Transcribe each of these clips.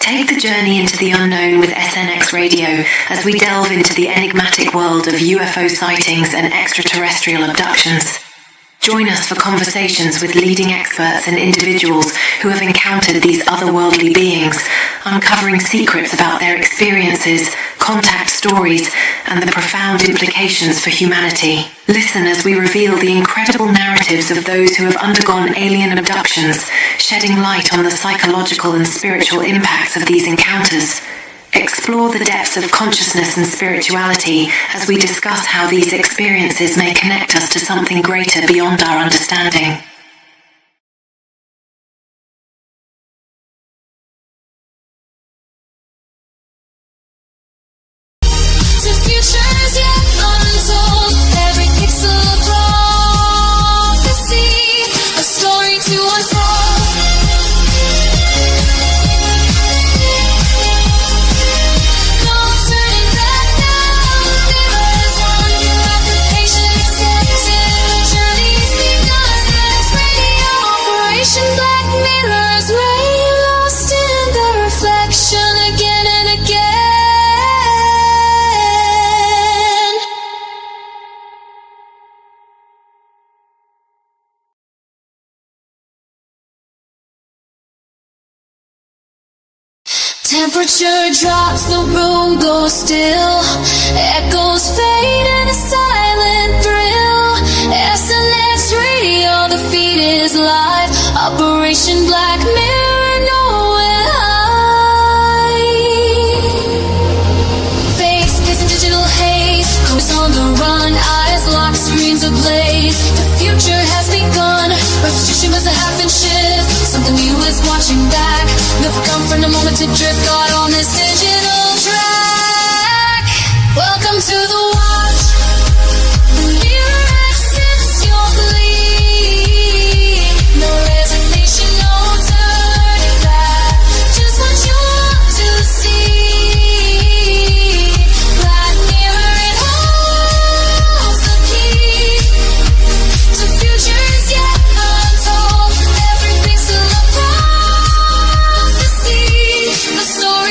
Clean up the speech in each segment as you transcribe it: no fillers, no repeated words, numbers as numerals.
Take the journey into the unknown with SNX Radio as we delve into the enigmatic world of UFO sightings and extraterrestrial abductions. Join us for conversations with leading experts and individuals who have encountered these otherworldly beings, uncovering secrets about their experiences, contact stories, and the profound implications for humanity. Listen as we reveal the incredible narratives of those who have undergone alien abductions, shedding light on the psychological and spiritual impacts of these encounters. Explore the depths of consciousness and spirituality as we discuss how these experiences may connect us to something greater beyond our understanding. To futures yet untold, every pixel prophecy, a story to unfold. Temperature drops, the room goes still. Echoes fade in a silent thrill. SNX Radio, the feed is live. Operation Black Mirror, nowhere high. Face in digital haze, coast on the run, eyes locked, screens ablaze. The future has begun. Restitution must have been shift. Something new is watching back. Never come from the moment to drift, caught on this digital track. Welcome to the watch. The mirror accepts your bleed. No resignation, no turning back. Just what you want to see. Black mirror, it holds the key to futures yet untold. Every pixel of prophecy, the story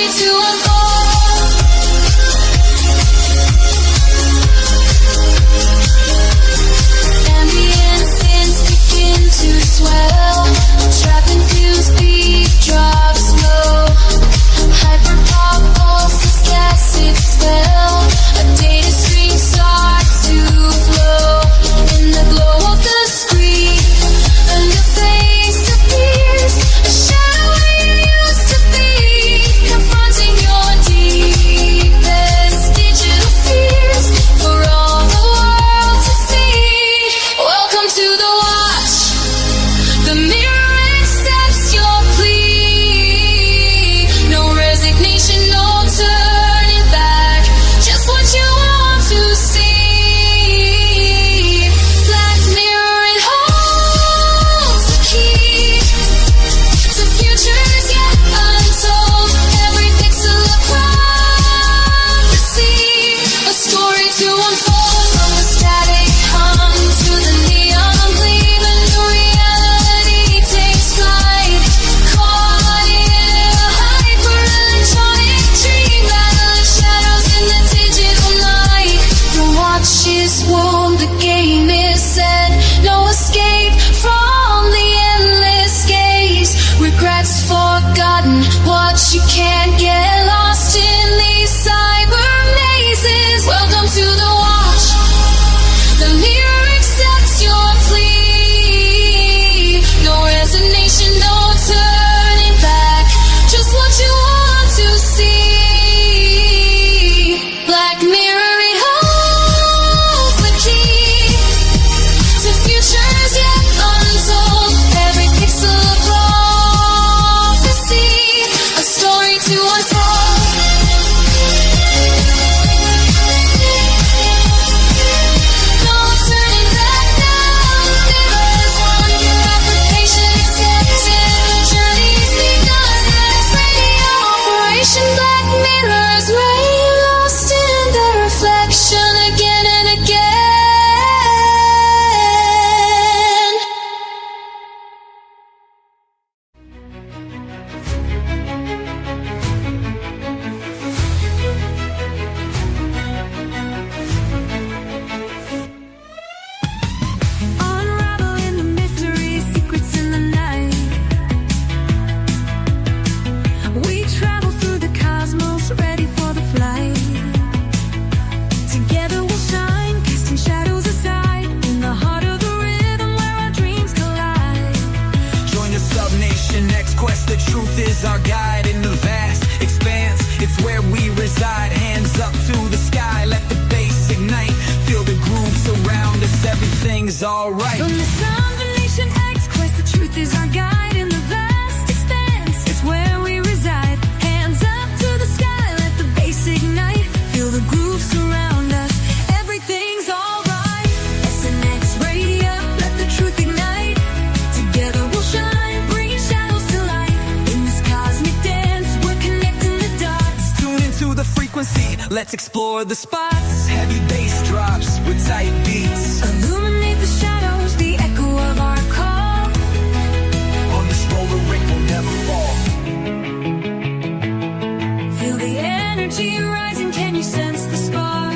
is alright. From the sun, Venetian X quest, the truth is our guide in the vast expanse. It's where we reside. Hands up to the sky, let the bass ignite. Feel the groove surround us. Everything's alright. SNX Radio, let the truth ignite. Together we'll shine, bringing shadows to light. In this cosmic dance, we're connecting the dots. Tune into the frequency, let's explore the spots. Heavy bass drops with tight beats. Illuminate the shadows, the echo of our call. On this roller rink we'll never fall. Feel the energy rising, can you sense the spark?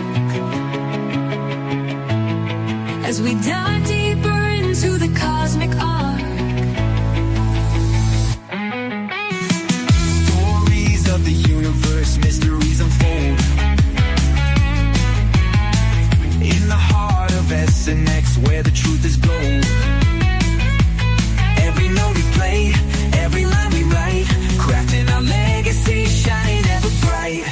As we dive deeper into the cosmic arc. Stories of the universe, mysteries unfold. In the heart of SNX, where the truth is gold. Every note we play, every line we write, crafting our legacy, shining ever bright.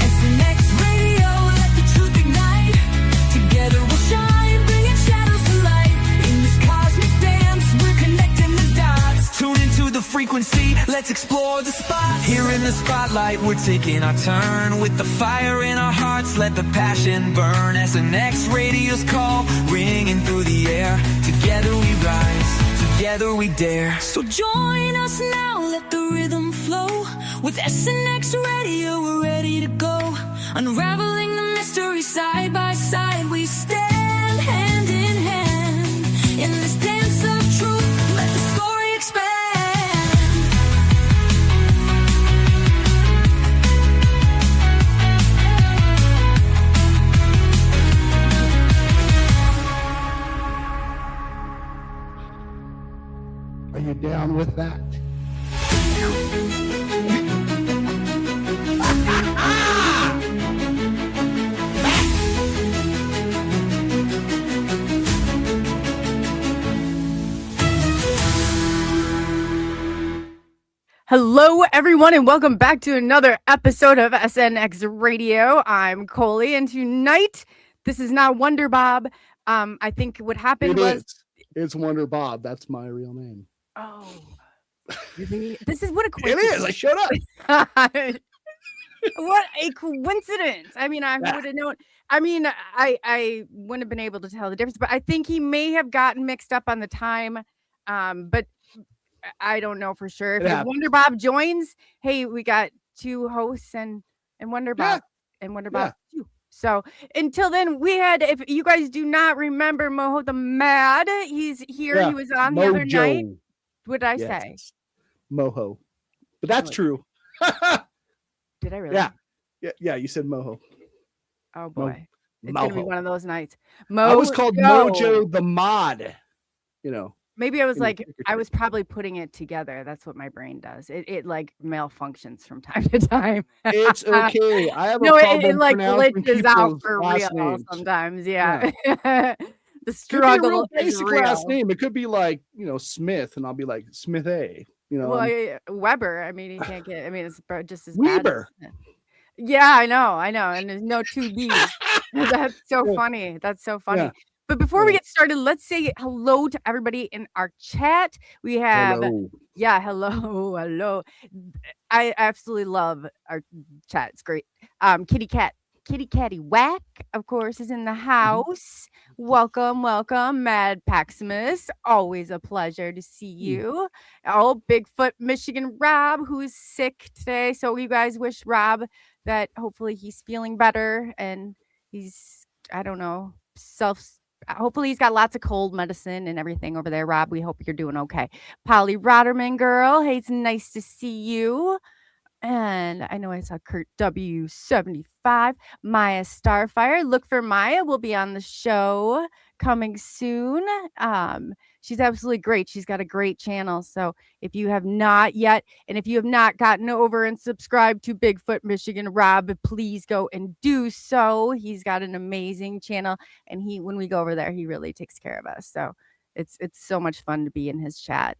SNX Radio, let the truth ignite. Together we'll shine, bringing shadows to light. In this cosmic dance, we're connecting the dots. Tune into the frequency, let's explore the spot. Here in the spotlight, we're taking our turn. With the fire in our hearts, let the passion burn. SNX Radio's call, ringing through the air. Together we rise, together we dare. So join us now, let the rhythm flow. With SNX Radio, we're ready to go. Unraveling the mystery side by side, we stand hand in hand. In this dance of truth, let the story expand. Are you down with that? Hello, everyone, and welcome back to another episode of SNX Radio. I'm Coley, and tonight, this is not Wonder Bob. I think what happened was... It's Wonder Bob. That's my real name. Oh, really? This is what a It coincidence. is. I showed up. What a coincidence. I mean, I would have known. I mean, I wouldn't have been able to tell the difference, but I think he may have gotten mixed up on the time. But I don't know for sure. If Wonder Bob joins, hey, we got two hosts and Wonder Bob and Wonder Bob too. So until then, we had, if you guys do not remember Moho the Mad, he's here. Yeah. He was on Mojo. the other night. What did I say? Moho. But that's true. Did I really? Yeah, you said Moho. Oh boy. It's Moho. gonna be one of those nights. I was called Mojo the Mod. You know. Maybe I was like, I was probably putting it together. That's what my brain does. It like malfunctions from time to time. It's okay. I have no, a problem it like pronouncing glitches out people's for last real names. sometimes. Yeah. The Could be a real struggle is basic real. last name. It could be like, Smith, and I'll be like Smith A. Well, Weber. I mean, you can't get. I mean, it's just as Weber. bad. Yeah, I know, and there's no two B's. That's so funny. That's so funny. Yeah. But before we get started, let's say hello to everybody in our chat. We have, hello. I absolutely love our chat. It's great. Kitty Catty Whack, of course, is in the house. Welcome. Mad Paximus. Always a pleasure to see you. Oh, Bigfoot Michigan Rob, who is sick today. So you guys wish Rob that hopefully he's feeling better and he's, I don't know, hopefully he's got lots of cold medicine and everything over there. Rob, we hope you're doing okay. Polly Rotterman girl, hey, it's nice to see you. And I know I saw Kurt W75, Maya Starfire. Look for Maya. We'll be on the show coming soon. She's absolutely great. She's got a great channel. So if you have not yet, and if you have not gotten over and subscribed to Bigfoot Michigan Rob, please go and do so. He's got an amazing channel, and when we go over there, he really takes care of us. So it's so much fun to be in his chat.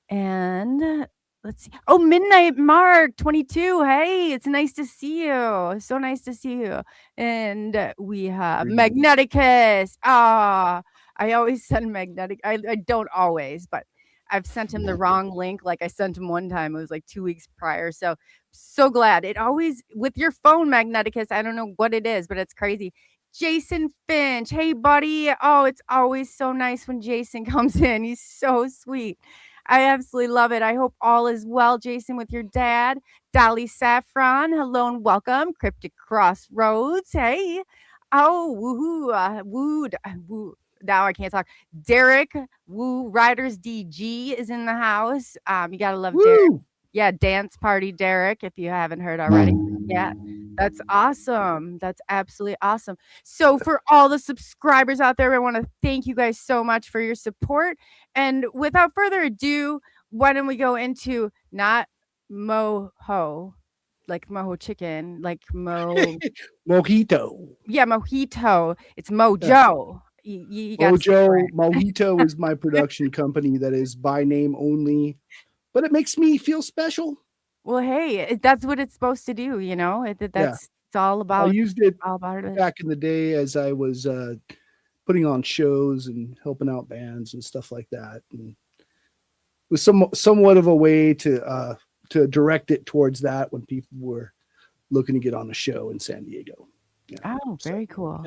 And let's see. Oh, Midnight Mark 22. Hey, it's nice to see you. So nice to see you. And we have Magneticus. I always send Magnetic. I don't always, but I've sent him the wrong link. Like I sent him one time. It was like 2 weeks prior. So glad. It always with your phone, Magneticus. I don't know what it is, but it's crazy. Jason Finch. Hey, buddy. Oh, it's always so nice when Jason comes in. He's so sweet. I absolutely love it. I hope all is well, Jason, with your dad. Dolly Saffron, hello and welcome. Cryptic Crossroads, hey. Oh, woohoo, woo. Now I can't talk. Derek, Woo Riders DG is in the house. You gotta love Derek. Yeah, Dance Party Derek, if you haven't heard already. Yeah, that's awesome. That's absolutely awesome. So for all the subscribers out there, I want to thank you guys so much for your support. And without further ado, why don't we go into not moho, like moho chicken, like mojito. Yeah, mojito. It's mojo. You Mojo Mojito is my production company that is by name only. But it makes me feel special. Well, hey, that's what it's supposed to do, you know. It's all about. I used it all about it. Back in the day as I was putting on shows and helping out bands and stuff like that. And it was somewhat of a way to direct it towards that when people were looking to get on a show in San Diego. Yeah. Oh, very cool.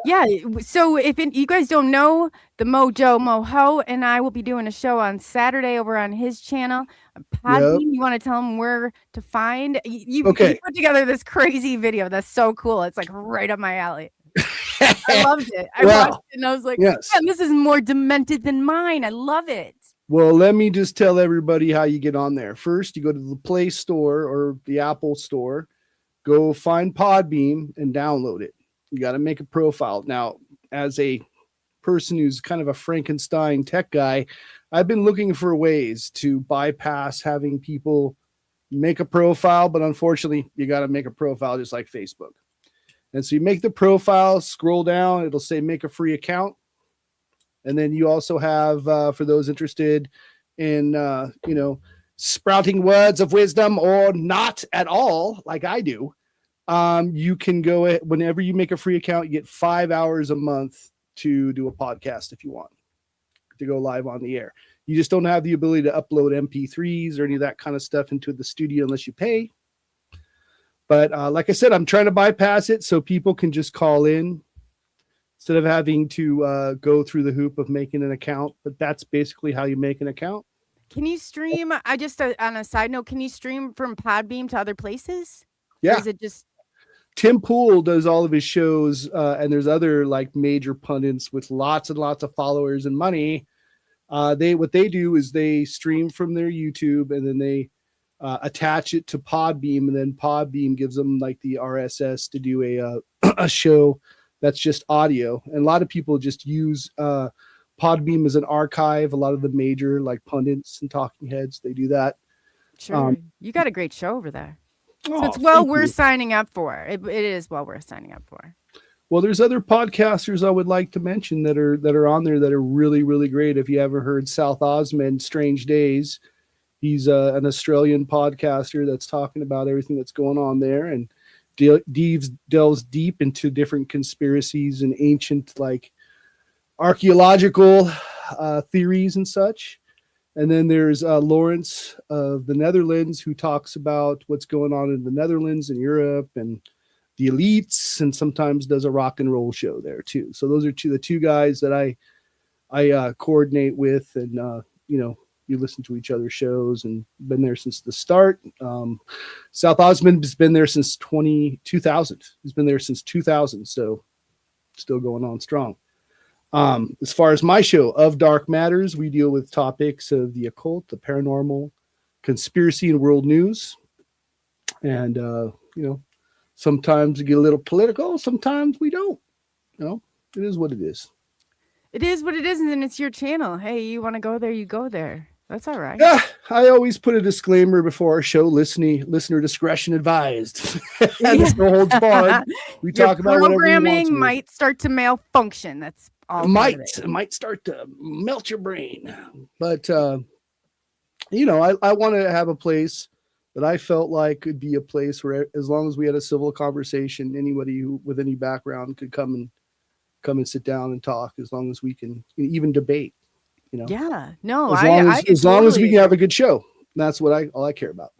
Yeah. So if you guys don't know, the Moho and I will be doing a show on Saturday over on his channel. Podbean, you want to tell him where to find? You put together this crazy video that's so cool. It's like right up my alley. I loved it. I watched it and I was like, man, this is more demented than mine. I love it. Well, let me just tell everybody how you get on there. First, you go to the Play Store or the Apple Store. Go find Podbean and download it. You got to make a profile. Now, as a person who's kind of a Frankenstein tech guy, I've been looking for ways to bypass having people make a profile, but unfortunately, you got to make a profile just like Facebook. And so you make the profile, scroll down, it'll say make a free account. And then you also have, for those interested in, sprouting words of wisdom or not at all, like I do, you can go whenever you make a free account, you get 5 hours a month to do a podcast if you want to go live on the air. You just don't have the ability to upload MP3s or any of that kind of stuff into the studio unless you pay. But like I said, I'm trying to bypass it so people can just call in instead of having to go through the hoop of making an account. But that's basically how you make an account. Can you stream? I just on a side note, can you stream from Podbean to other places? Yeah. Or is it just Tim Pool does all of his shows, and there's other like major pundits with lots and lots of followers and money. What they do is they stream from their YouTube and then they attach it to Podbeam, and then Podbeam gives them like the RSS to do a show that's just audio. And a lot of people just use Podbeam as an archive. A lot of the major like pundits and talking heads, they do that. Sure. You got a great show over there. So it's well worth signing up for. It is well worth signing up for. Well, there's other podcasters I would like to mention that are on there that are really, really great. If you ever heard South Osmond, Strange Days, he's an Australian podcaster that's talking about everything that's going on there and delves deep into different conspiracies and ancient like archaeological theories and such. And then there's Lawrence of the Netherlands, who talks about what's going on in the Netherlands and Europe and the elites, and sometimes does a rock and roll show there too. So those are the two guys that I coordinate with, and you listen to each other's shows and been there since the start. South Osmond has been there since 2000. He's been there since 2000, so still going on strong. As far as my show, Of Dark Matters, we deal with topics of the occult, the paranormal, conspiracy, and world news. And, sometimes we get a little political, sometimes we don't. It is what it is. It is what it is, and then it's your channel. Hey, you want to go there, you go there. That's all right. Yeah, I always put a disclaimer before our show, listener discretion advised. There's no holds barred. We talk about whatever we want to. Programming might start to malfunction. That's all. It might start to melt your brain. But I want to have a place that I felt like could be a place where, as long as we had a civil conversation, anybody who with any background could come and sit down and talk, as long as we can even debate, Yeah. No, as long as we can have a good show. That's what all I care about.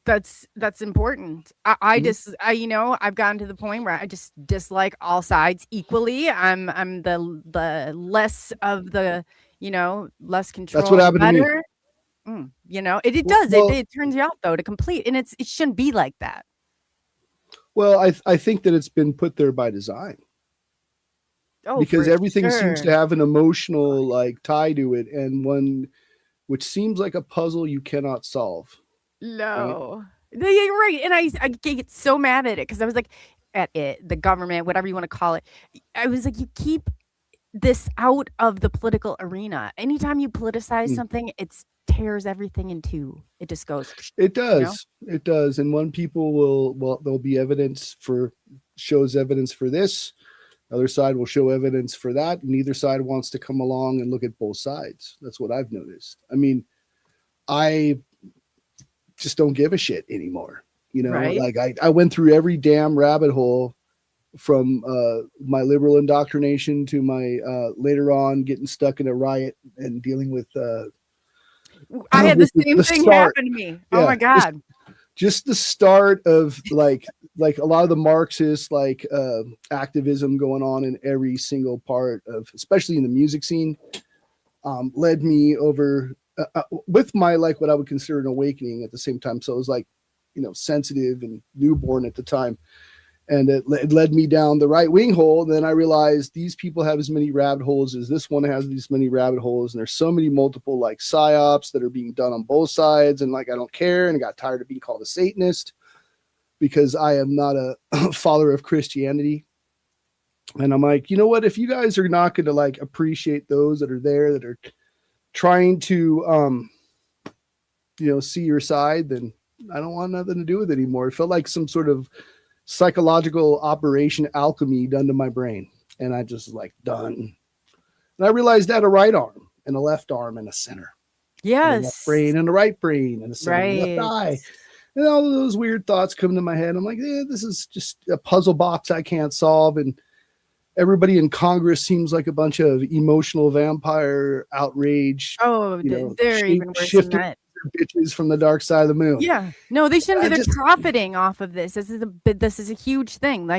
That's important. I've gotten to the point where I just dislike all sides equally. I'm the less of the, less control. That's what happened better. to me. It does. It turns you out though to complete, and it shouldn't be like that. Well, I think that it's been put there by design. Oh, because everything sure. seems to have an emotional tie to it, and one which seems like a puzzle you cannot solve. No, you're right. And I get so mad at it because I was like, at it, the government, whatever you want to call it. I was like, you keep this out of the political arena. Anytime you politicize something, it tears everything in two. It just goes. It does. It does. And one people there'll be shows evidence for this. Other side will show evidence for that. And neither side wants to come along and look at both sides. That's what I've noticed. I mean, I just don't give a shit anymore. Right? Like I went through every damn rabbit hole from my liberal indoctrination to my later on getting stuck in a riot and dealing with I had the same thing happen to me. Yeah, oh my God. Just the start of like a lot of the Marxist activism going on in every single part of, especially in the music scene, led me over with my what I would consider an awakening at the same time. So it was sensitive and newborn at the time. And it led me down the right wing hole. And then I realized these people have as many rabbit holes as this one has these many rabbit holes. And there's so many multiple psyops that are being done on both sides. And I don't care. And I got tired of being called a Satanist because I am not a follower of Christianity. And I'm like, you know what? If you guys are not going to appreciate those that are there, that are trying to, see your side, then I don't want nothing to do with it anymore. It felt like some sort of psychological operation alchemy done to my brain. And I just was done. And I realized I had a right arm and a left arm and a center. Yes. And a left brain and a right brain and a center and a left eye. And all of those weird thoughts come to my head. I'm like, this is just a puzzle box I can't solve. And everybody in Congress seems like a bunch of emotional vampire outrage. Oh, they're even worse than that. Bitches from the dark side of the moon. Yeah, no, they shouldn't be. They're profiting off of this. This is a huge thing.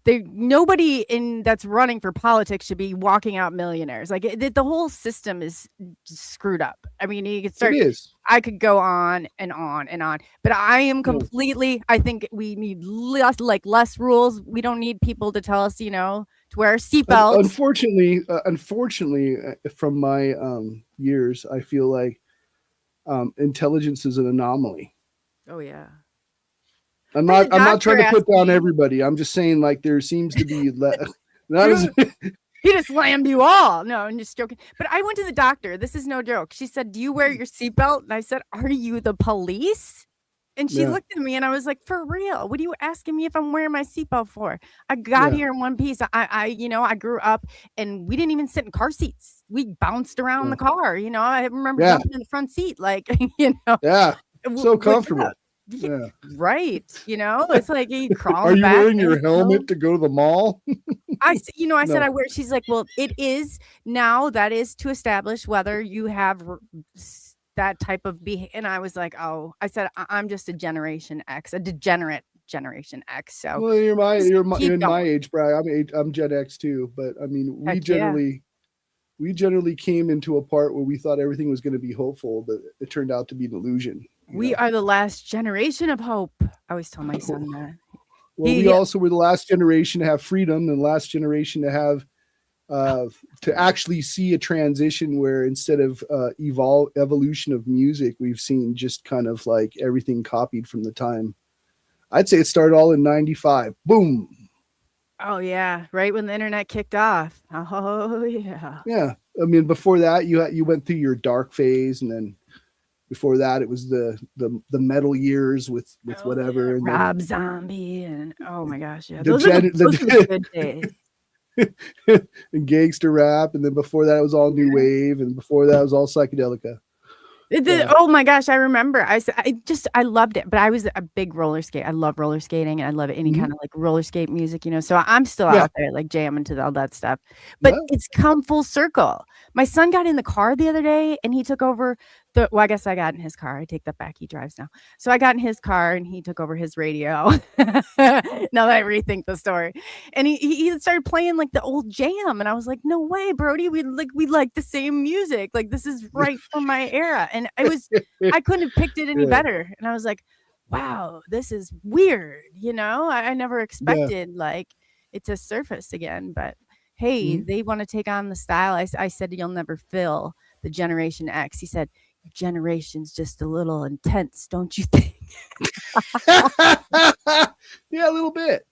Nobody that's running for politics should be walking out millionaires. The whole system is screwed up. I mean, you could start. It is. I could go on and on and on, but I am completely. I think we need less rules. We don't need people to tell us, to wear seatbelts. Unfortunately, from my years, I feel like intelligence is an anomaly. Oh yeah. I'm not trying to put down everybody. I'm just saying there seems to be he just slammed you all. No, I'm just joking. But I went to the doctor. This is no joke. She said, "Do you wear your seatbelt?" And I said, "Are you the police?" And she looked at me and I was like, "For real? What are you asking me if I'm wearing my seatbelt for? I got here in one piece. I grew up and we didn't even sit in car seats. We bounced around the car. I remember jumping in the front seat, Yeah. So comfortable. Yeah. Right. It's like you crawl. Are you wearing your helmet to go to the mall? I said I wear. She's like, well, it is now. That is to establish whether you have that type of behavior. And I was like, I said, I'm just a Generation X, a degenerate Generation X. So well, you're in my age, Brian. I'm Gen X too, but I mean, we generally came into a part where we thought everything was going to be hopeful, but it turned out to be an illusion. We are the last generation of hope. I always tell my son that. Well, we also were the last generation to have freedom and the last generation to have to actually see a transition where instead of evolution of music, we've seen just kind of everything copied from the time. I'd say it started all in 95. Boom. Oh yeah, right when the internet kicked off. Oh yeah. Yeah, I mean before that you went through your dark phase, and then before that it was the metal years with whatever. Yeah. And Rob Zombie and oh my gosh, yeah, those are the good days. And gangster rap, and then before that it was all new wave, and before that it was all psychedelica. Oh my gosh, I remember. I loved it, but I was a big roller skate. I love roller skating, and I love any kind of like roller skate music, So I'm still out there like jamming to all that stuff. But it's come full circle. My son got in the car the other day, and he took over I guess I got in his car. I take that back. He drives now. So I got in his car, and he took over his radio. Now that I rethink the story, and he started playing like the old jam, and I was like, "No way, Brody! We like the same music. Like this is right from my era." And I couldn't have picked it any better. And I was like, "Wow, this is weird." I never expected like it to surface again. But hey, they want to take on the style. I said, "You'll never fill the Generation X." He said, "Your generation's just a little intense, don't you think?" Yeah, a little bit.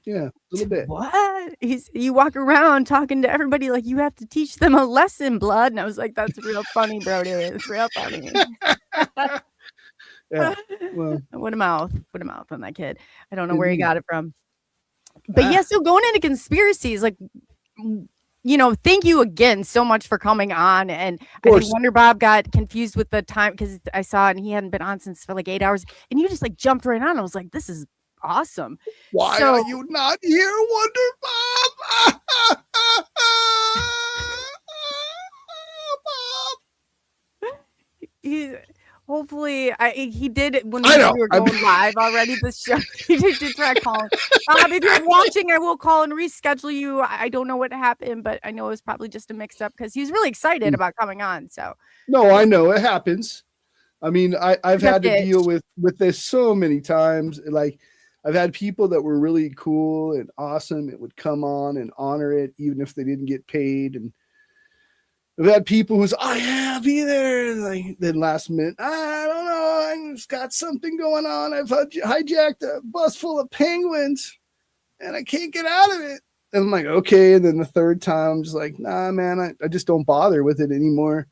Yeah, a little bit. What? You walk around talking to everybody like you have to teach them a lesson, blood. And I was like, that's real funny, Brody. It's real funny. Yeah. Well, what a mouth on that kid. I don't know where he got it from. But yeah, so going into conspiracies, like, thank you again so much for coming on. And I think Wonder Bob got confused with the time because I saw it and he hadn't been on since for like 8 hours. And you just like jumped right on. I was like, this is awesome. Why are you not here, Wonder Bob? Hopefully, he did when we were going live already. This show, he did try calling. If you're watching, I will call and reschedule you. I don't know what happened, but I know it was probably just a mix-up because he was really excited about coming on. So no, I know it happens. I mean, I've had to deal with this so many times. Like I've had people that were really cool and awesome. It would come on and honor it, even if they didn't get paid. And I've had people who's, oh yeah, I'll be there. Like then last minute, I don't know, I just got something going on. I've hijacked a bus full of penguins and I can't get out of it. And I'm like, okay. And then the third time, I'm just like, nah, man, I just don't bother with it anymore.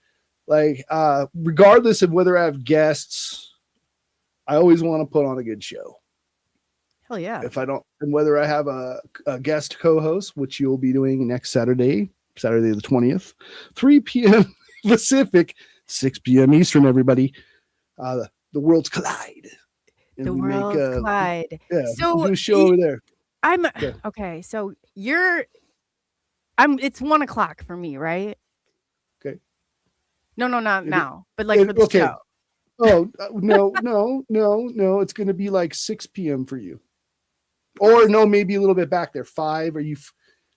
Like, regardless of whether I have guests, I always want to put on a good show. Hell yeah. If I don't, and whether I have a guest co-host, which you'll be doing next Saturday the 20th, 3 p.m. Pacific, 6 p.m. Eastern, everybody. The worlds collide. And the worlds collide. Yeah, so we'll do a show over there. Okay. So it's 1 o'clock for me, right? Okay. No, not now, but like for the show. Oh, no. It's going to be like 6 p.m. for you. Or no, maybe a little bit back there. 5. Are you?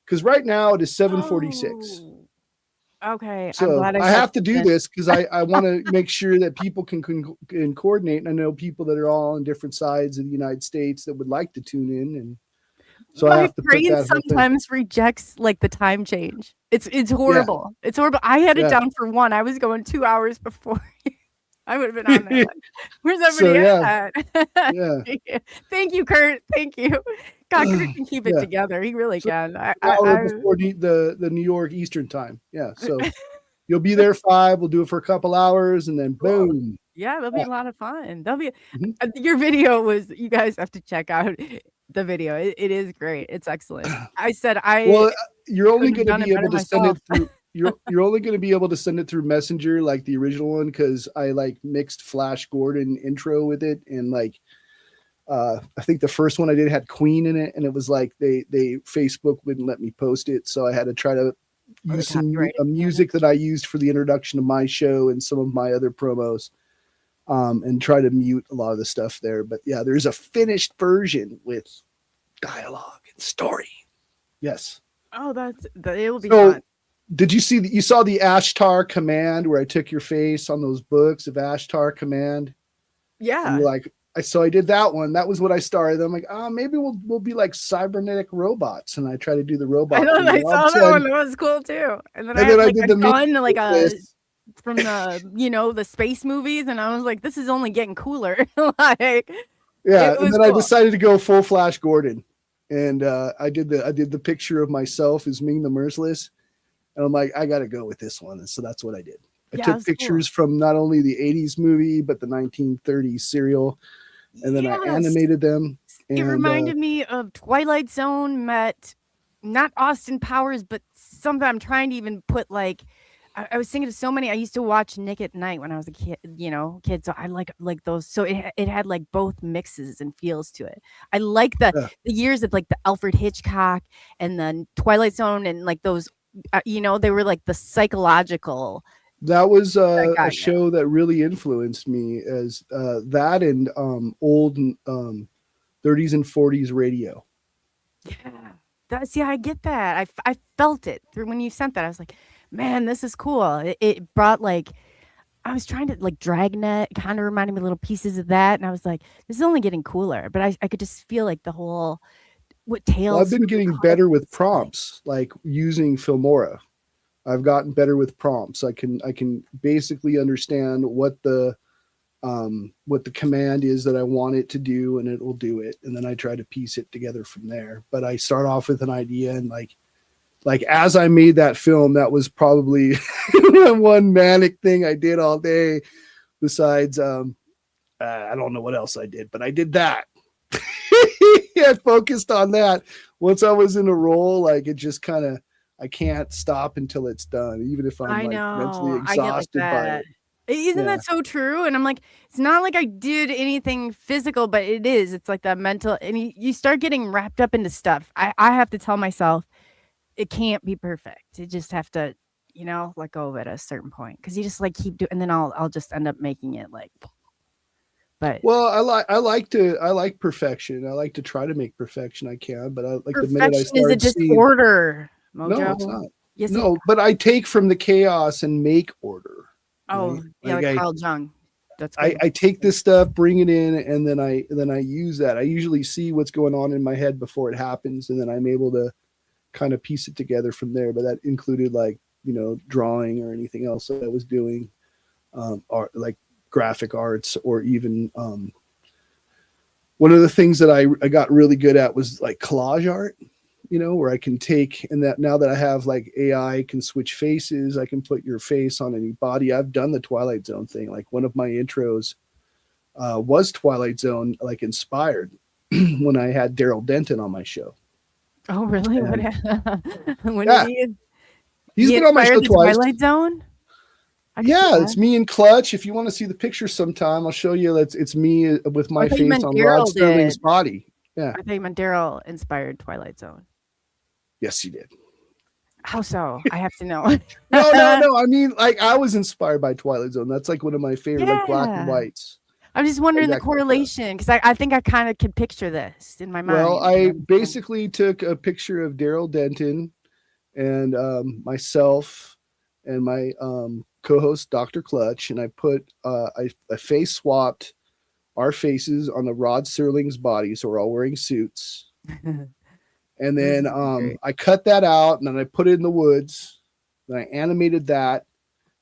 Because right now it is 7:46. Okay. So I have to do this because I want to make sure that people can coordinate. And I know people that are all on different sides of the United States that would like to tune in. And so I have to put that sometimes rejects like the time change. It's horrible. Yeah. It's horrible. I had it down for 1. I was going 2 hours before. I would have been on that. Where's everybody at? Yeah. Thank you, Kurt. Thank you. God, Kurt can keep it together. He really can. Before the New York Eastern time. Yeah. So you'll be there 5. We'll do it for a couple hours and then boom. Yeah, that'll be a lot of fun. Your video was, you guys have to check out the video. It is great. It's excellent. You're only going to be able to send it through. You're only going to be able to send it through Messenger like the original one because I like mixed Flash Gordon intro with it and like I think the first one I did had Queen in it and it was like they Facebook wouldn't let me post it, so I had to try to use some music that I used for the introduction of my show and some of my other promos and try to mute a lot of the stuff there. But yeah, there's a finished version with dialogue and story. Yes. Oh, it will be fun. Did you see that? You saw the Ashtar Command where I took your face on those books of Ashtar Command? Yeah. So I did that one. That was what I started. I'm like, maybe we'll be like cybernetic robots, and I try to do the robot. I saw that one. That was cool too. And then I did the gun, like from the the space movies, and I was like, this is only getting cooler. And then I decided to go full Flash Gordon, and I did the picture of myself as Ming the Merciless. And I'm like, I got to go with this one. And so that's what I did. I took pictures from not only the 80s movie, but the 1930s serial. And then I animated them. It reminded me of Twilight Zone met not Austin Powers, but something I'm trying to even put like I was thinking of so many. I used to watch Nick at Night when I was a kid. So I like those. So it had like both mixes and feels to it. I like the years of like the Alfred Hitchcock and the Twilight Zone and like those. They were like the psychological. That was a show that really influenced me, as that and old 30s and 40s radio. Yeah, I get that. I felt it through when you sent that. I was like, man, this is cool. It brought like, I was trying to like Dragnet, kind of reminded me little pieces of that, and I was like, this is only getting cooler. But I could just feel like the whole Tales. Well, I've been getting better with prompts, like using Filmora. I've gotten better with prompts. I can basically understand what the command is that I want it to do, and it will do it. And then I try to piece it together from there. But I start off with an idea, and like as I made that film, that was probably one manic thing I did all day. Besides, I don't know what else I did, but I did that. I focused on that. Once I was in a role, like it just kind of, I can't stop until it's done, even if I'm mentally exhausted by it. Isn't that so true? And I'm like, it's not like I did anything physical, but it is. It's like that mental, and you start getting wrapped up into stuff. I have to tell myself, it can't be perfect. You just have to, let go of it at a certain point, because you just like keep doing, and then I'll just end up making it like. But well, I like perfection. I like to try to make perfection. I can, but I like the minute I start is a disorder. Mojo. No, it's not. Yes, no, but I take from the chaos and make order. Oh, right? Yeah, like Carl Jung. That's good. I take this stuff, bring it in, and then I use that. I usually see what's going on in my head before it happens, and then I'm able to kind of piece it together from there. But that included like drawing or anything else that I was doing, art, like graphic arts, or even one of the things that I got really good at was like collage art. Where I can take, and that now that I have like AI can switch faces, I can put your face on any body. I've done the Twilight Zone thing. Like one of my intros was Twilight Zone, like inspired when I had Daryl Denton on my show. Oh, really? He's been on my show twice. Twilight Zone? Yeah, it's me and Clutch. If you want to see the picture sometime, I'll show you. It's me with my face on Rod Sterling's body. Yeah. I think Daryl inspired Twilight Zone. Yes, he did. How so? I have to know. No. I mean, like I was inspired by Twilight Zone. That's like one of my favorite, like black and whites. I'm just wondering the correlation, because I think I kind of could picture this in my mind. Well, I basically took a picture of Daryl Denton and myself and my co-host Dr. Clutch, and I put I face swapped our faces on the Rod Serling's body, so we're all wearing suits. And then I cut that out, and then I put it in the woods, and I animated that,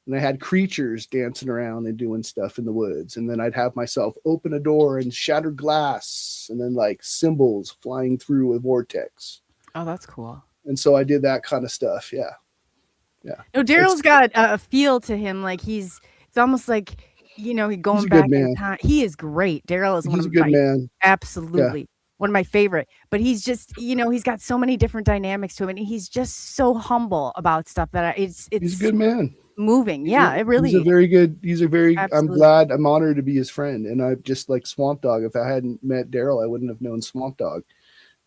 and I had creatures dancing around and doing stuff in the woods. And then I'd have myself open a door and shatter glass, and then like symbols flying through a vortex. Oh, that's cool. And so I did that kind of stuff. Yeah. No, Daryl's got a feel to him. Like it's almost like, going back in time. He is great. Daryl is a good man. Absolutely. Yeah. One of my favorite, but he's just, he's got so many different dynamics to him, and he's just so humble about stuff that he's a good man. Moving. Yeah, it really. I'm honored to be his friend. And I just like Swamp Dog. If I hadn't met Daryl, I wouldn't have known Swamp Dog.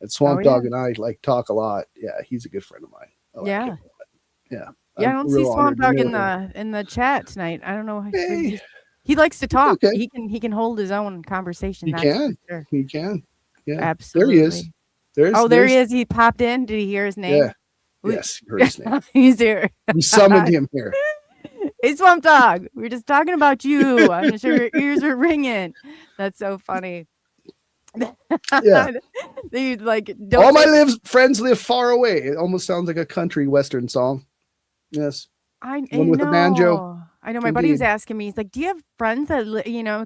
And Swamp Dog and I like talk a lot. Yeah. He's a good friend of mine. Yeah. Yeah. Yeah. I don't see Swamp Dog in the chat tonight. I don't know. Hey. He likes to talk. Okay. He can hold his own conversation. He can. Yeah, absolutely. There he is. There he is. He popped in. Did he hear his name? Yeah. Yes, he heard his name. He's here. We summoned him here. Hey, Swamp Dog. We were just talking about you. I'm sure your ears are ringing. That's so funny. Yeah. All my friends live far away. It almost sounds like a country western song. Yes. One with a banjo. I know. My buddy was asking me. He's like, "Do you have friends that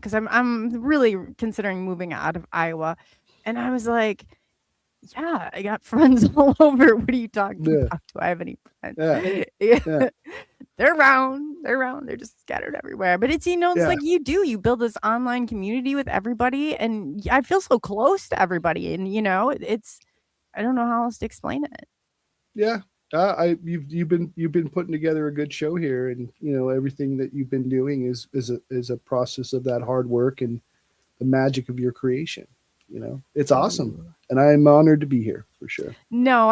because I'm really considering moving out of Iowa," and I was like, "Yeah, I got friends all over. What are you talking about? Do I have any friends?" Yeah. They're around. They're just scattered everywhere. But it's it's like you build this online community with everybody, and I feel so close to everybody, and it's I don't know how else to explain it. Yeah. You've been putting together a good show here, and everything that you've been doing is a process of that hard work and the magic of your creation. It's awesome, and I'm honored to be here for sure. No,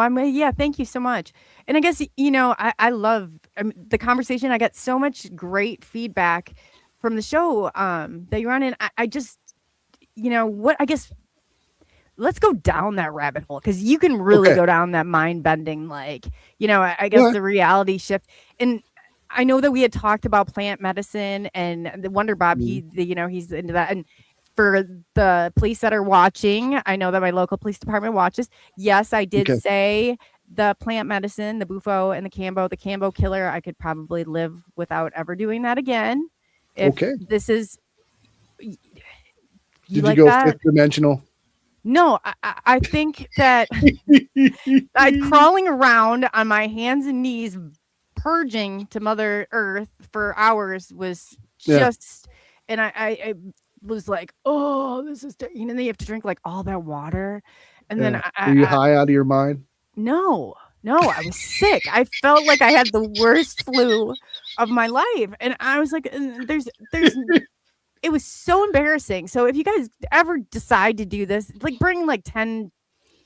thank you so much. And I guess I love the conversation. I got so much great feedback from the show that you're on, and I just I guess let's go down that rabbit hole, because you can really go down that mind bending, I guess the reality shift. And I know that we had talked about plant medicine and the Wonder Bob. He's into that. And for the police that are watching, I know that my local police department watches. Yes, I did say the plant medicine, the bufo and the cambo killer. I could probably live without ever doing that again. If this is, did you go that? Fifth dimensional? No, I think that crawling around on my hands and knees, purging to Mother Earth for hours was just, and I was like, oh, this is, then you have to drink like all that water. And then were you high out of your mind? No, I was sick. I felt like I had the worst flu of my life. And I was like, there's it was so embarrassing. So if you guys ever decide to do this, bring 10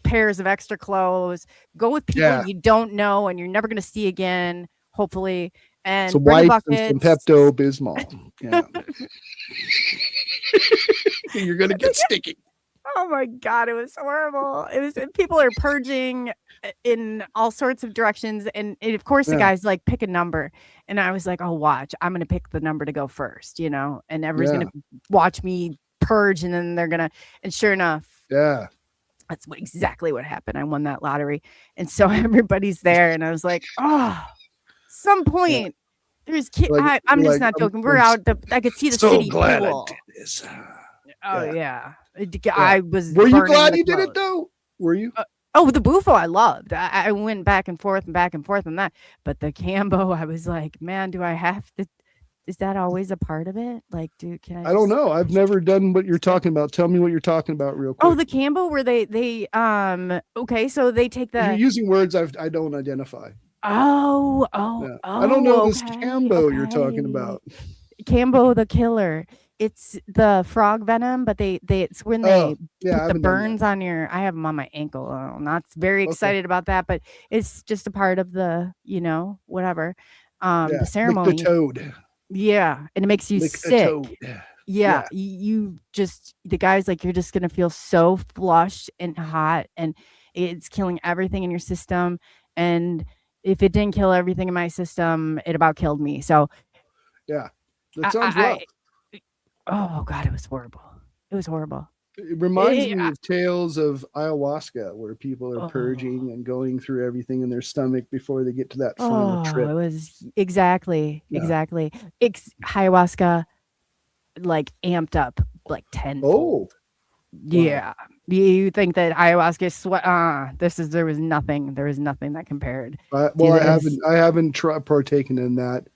pairs of extra clothes, go with people you don't know and you're never going to see again, hopefully. And some wipes and some Pepto-Bismol. Yeah. You're going to get sticky. Oh my God, it was horrible. People are purging in all sorts of directions. And of course, the guys pick a number. And I was like, oh, watch, I'm going to pick the number to go first, and everybody's going to watch me purge. And then they're going to, and sure enough, that's exactly what happened. I won that lottery. And so everybody's there. And I was like, oh, some point there's kids. I'm just not joking. We're out. I could see the city pool. I did this. Oh yeah. I was. Were you glad you did it though? Were you? The bufo I loved. I went back and forth on that. But the cambo, I was like, man, do I have to? Is that always a part of it? Can I? I don't know. I've never done what you're talking about. Tell me what you're talking about real quick. Oh, the cambo where they okay, so they take the. You're using words I don't identify. Oh, I don't know this cambo you're talking about. Cambo the killer. It's the frog venom, but it's when they put the burns on your. I have them on my ankle. I'm not very excited about that, but it's just a part of the whatever the ceremony. Lick the toad. Yeah, and it makes you sick. Yeah, you just the guy's like you're just gonna feel so flushed and hot, and it's killing everything in your system. And if it didn't kill everything in my system, it about killed me. So yeah, that sounds rough. Oh God, it was horrible. It was horrible. It reminds me of tales of ayahuasca, where people are purging and going through everything in their stomach before they get to that final trip. It was exactly. Ayahuasca, amped up 10. Oh, yeah. Wow. You think that ayahuasca there was nothing that compared. I haven't partaken in that.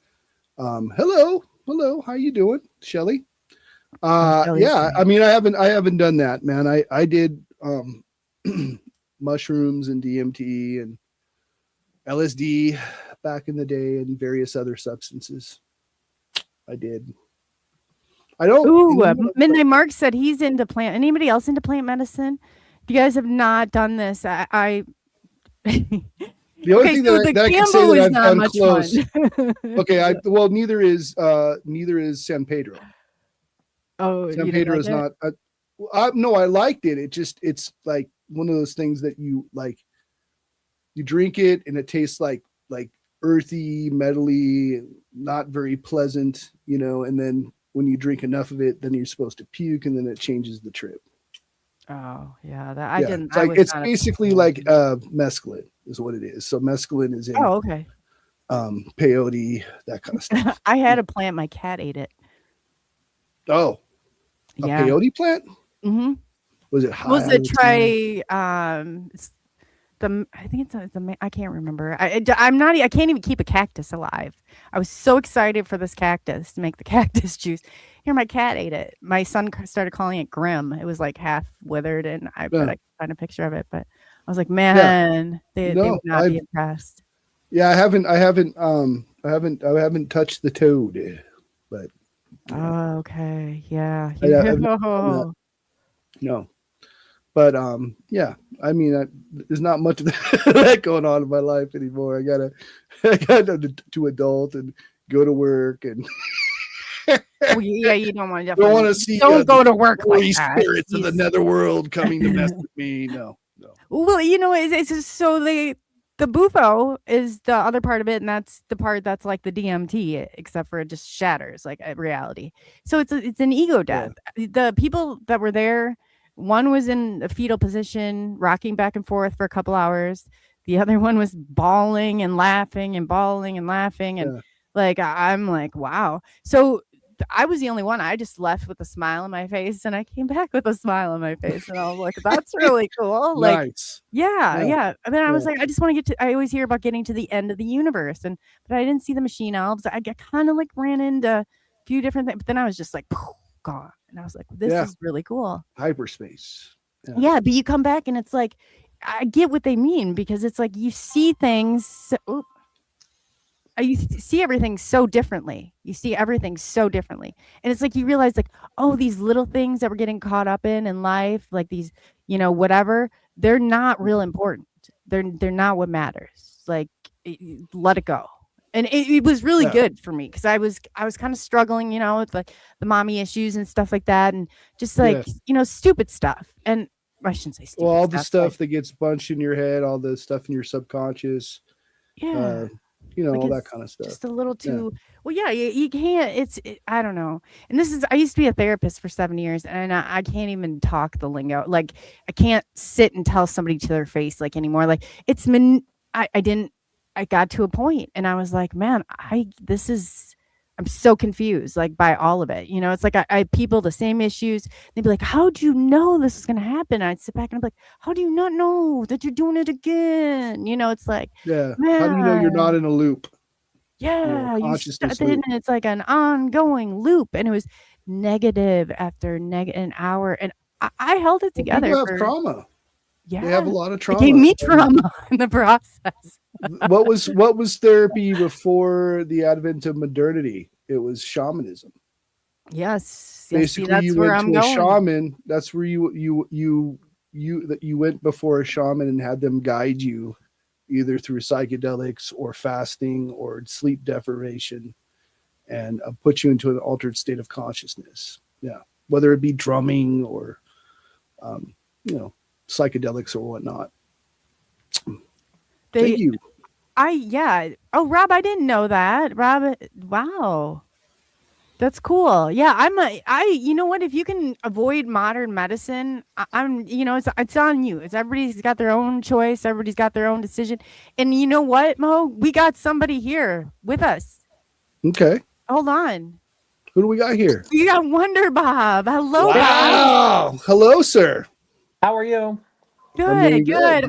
Hello, how you doing, Shelly? Yeah, I mean, I haven't done that, man. I did mushrooms and DMT and LSD back in the day and various other substances. I did. I don't. Ooh, Midnight Mark said he's into plant. Anybody else into plant medicine? If you guys have not done this, I the only thing that I can say that I've done close. Okay, neither is San Pedro. Oh, San Pedro is not. No, I liked it. It's like one of those things that you drink it and it tastes like earthy, metally, not very pleasant, and then when you drink enough of it, then you're supposed to puke and then it changes the trip. Oh yeah. I didn't. It's basically like mescaline is what it is. So mescaline is in peyote, that kind of stuff. I had a plant, my cat ate it. Oh. A peyote plant? Mm-hmm. Was it high? Was it try I think it's I can't remember. I can't even keep a cactus alive. I was so excited for this cactus to make the cactus juice. Here, my cat ate it. My son started calling it grim. It was half withered, and I could find a picture of it, but I was like, man, they would not be impressed. Yeah, I haven't touched the toad, but Oh, okay. Yeah. I've not done that. No. But yeah, I mean, there's not much of that going on in my life anymore. I gotta to adult and go to work and Oh, yeah, you don't want to don't want to see don't go to work holy like that. spirits of the netherworld coming to mess with me. No. Well, you know, it's just so the bufo is the other part of it, and that's the part that's like the DMT, except for it just shatters like reality. So it's an ego death. The people that were there, one was in a fetal position, rocking back and forth for a couple hours. The other one was bawling and laughing and bawling and laughing, and like I'm like, wow. So I was the only one. I just left with a smile on my face, and I came back with a smile on my face, and I was like, "That's really cool." Like, Nice. yeah. And then I was like, I just want to get to. I always hear about getting to the end of the universe, but I didn't see the machine elves. I kind of like ran into a few different things, but then I was just like, gone, and I was like, "This is really cool." Hyperspace. Yeah, but you come back, and it's like, I get what they mean because it's like you see things. You see everything so differently. And it's like you realize like, oh, these little things that we're getting caught up in life, like these, whatever, they're not real important. They're not what matters. Like, let it go. And it was really good for me because I was kind of struggling, with like the mommy issues and stuff like that, and just like stupid stuff. And I shouldn't say stupid. Well, all the stuff that gets bunched in your head, all the stuff in your subconscious. Like all that kind of stuff. Just a little too well. Yeah, you can't. I don't know. And I used to be a therapist for 7 years, and I can't even talk the lingo. Like I can't sit and tell somebody to their face like anymore. Like I got to a point, and I was like, man, I'm so confused, like by all of it. It's like I people the same issues. They'd be like, "How'd you know this was gonna happen?" And I'd sit back and I'd be like, "How do you not know that you're doing it again?" It's like, man, how do you know you're not in a loop? Yeah, and it's like an ongoing loop, and it was negative after an hour, and I held it together. People have trauma. Yeah, they have a lot of trauma. It gave me trauma in the process. what was therapy before the advent of modernity? It was shamanism. Yes, basically, that's you where went I'm to a going. shaman. That's where you went before a shaman and had them guide you, either through psychedelics or fasting or sleep deprivation, and put you into an altered state of consciousness. Yeah, whether it be drumming or, psychedelics or whatnot. Thank you. Oh, Rob, I didn't know that. Rob, wow. That's cool. Yeah, you know what? If you can avoid modern medicine, it's on you. Everybody's got their own choice. Everybody's got their own decision. And you know what, Mo? We got somebody here with us. Okay. Hold on. Who do we got here? We got Wonder Bob. Hello, Wow. Bob. Hello, sir. How are you? Good. Nice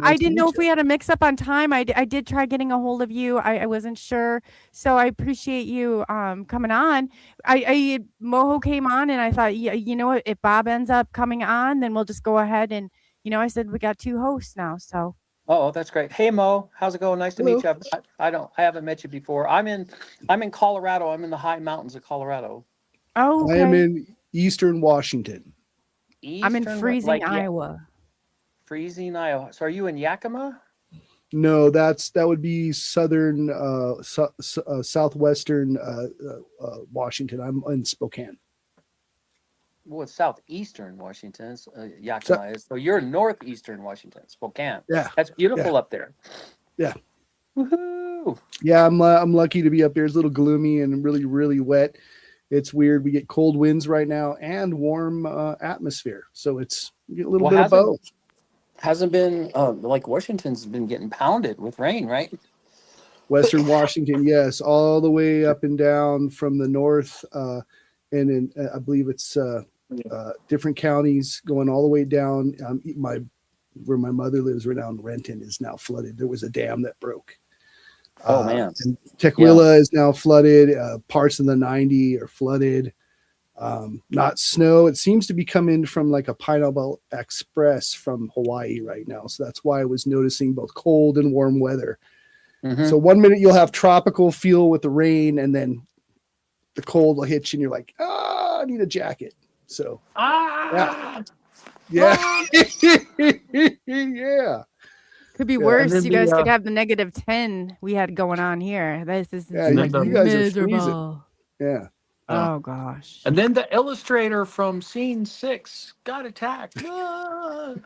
I didn't know meet if we had a mix up on time. I did try getting a hold of you. I wasn't sure. So I appreciate you coming on. Moho came on, and I thought, you know what, if Bob ends up coming on, then we'll just go ahead and, I said we got two hosts now. So Oh, that's great. Hey Mo, how's it going? Nice to meet you. I haven't met you before. I'm in Colorado. I'm in the high mountains of Colorado. Oh, okay. I am in Eastern Washington. I'm in freezing Iowa. Freezing Iowa. So are you in Yakima? No, that would be southern, southwestern Washington. I'm in Spokane. Well, it's southeastern Washington. Yakima is. So you're northeastern Washington, Spokane. Yeah, that's beautiful up there. Yeah. Woohoo! Yeah, I'm lucky to be up there. It's a little gloomy and really, really wet. It's weird. We get cold winds right now and warm atmosphere, so it's you get a little bit of both. Hasn't been like Washington's been getting pounded with rain, right? Western Washington, yes, all the way up and down from the north, and in I believe it's different counties going all the way down. Where my mother lives, right now in Renton, is now flooded. There was a dam that broke. Oh man! And Tequila is now flooded. Parts of the 90 are flooded. Not snow. It seems to be coming from like a Pineapple Express from Hawaii right now. So that's why I was noticing both cold and warm weather. So 1 minute you'll have tropical feel with the rain, and then the cold will hit you, and you're like, I need a jacket. So yeah. Yeah. Could be Yeah, worse. then You guys the, could have the -10 we had going on here. This is Yeah, you like guys are freezing. miserable. Yeah. Oh gosh. And then the illustrator from scene 6 got attacked. Mo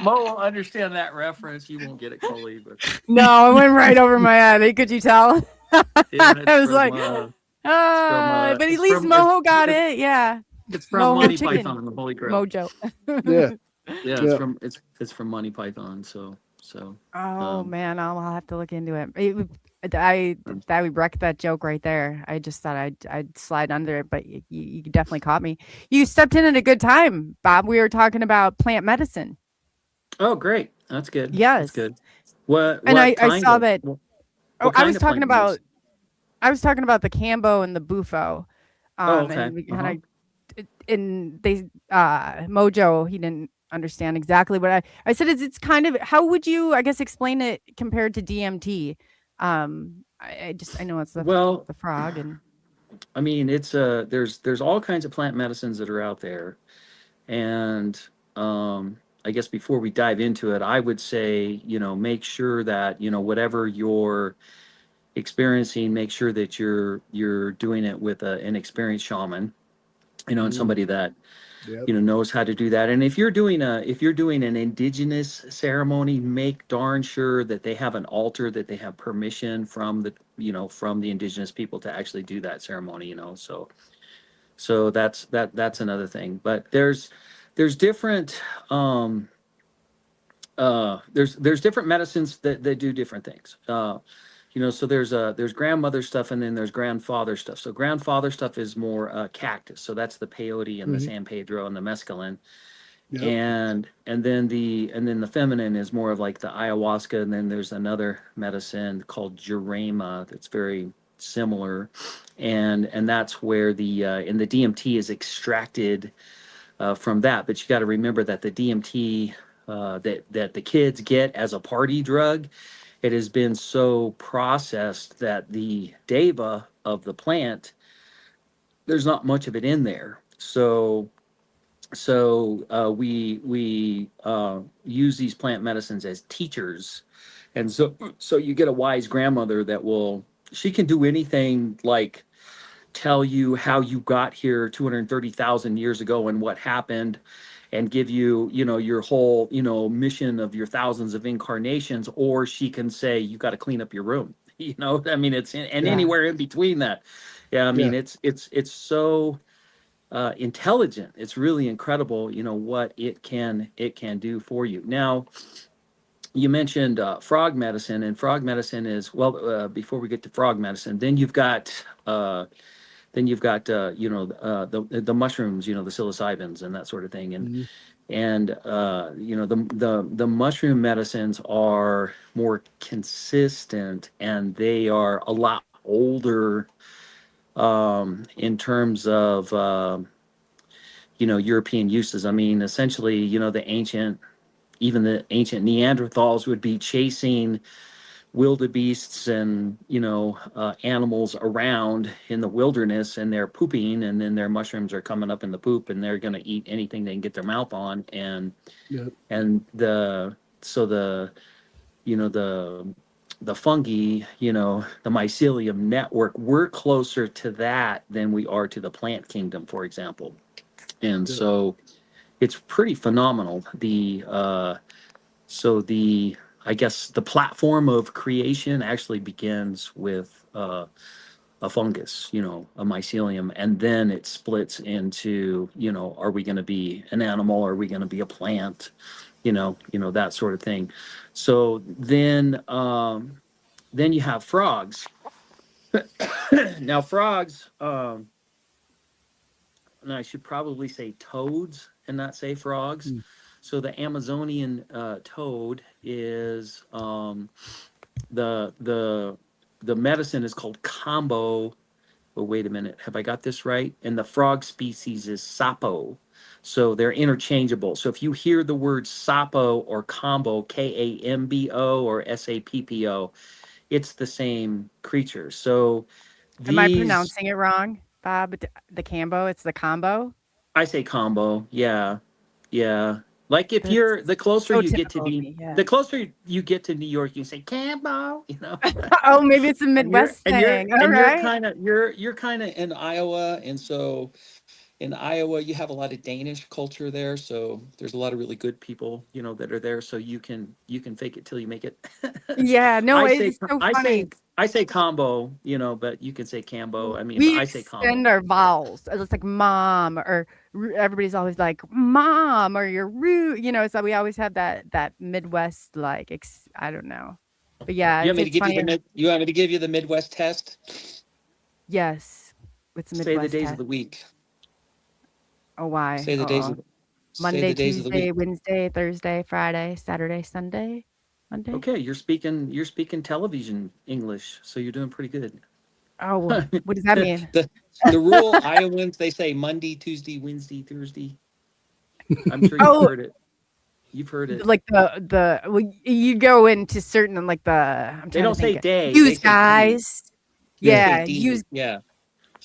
will understand that reference. You won't get it, Coley, but No, it went right over my head. Could you tell? yeah, I was like, but at least Moho got it. Yeah. It's from Moho Monty chicken. Python and the Holy Grail. Mojo. Yeah. Yeah, Yeah. it's from Monty Python. So Oh man, I'll have to look into it. I would wreck that joke right there. I just thought I'd slide under it, but you definitely caught me. You stepped in at a good time, Bob. We were talking about plant medicine. oh great, that's good. Yes. That's good. What? And I kind saw of- that. what I kind was of talking plant about. medicine? I was talking about the Cambo and the Bufo. Okay. And we kind of, and they, Mojo, he didn't understand exactly what I said. It's kind of, how would you, I guess, explain it compared to DMT? I know it's the frog, and I mean, it's there's all kinds of plant medicines that are out there, and I guess before we dive into it, I would say, make sure that, whatever you're experiencing, make sure that you're doing it with an experienced shaman, and somebody that Yep. knows how to do that. And if you're doing an indigenous ceremony, make darn sure that they have an altar, that they have permission from the indigenous people to actually do that ceremony. So that's another thing. But there's different there's different medicines that do different things. So there's grandmother stuff, and then there's grandfather stuff. So grandfather stuff is more cactus. So that's the peyote and the San Pedro and the mescaline. Yep. And then the feminine is more of like the ayahuasca, and then there's another medicine called Jurema that's very similar, and that's where the DMT is extracted from that. But you got to remember that the DMT that the kids get as a party drug, it has been so processed that the deva of the plant, there's not much of it in there. So we use these plant medicines as teachers, and so you get a wise grandmother that she can do anything like tell you how you got here 230,000 years ago and what happened, and give you, your whole, mission of your thousands of incarnations, or she can say, you got to clean up your room, I mean, anywhere in between that. Yeah. I mean, it's so intelligent. It's really incredible, what it can do for you. Now, you mentioned frog medicine, and frog medicine is, before we get to frog medicine, then you've got the mushrooms, the psilocybins and that sort of thing. And the mushroom medicines are more consistent, and they are a lot older in terms of European uses. I mean, essentially, the ancient Neanderthals would be chasing wildebeests and animals around in the wilderness, and they're pooping, and then their mushrooms are coming up in the poop, and they're going to eat anything they can get their mouth on. And the fungi, the mycelium network, we're closer to that than we are to the plant kingdom, for example. And so it's pretty phenomenal. I guess the platform of creation actually begins with a fungus, a mycelium, and then it splits into, are we going to be an animal? Are we going to be a plant? That sort of thing. So then you have frogs. Now frogs, and I should probably say toads and not say frogs. So the Amazonian toad is the medicine is called combo. Oh, wait a minute, have I got this right? And the frog species is sapo. So they're interchangeable. So if you hear the word sapo or combo, Kambo or Sappo, it's the same creature. So Am I these, pronouncing it wrong, Bob? The Cambo, it's the combo. I say combo. Yeah. Yeah. Like if That's you're, the closer so you get to typical of be, me. Yeah. the closer you get to New York, you say Cambo, you know. Oh, maybe it's a and you're Midwest and you're thing. All and you're right. kind of you're kind of in Iowa, and so in Iowa you have a lot of Danish culture there, so there's a lot of really good people, you know, that are there, so you can fake it till you make it. Yeah. No, I say it's so I funny. say I say combo, you know, but you can say cambo. I mean, but We I say combo. extend our vowels. It's like mom, or everybody's always like mom, or you're rude. So we always have that Midwest like I don't know, but yeah, You want me to it's give you funny. the you want me to give you the Midwest test? Yes, it's a Say the Midwest days of test. the week. Oh, why? Say the days of say Monday, the days of the Tuesday, week. Wednesday, Thursday, Friday, Saturday, Sunday, Monday. Okay, you're speaking television English, so you're doing pretty good. Oh, what does that mean? The rural Iowans, they say Monday, Tuesday, Wednesday, Thursday. I'm sure you've Oh, heard it. You've heard it. like you go into certain like I'm They trying to don't say think it. day, they Use say D. guys. They Yeah. say Yeah, D. use Yeah.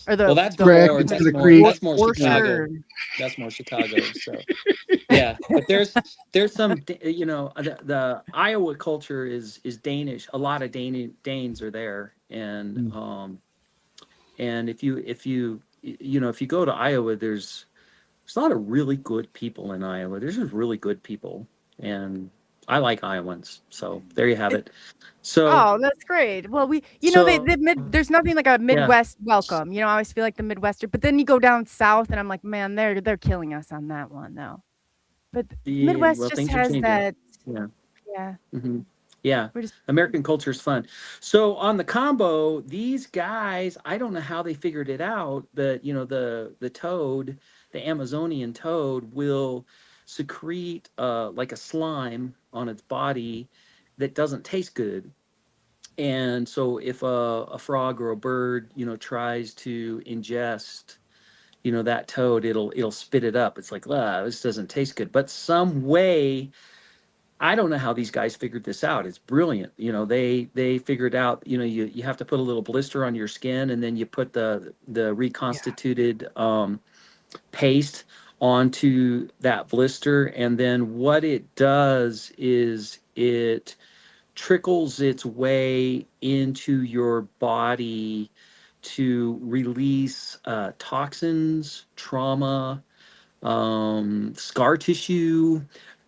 or Well, that's the Greg, more it's that's the more creek. that's more Chicago. Orchard. That's more Chicago. So yeah, but there's some you know, the Iowa culture is Danish. A lot of Danes are there, and if you go to Iowa, there's a lot of really good people in Iowa. There's just really good people, and I like Iowans. So there you have it. So Oh, that's great. Well, so there's nothing like a yeah, Midwest welcome. I always feel like the Midwestern, but then you go down south, and I'm like, man, they're killing us on that one though. But Midwest well, just things are has changing. that. Yeah. Yeah, hmm Yeah, we're just. American culture is fun. So on the combo, these guys, I don't know how they figured it out, but the toad, the Amazonian toad, will secrete like a slime on its body that doesn't taste good. And so if a frog or a bird, tries to ingest, that toad, it'll spit it up. It's like, this doesn't taste good. But some way, I don't know how these guys figured this out. It's brilliant. They figured out, you have to put a little blister on your skin, and then you put the reconstituted paste onto that blister, and then what it does is it trickles its way into your body to release toxins, trauma, scar tissue,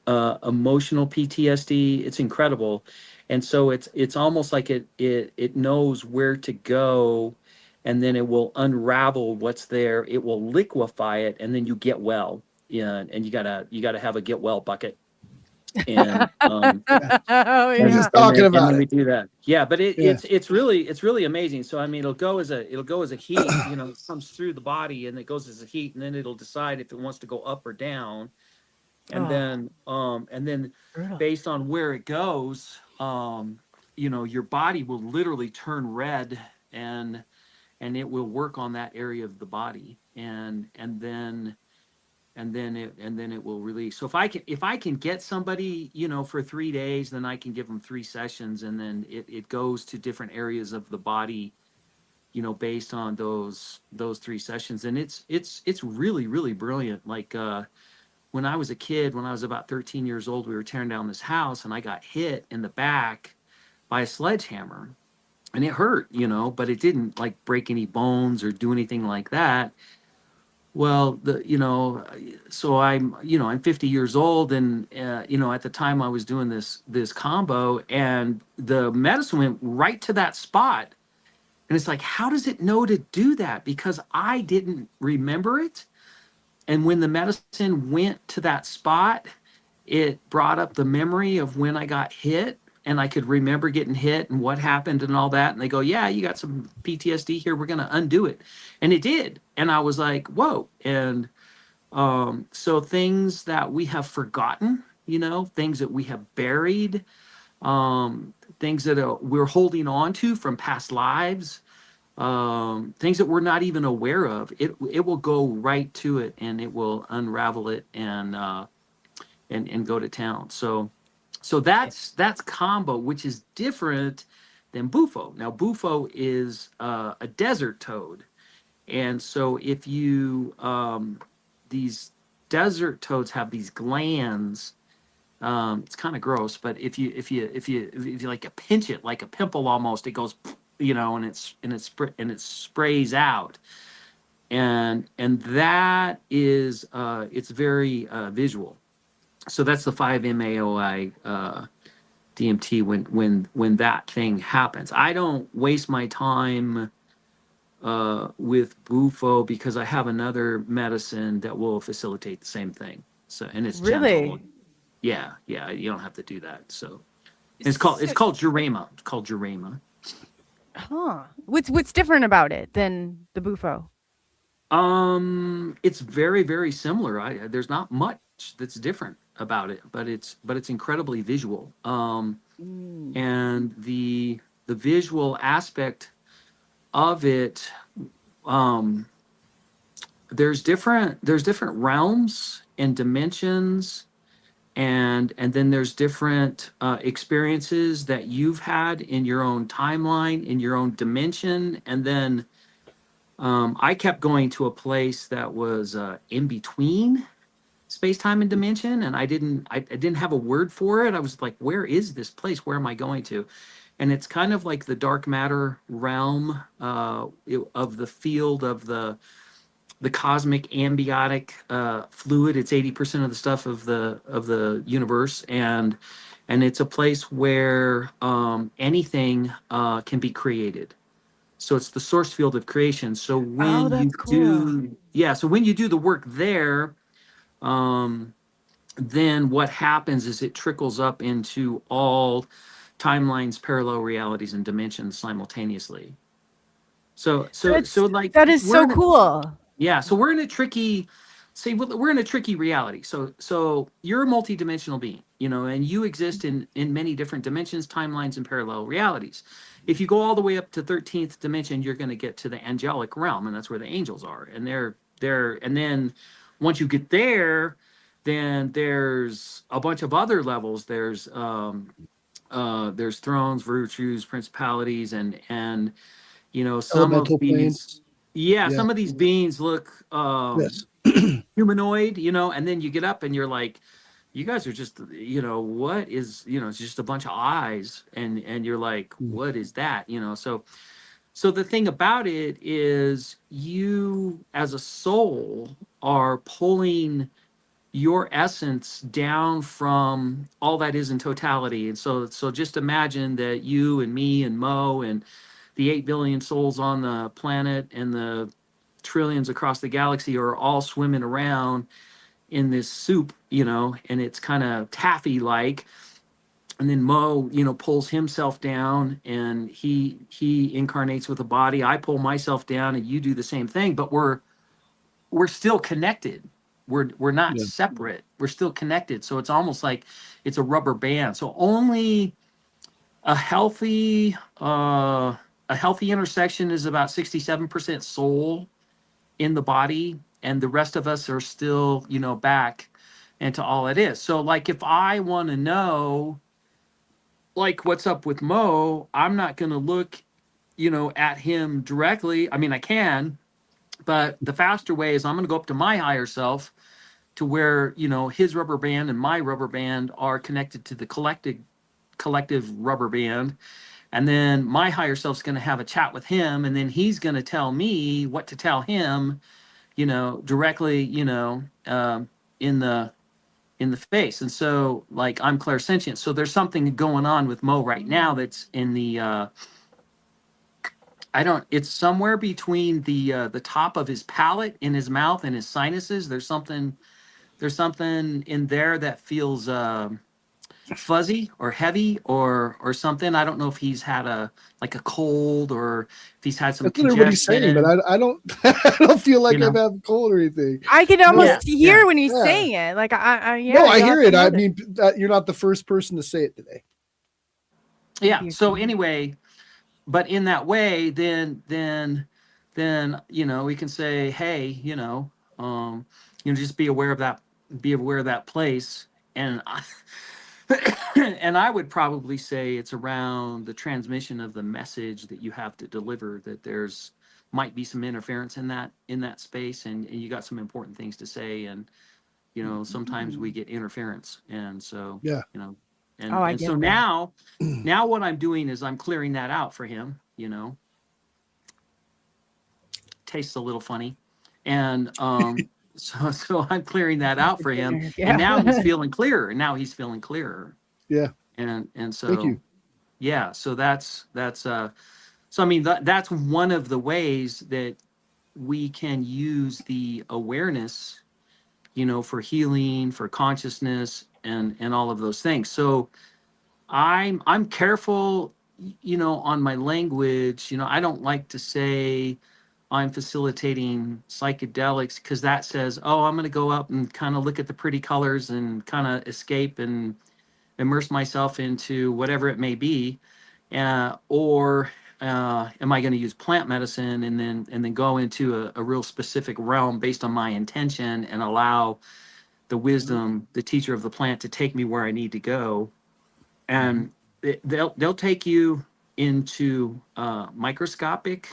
emotional PTSD. It's incredible, and so it's almost like it knows where to go, and then it will unravel what's there. It will liquefy it, and then you get well. Yeah, and you gotta have a get well bucket, and Oh We're yeah. just talking and about then we it. do that. Yeah, but Yeah. it's really amazing. So I mean, it'll go as a heat. It comes through the body and it goes as a heat, and then it'll decide if it wants to go up or down, and Oh, then brutal. based on where it goes, your body will literally turn red, and it will work on that area of the body, and then it will release. So if I can get somebody, for 3 days, then I can give them 3 sessions, and then it goes to different areas of the body, based on those 3 sessions, and it's really really brilliant. Like when I was a kid, when I was about 13 years old, we were tearing down this house, and I got hit in the back by a sledgehammer, and it hurt, but it didn't like break any bones or do anything like that. Well, so I'm 50 years old, and at the time I was doing this combo, and the medicine went right to that spot, and it's like, how does it know to do that? Because I didn't remember it, and when the medicine went to that spot, it brought up the memory of when I got hit, and I could remember getting hit and what happened and all that. And they go, yeah, you got some PTSD here. We're going to undo it. And it did. And I was like, whoa. And so things that we have forgotten, things that we have buried, things that we're holding on to from past lives, things that we're not even aware of. It will go right to it, and it will unravel it and go to town. So that's combo, which is different than bufo. Now bufo is a desert toad, and so if you these desert toads have these glands. It's kind of gross, but if you like pinch it like a pimple almost, it goes, and it sprays out, and that is it's very visual. So that's the 5-MAOI DMT when that thing happens. I don't waste my time with bufo because I have another medicine that will facilitate the same thing. So, and it's gentle. Yeah, you don't have to do that. So it's called Jurema. It's called Jurema. Huh. What's different about it than the bufo? It's very, very similar. There's not much that's different about it, but it's incredibly visual. And the visual aspect of it, there's different realms and dimensions. And then there's different experiences that you've had in your own timeline, in your own dimension. And then I kept going to a place that was in between space, time, and dimension. And I didn't have a word for it. I was like, where is this place? Where am I going to? And it's kind of like the dark matter realm of the field of the cosmic ambiotic fluid. It's 80% of the stuff of the universe, and it's a place where anything can be created. So it's the source field of creation. So when when you do the work there, then what happens is it trickles up into all timelines, parallel realities, and dimensions simultaneously. So like that is so cool. Yeah, so we're in a tricky reality. So you're a multidimensional being, and you exist in many different dimensions, timelines, and parallel realities. If you go all the way up to 13th dimension, you're going to get to the angelic realm, and that's where the angels are. And and then once you get there, then there's a bunch of other levels. There's thrones, virtues, principalities, and some of these. Yeah, some of these beings look humanoid, and then you get up and you're like, you guys are just, what is, it's just a bunch of eyes, and you're like, what is that? So the thing about it is you as a soul are pulling your essence down from all that is in totality. And so just imagine that you and me and Mo and the 8 billion souls on the planet and the trillions across the galaxy are all swimming around in this soup, and it's kind of taffy-like. And then Mo, pulls himself down, and he incarnates with a body. I pull myself down, and you do the same thing. But we're still connected. We're not separate. We're still connected. So it's almost like it's a rubber band. So only a healthy intersection is about 67% soul in the body, and the rest of us are still, back into all it is. So like if I want to know like what's up with Mo, I'm not going to look, at him directly. I mean, I can, but the faster way is I'm going to go up to my higher self to where, his rubber band and my rubber band are connected to the collective rubber band. And then my higher self's going to have a chat with him, and then he's going to tell me what to tell him, directly, in the face. And so like I'm clairsentient. So there's something going on with Mo right now that's in the it's somewhere between the top of his palate, in his mouth, and his sinuses. There's something in there that feels fuzzy or heavy or something. I don't know if he's had a cold or if he's had some That's what everybody's saying, but I don't I don't feel like I've had a cold or anything. I can almost hear when he's saying it. Like I hear it. I mean, you're not the first person to say it today. Yeah. So anyway, but in that way, then we can say, hey, just be aware of that place. And and I would probably say it's around the transmission of the message that you have to deliver, that there's might be some interference in that space, and you got some important things to say, and sometimes we get interference, and so Yeah. I and get so that. now what I'm doing is I'm clearing that out for him. Tastes a little funny, and so I'm clearing that out for him, Yeah. and now he's feeling clearer. Yeah. And so Thank you. yeah, so that's so I mean that's one of the ways that we can use the awareness, for healing, for consciousness, and all of those things. So I'm careful, on my language. I don't like to say I'm facilitating psychedelics, because that says, oh, I'm going to go up and kind of look at the pretty colors and kind of escape and immerse myself into whatever it may be, or am I going to use plant medicine and then go into a real specific realm based on my intention, and allow the wisdom, the teacher of the plant, to take me where I need to go. And they'll take you into microscopic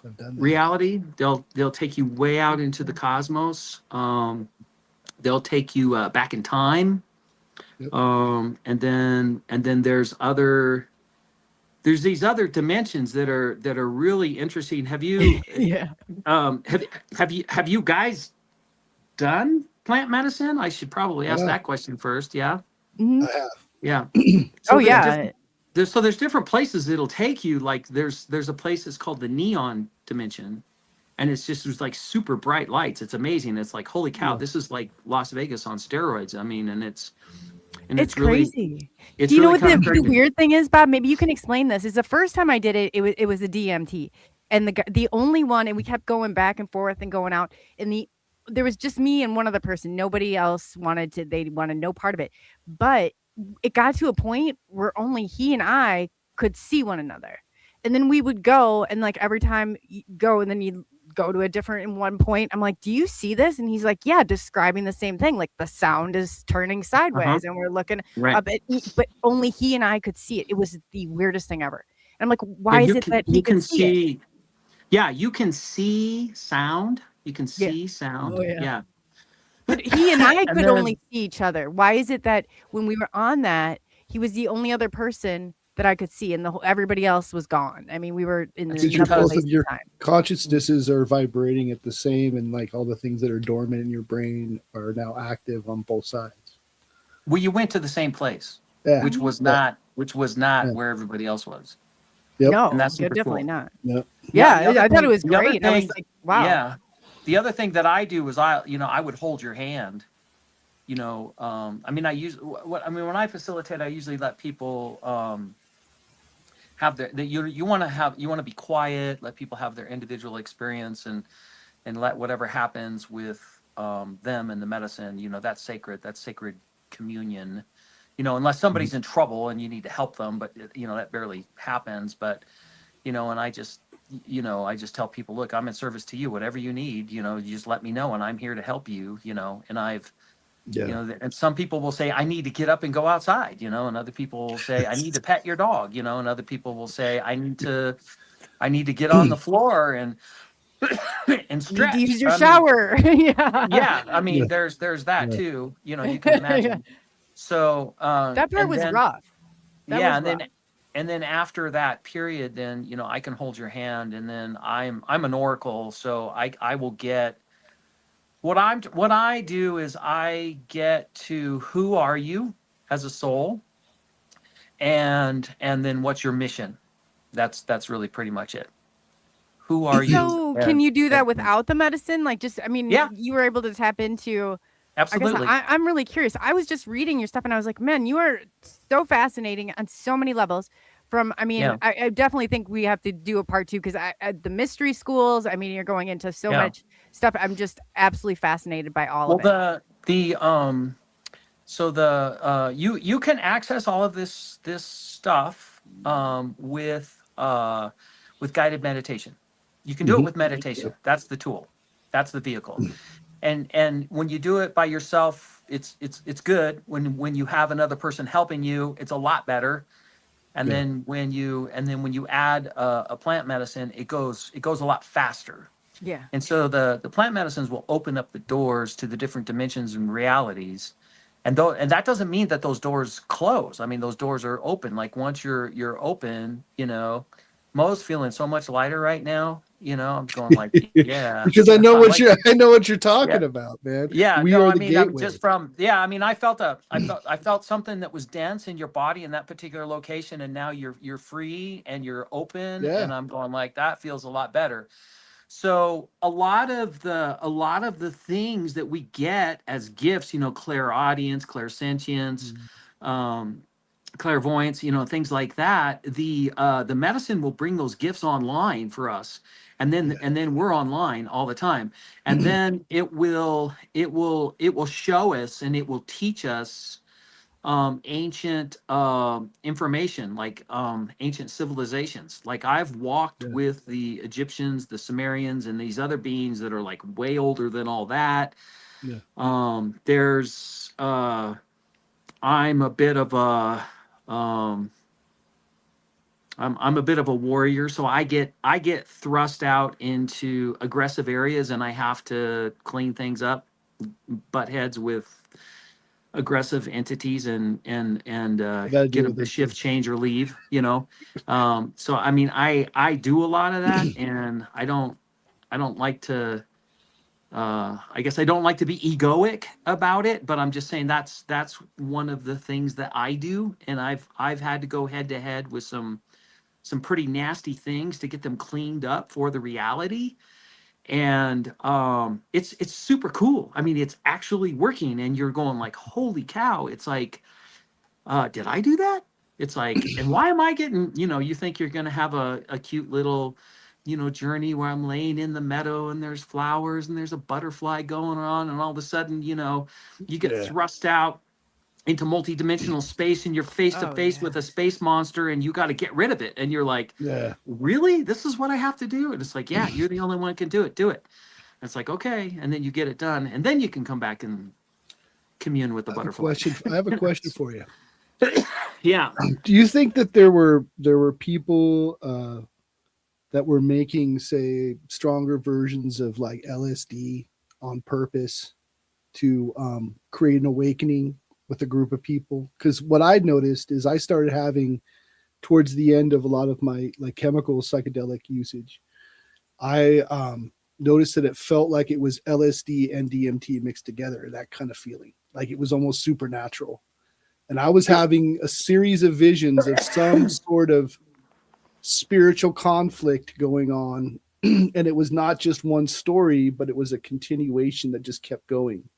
I've done that. reality. They'll take you way out into the cosmos. They'll take you back in time. Yep. And then there's these other dimensions that are really interesting. Have you Yeah. have you guys done plant medicine? I should probably ask Yeah. that question first. Yeah. Mhm. I have. Yeah. Oh there's yeah. there's different places it'll take you. Like there's a place that's called the neon dimension, and there's like super bright lights. It's amazing. It's like, holy cow, Yeah. this is like Las Vegas on steroids. I mean, and it's It's really crazy. it's Do you know really what kind the of crazy. weird thing is, Bob? Maybe you can explain this. Is the first time I did it, it was a DMT, and the only one, and we kept going back and forth and going out, and there was just me and one other person. Nobody else they wanted no part of it. But it got to a point where only he and I could see one another, and then we would go, and like every time you go, and then you go to a different in one point. I'm like, do you see this? And he's like, yeah, describing the same thing. Like the sound is turning sideways, and we're looking Right. up at, but only he and I could see it. It was the weirdest thing ever. And I'm like, why Yeah, is it that he you can can see it? Yeah, you can see sound. You can Yeah. see sound. Oh, yeah. Yeah. But he and I And could then- only see each other. Why is it that when we were on that, he was the only other person that I could see, and everybody else was gone? I mean, we were in That's the Because because place both of your at the time. consciousnesses are vibrating at the same, and like all the things that are dormant in your brain are now active on both sides. Well, you went to the same place, Yeah. which was Yeah. not Yeah. where everybody else was. Yep. No, And that's super definitely cool. not. Yep. Yeah, the other I thought thing- it was the other great. I was thing- like, wow. Yeah. The other thing that I do is I would hold your hand. I mean, when I facilitate, I usually let people have you want to be quiet, let people have their individual experience, and let whatever happens with them and the medicine, that's sacred communion, unless somebody's in trouble and you need to help them, but that barely happens. But and I just tell people, look, I'm in service to you. Whatever you need, you just let me know, and I'm here to help you. And I've and some people will say, I need to get up and go outside, and other people will say, I need to pet your dog, and other people will say, I need to get on the floor and stretch. You need to use your I mean, shower. Yeah. yeah, I mean, Yeah. there's that Yeah. too. You can imagine. So That part and was then- rough. That yeah, was rough. and then after that period, then I can hold your hand, and then I'm an oracle, so I will get what I do is I get to who are you as a soul, and then what's your mission. That's really pretty much it. Who are you? So can you do that without the medicine? Like, just, I mean, Yeah. you were able to tap into. Absolutely. I guess I'm really curious. I was just reading your stuff, and I was like, man, you are so fascinating on so many levels. Yeah. I definitely think we have to do a part 2, because the mystery schools, I mean, you're going into so Yeah. much stuff. I'm just absolutely fascinated by all of it. You can access all of this stuff with guided meditation. You can do it with meditation. That's the tool. That's the vehicle. And when you do it by yourself, it's good. When you have another person helping you, it's a lot better. And then when you add a plant medicine, it goes a lot faster. Yeah. And so the plant medicines will open up the doors to the different dimensions and realities. And that doesn't mean that those doors close. I mean, those doors are open. Like once you're open, Mo's feeling so much lighter right now. I'm going like, yeah, because I know what you're talking about, man. Yeah, we no, are I the mean, gateway. I felt something that was dense in your body in that particular location, and now you're free and you're open, and I'm going like, that feels a lot better. So a lot of the things that we get as gifts, clairaudience, clairsentience, clairvoyance, things like that, the medicine will bring those gifts online for us, and then we're online all the time, and then it will show us and it will teach us ancient information, like ancient civilizations. Like I've walked with the Egyptians, the Sumerians, and these other beings that are like way older than all that. There's I'm a bit of a I'm a bit of a warrior, so I get thrust out into aggressive areas, and I have to clean things up, butt heads with aggressive entities, and get them to shift, change, or leave. So I mean, I do a lot of that, and I don't like to. I guess I don't like to be egoic about it, but I'm just saying that's one of the things that I do, and I've had to go head to head with some pretty nasty things to get them cleaned up for the reality. And it's super cool. I mean, it's actually working, and you're going like, holy cow. It's like, did I do that? It's like, and why am I getting, you think you're going to have a cute little, journey where I'm laying in the meadow and there's flowers and there's a butterfly going on, and all of a sudden, you get thrust out into multi-dimensional space, and you're face to face with a space monster, and you got to get rid of it, and you're like, really, this is what I have to do? And it's like, yeah, you're the only one who can do it. And it's like, okay, and then you get it done, and then you can come back and commune with the butterfly. I have a question for you. Yeah. Do you think that there were people that were making, say, stronger versions of like LSD on purpose to create an awakening with a group of people? Because what I noticed is I started having, towards the end of a lot of my like chemical psychedelic usage, I noticed that it felt like it was LSD and DMT mixed together, that kind of feeling, like it was almost supernatural. And I was having a series of visions of some sort of spiritual conflict going on. And it was not just one story, but it was a continuation that just kept going.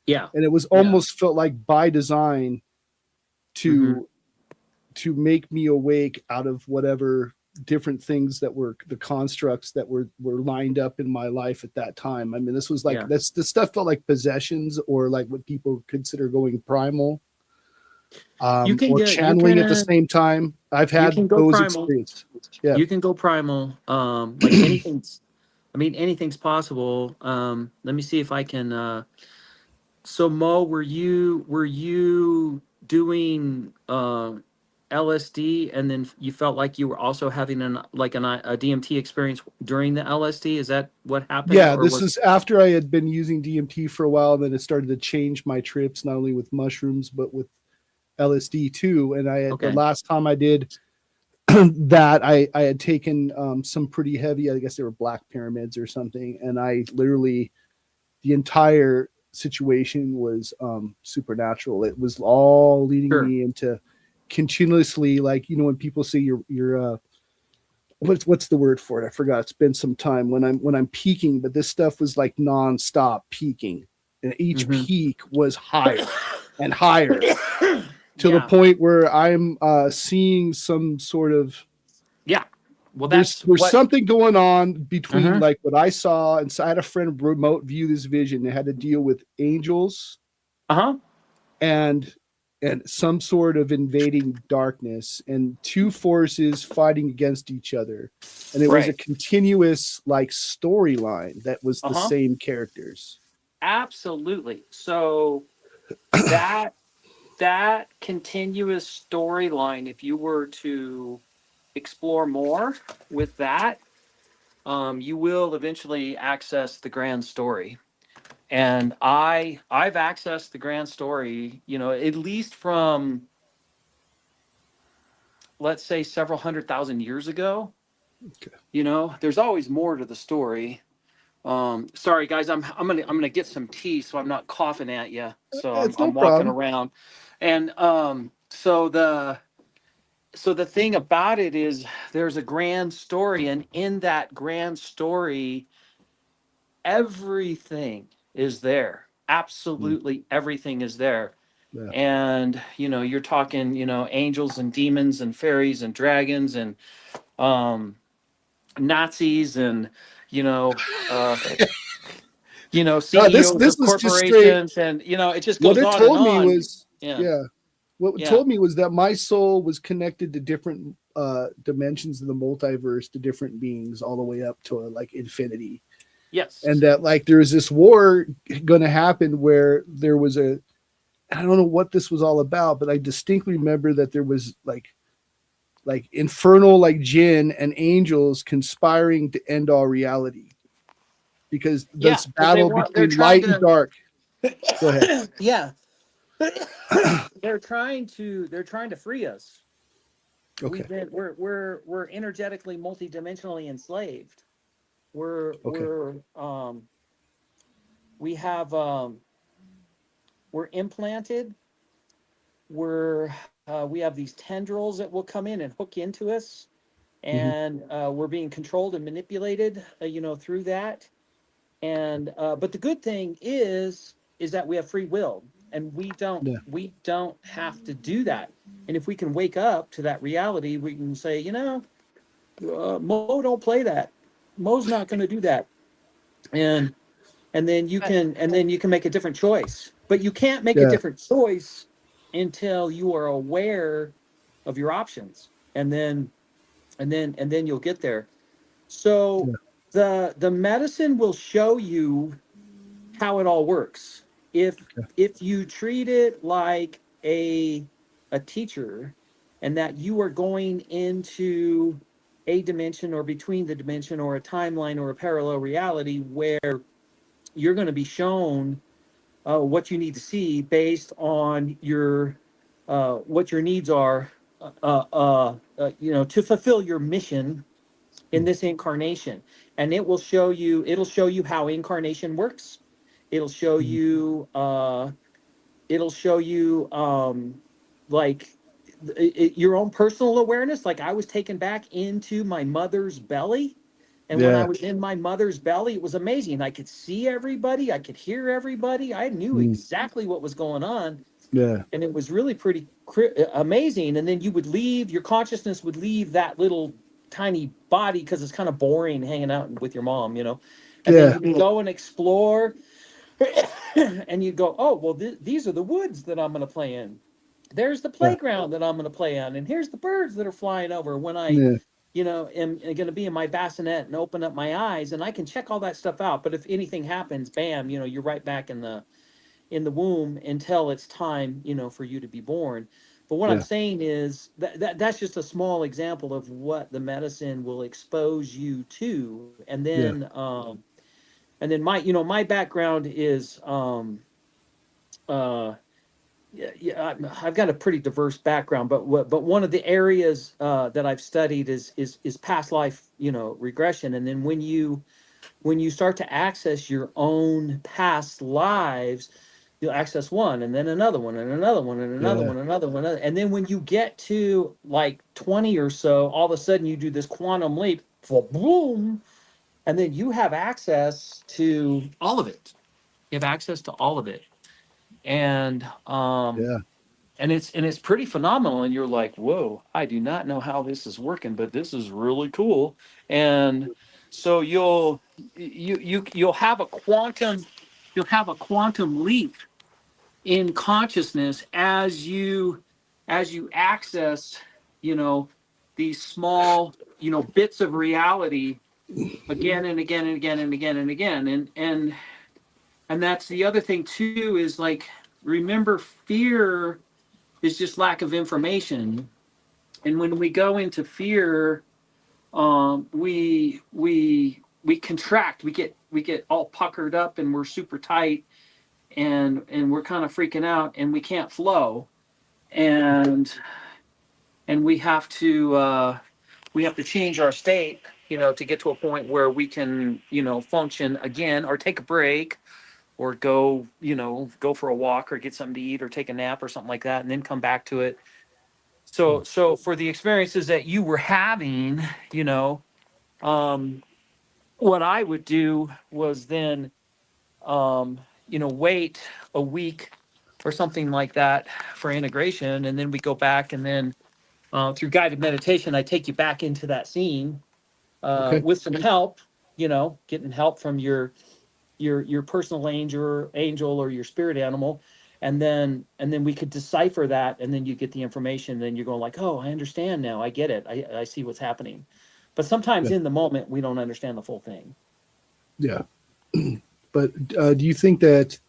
Yeah. And it was almost felt like by design to make me awake out of whatever different things that were the constructs that were lined up in my life at that time. I mean, this was like, this stuff felt like possessions, or like what people consider going primal. Channeling at the same time. I've had those experiences. Yeah. You can go primal. Like anything's possible. Let me see if I can. So Mo, were you doing LSD, and then you felt like you were also having a DMT experience during the LSD? Is that what happened? Yeah, this is after I had been using DMT for a while. Then it started to change my trips, not only with mushrooms but with LSD too. And the last time I did that, I had taken some pretty heavy, I guess they were black pyramids or something, and I literally, the entire situation was supernatural. It was all leading me into continuously, like, when people say you're what's the word for it? I forgot. It's been some time when I'm peaking, but this stuff was like nonstop peaking, and each peak was higher and higher to the point where I'm seeing some sort of well, there's something going on between like what I saw, and so I had a friend remote view this vision. They had to deal with angels and and some sort of invading darkness, and two forces fighting against each other, and it was a Right. continuous like storyline that was the Uh-huh. same characters. Absolutely. So that continuous storyline, if you were to explore more with that, you will eventually access the grand story. And I've accessed the grand story, at least from, let's say, several 100,000 years ago. Okay. There's always more to the story. Sorry guys, I'm gonna get some tea so I'm not coughing at you. So I'm It's no I'm walking problem. around, and so the thing about it is there's a grand story, and in that grand story, everything is there. Mm, Absolutely everything is there. yeah. And you're talking, angels and demons and fairies and dragons and Nazis and you know uh This CEOs this of was just straight. corporations, and it just What goes it on and told me on. was, Yeah, yeah. What it yeah, told me was that my soul was connected to different dimensions of the multiverse, to different beings, all the way up to like infinity, and yes, that like there was this war going to happen where there was a, I don't know what this was all about, but I distinctly remember that there was like infernal like jinn and angels conspiring to end all reality, because yeah, this because battle they're between trying light and to, dark. Go ahead. yeah, they're trying to free us. Okay. We're energetically multidimensionally enslaved. We're Okay. we're we have we're implanted. We have these tendrils that will come in and hook into us, Hmm. and we're being controlled and manipulated, through that. And but the good thing is that we have free will, and Yeah. we don't have to do that. And if we can wake up to that reality, we can say, Mo don't play that. Mo's not going to do that. And But and then you can make a different choice. But you can't make a Yeah. different choice until you are aware of your options, and then you'll get there. So Yeah. the medicine will show you how it all works. If you treat it like a teacher, and that you are going into a dimension or between the dimension or a timeline or a parallel reality where you're going to be shown what you need to see based on your what your needs are, to fulfill your mission in Mm. this incarnation. And it'll show you how incarnation works. It'll show Mhm. you it'll show you like your own personal awareness. Like, I was taken back into my mother's belly, and when I Yeah. was in my mother's belly, it was amazing. I could see everybody, I could hear everybody, I knew Mm. exactly what was going on, Yeah. and it was really pretty amazing. And then you would leave, your consciousness would leave that little tiny body, because it's kind of boring hanging out with your mom, and then Yeah. you would go and explore. And you go, oh well, these are the woods that I'm going to play in. There's the Yeah. playground that I'm going to play on, and here's the birds that are flying over when I, Yeah. am going to be in my bassinet and open up my eyes, and I can check all that stuff out. But if anything happens, bam, you're right back in the womb until it's time, for you to be born. But what I'm Yeah. saying is that's just a small example of what the medicine will expose you to. Yeah. And then my background is uh yeah, I've got a pretty diverse background, but one of the areas that I've studied is past life, regression. And then when you start to access your own past lives, you'll access one, and then another one, and another one, and another Yeah. one, another one, and then when you get to like 20 or so, all of a sudden you do this quantum leap, for boom, and then you have access to all of it. You have access to all of it, and Yeah. it's pretty phenomenal. And you're like, whoa, I do not know how this is working, but this is really cool. And so you'll have a quantum leap in consciousness as you access, you know, these small, you know, bits of reality again and again and again and again and again. And that's the other thing too, is like, remember, fear is just lack of information. And when we go into fear, we contract, we get all puckered up and we're super tight, and we're kind of freaking out and we can't flow, and we have to change our state, you know, to get to a point where we can, you know, function again, or take a break, or go, you know, go for a walk or get something to eat or take a nap or something like that, and then come back to it. So for the experiences that you were having, you know, what I would do was then, you know, wait a week or something like that for integration, and then we go back, and then through guided meditation, I take you back into that scene with some help, you know, getting help from your personal angel or your spirit animal, and then we could decipher that, and then you get the information, and then you're going like, oh, I understand now, I get it, I see what's happening. But sometimes in the moment we don't understand the full thing. Yeah. But do you think that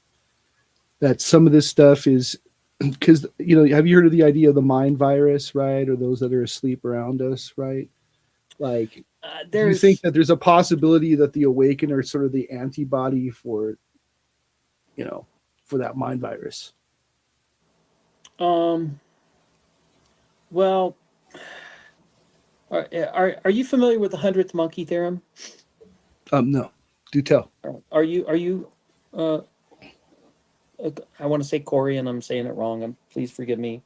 some of this stuff is because, you know, have you heard of the idea of the mind virus, right? Or those that are asleep around us, right? Like, do you think that there's a possibility that the awakened are sort of the antibody for, you know, for that mind virus? Well, are you familiar with the 100th monkey theorem? No. Do tell. Are you I want to say Corey, and I'm saying it wrong. Please forgive me.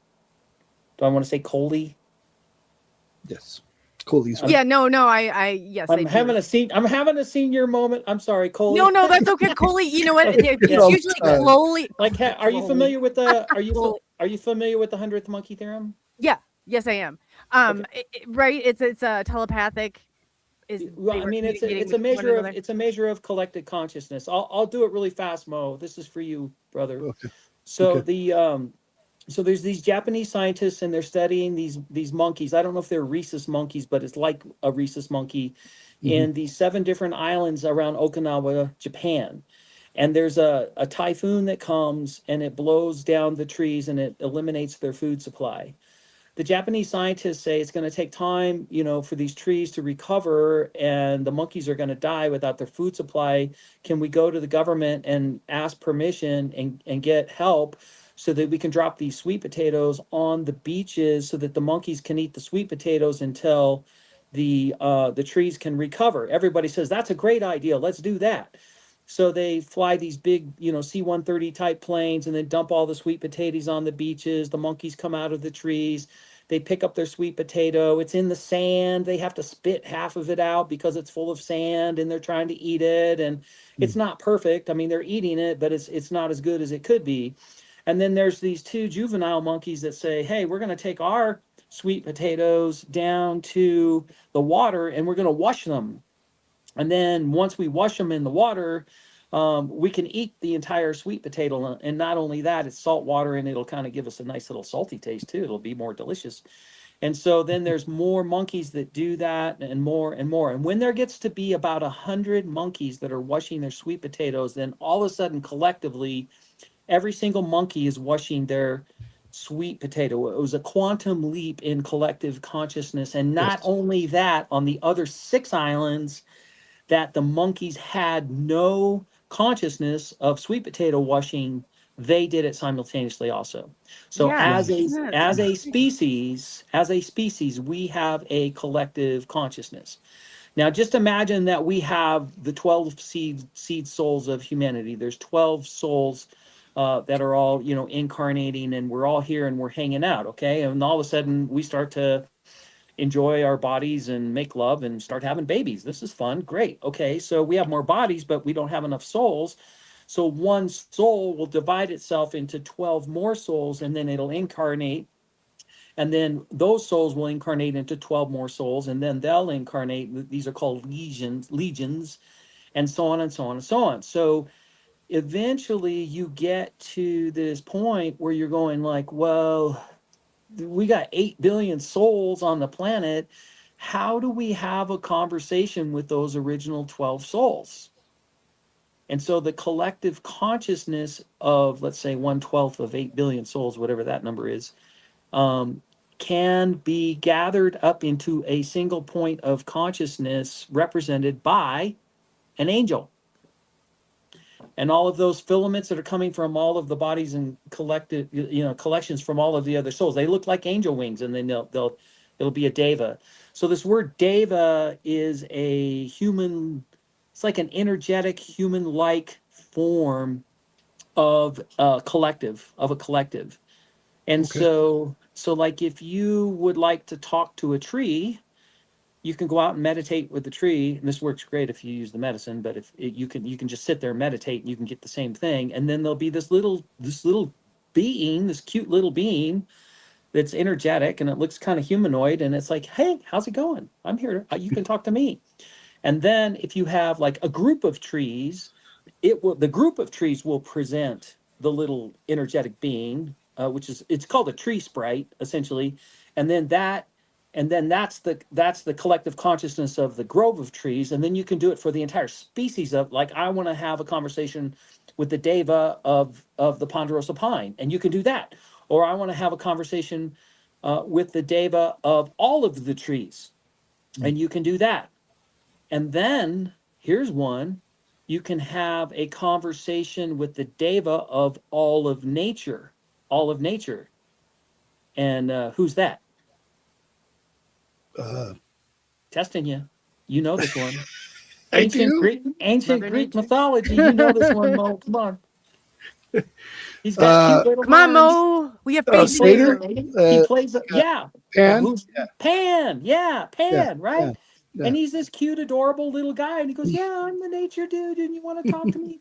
Do I want to say Coley? Yes. Coley's. Yeah, no, I yes. I'm having a senior moment. I'm sorry, Coley. No, that's okay. Coley, you know what? It's usually Coley. Like, are you familiar with the are you familiar with the 100th monkey theorem? Yeah. Yes, I am. Right. It's a telepathic. Well, I mean, it's a measure of collected consciousness. I'll do it really fast, Mo. This is for you, brother. Okay. So so there's these Japanese scientists, and they're studying these monkeys. I don't know if they're rhesus monkeys, but it's like a rhesus monkey in these 7 different islands around Okinawa, Japan. And there's a typhoon that comes, and it blows down the trees, and it eliminates their food supply. The Japanese scientists say it's going to take time, you know, for these trees to recover, and the monkeys are going to die without their food supply. Can we go to the government and ask permission and get help so that we can drop these sweet potatoes on the beaches so that the monkeys can eat the sweet potatoes until the trees can recover? Everybody says, that's a great idea. Let's do that. So they fly these big, you know, C-130 type planes, and then dump all the sweet potatoes on the beaches. The monkeys come out of the trees. They pick up their sweet potato. It's in the sand. They have to spit half of it out because it's full of sand, and they're trying to eat it. And it's not perfect. I mean, they're eating it, but it's not as good as it could be. And then there's these 2 juvenile monkeys that say, hey, we're going to take our sweet potatoes down to the water, and we're going to wash them. And then once we wash them in the water, we can eat the entire sweet potato. And not only that, it's salt water, and it'll kind of give us a nice little salty taste too. It'll be more delicious. And so then there's more monkeys that do that, and more and more. And when there gets to be about 100 monkeys that are washing their sweet potatoes, then all of a sudden, collectively, every single monkey is washing their sweet potato. It was a quantum leap in collective consciousness. And not only that, on the other 6 islands, that the monkeys had no consciousness of sweet potato washing, they did it simultaneously also. So as a species, we have a collective consciousness. Now, just imagine that we have the 12 seed souls of humanity. There's 12 souls that are all, you know, incarnating, and we're all here and we're hanging out, okay? And all of a sudden we start to enjoy our bodies and make love and start having babies. This is fun. Great. Okay. So we have more bodies, but we don't have enough souls. So one soul will divide itself into 12 more souls, and then it'll incarnate. And then those souls will incarnate into 12 more souls, and then they'll incarnate. These are called legions, and so on and so on and so on. So eventually you get to this point where you're going like, well, we got 8 billion souls on the planet. How do we have a conversation with those original 12 souls? And so the collective consciousness of, let's say, 1/12 of 8 billion souls, whatever that number is, can be gathered up into a single point of consciousness represented by an angel. And all of those filaments that are coming from all of the bodies and collected, collections from all of the other souls, they look like angel wings, and then it'll be a deva. So this word deva is a human, it's like an energetic human-like form of a collective. And Okay. so like if you would like to talk to a tree, you can go out and meditate with the tree, and this works great if you use the medicine, but you can just sit there and meditate, and you can get the same thing. And then there'll be this little being, this cute little being that's energetic, and it looks kind of humanoid, and it's like, hey, how's it going? I'm here. You can talk to me. And then if you have like a group of trees, the group of trees will present the little energetic being, it's called a tree sprite essentially, and then that's the collective consciousness of the grove of trees. And then you can do it for the entire species of, like, I want to have a conversation with the deva of the ponderosa pine, and you can do that. Or I want to have a conversation with the deva of all of the trees, and you can do that. And then here's one: you can have a conversation with the deva of all of nature. And who's that? Testing you. You know this one. I Ancient do. Greek mythology. You know this one, Mo. Come on. He's got cute little Come on, horns. Mo. We have He faith in plays, you. he plays, yeah. Pan. Who's Pan? Yeah, Pan, right? Yeah. And he's this cute, adorable little guy, and he goes, "Yeah, I'm the nature dude, and you want to talk to me,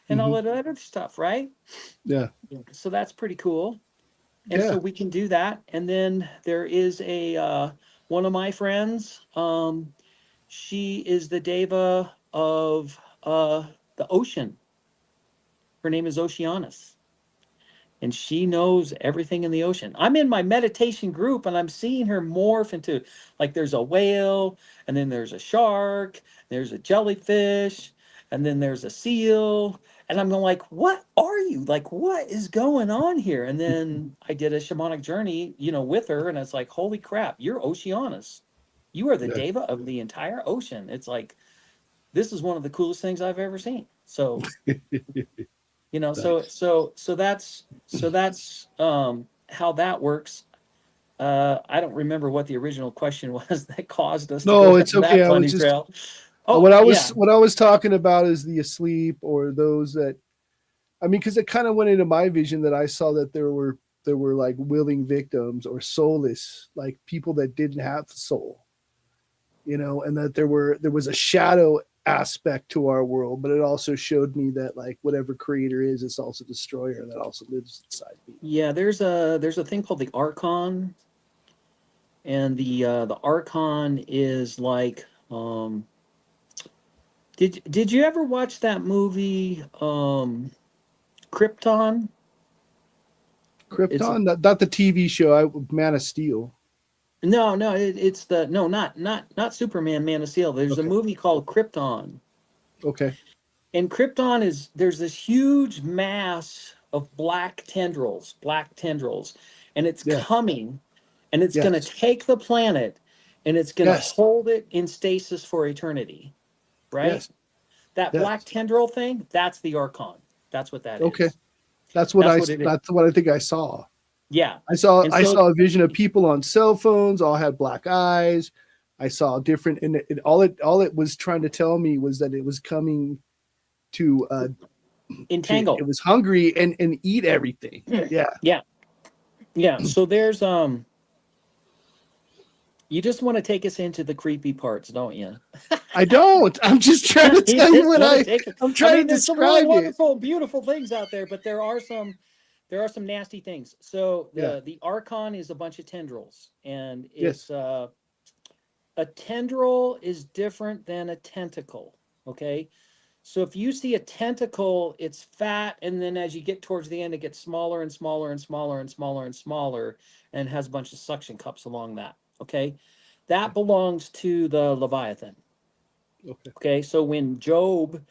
and all that other stuff, right?" Yeah. So that's pretty cool. And so we can do that. And then there is a one of my friends. She is the deva of the ocean. Her name is Oceanus, and she knows everything in the ocean. I'm in my meditation group, and I'm seeing her morph into, like, there's a whale, and then there's a shark, there's a jellyfish, and then there's a seal. And I'm going like, what are you? Like, what is going on here? And then I did a shamanic journey, with her, and it's like, holy crap, you're Oceanus. You are the deva of the entire ocean. It's like, this is one of the coolest things I've ever seen. So so that's how that works. I don't remember what the original question was that caused us to go it's down okay. that I funny was just trail. what I was talking about is the asleep, or those that, I mean, because it kind of went into my vision that I saw that there were like willing victims or soulless, like people that didn't have the soul, and that there was a shadow aspect to our world, but it also showed me that, like, whatever creator is, it's also destroyer that also lives inside me. Yeah, there's a thing called the Archon, and the Archon is like, did you ever watch that movie Krypton? Krypton, not the TV show. Man of Steel. No, not Superman, Man of Steel. There's a movie called Krypton. Okay. And Krypton there's this huge mass of black tendrils, and it's coming, and it's going to take the planet, and it's going to hold it in stasis for eternity, right? Yes. That black tendril thing, that's the Archon. That's what that is. Okay. That's what I think I saw. Yeah. I saw a vision of people on cell phones, all had black eyes. I saw different, and all it was trying to tell me was that it was coming to entangle. It was hungry and eat everything. Yeah. So there's you just want to take us into the creepy parts, don't you? I don't. I'm just trying to tell you what I'm trying to describe. There's some really wonderful, beautiful things out there, but there are some nasty things. So the Archon is a bunch of tendrils, and it's a tendril is different than a tentacle. Okay, So if you see a tentacle, it's fat, and then as you get towards the end, it gets smaller and smaller and smaller and smaller and smaller, and has a bunch of suction cups along that. Okay, that belongs to the Leviathan. Okay. Okay, so when Job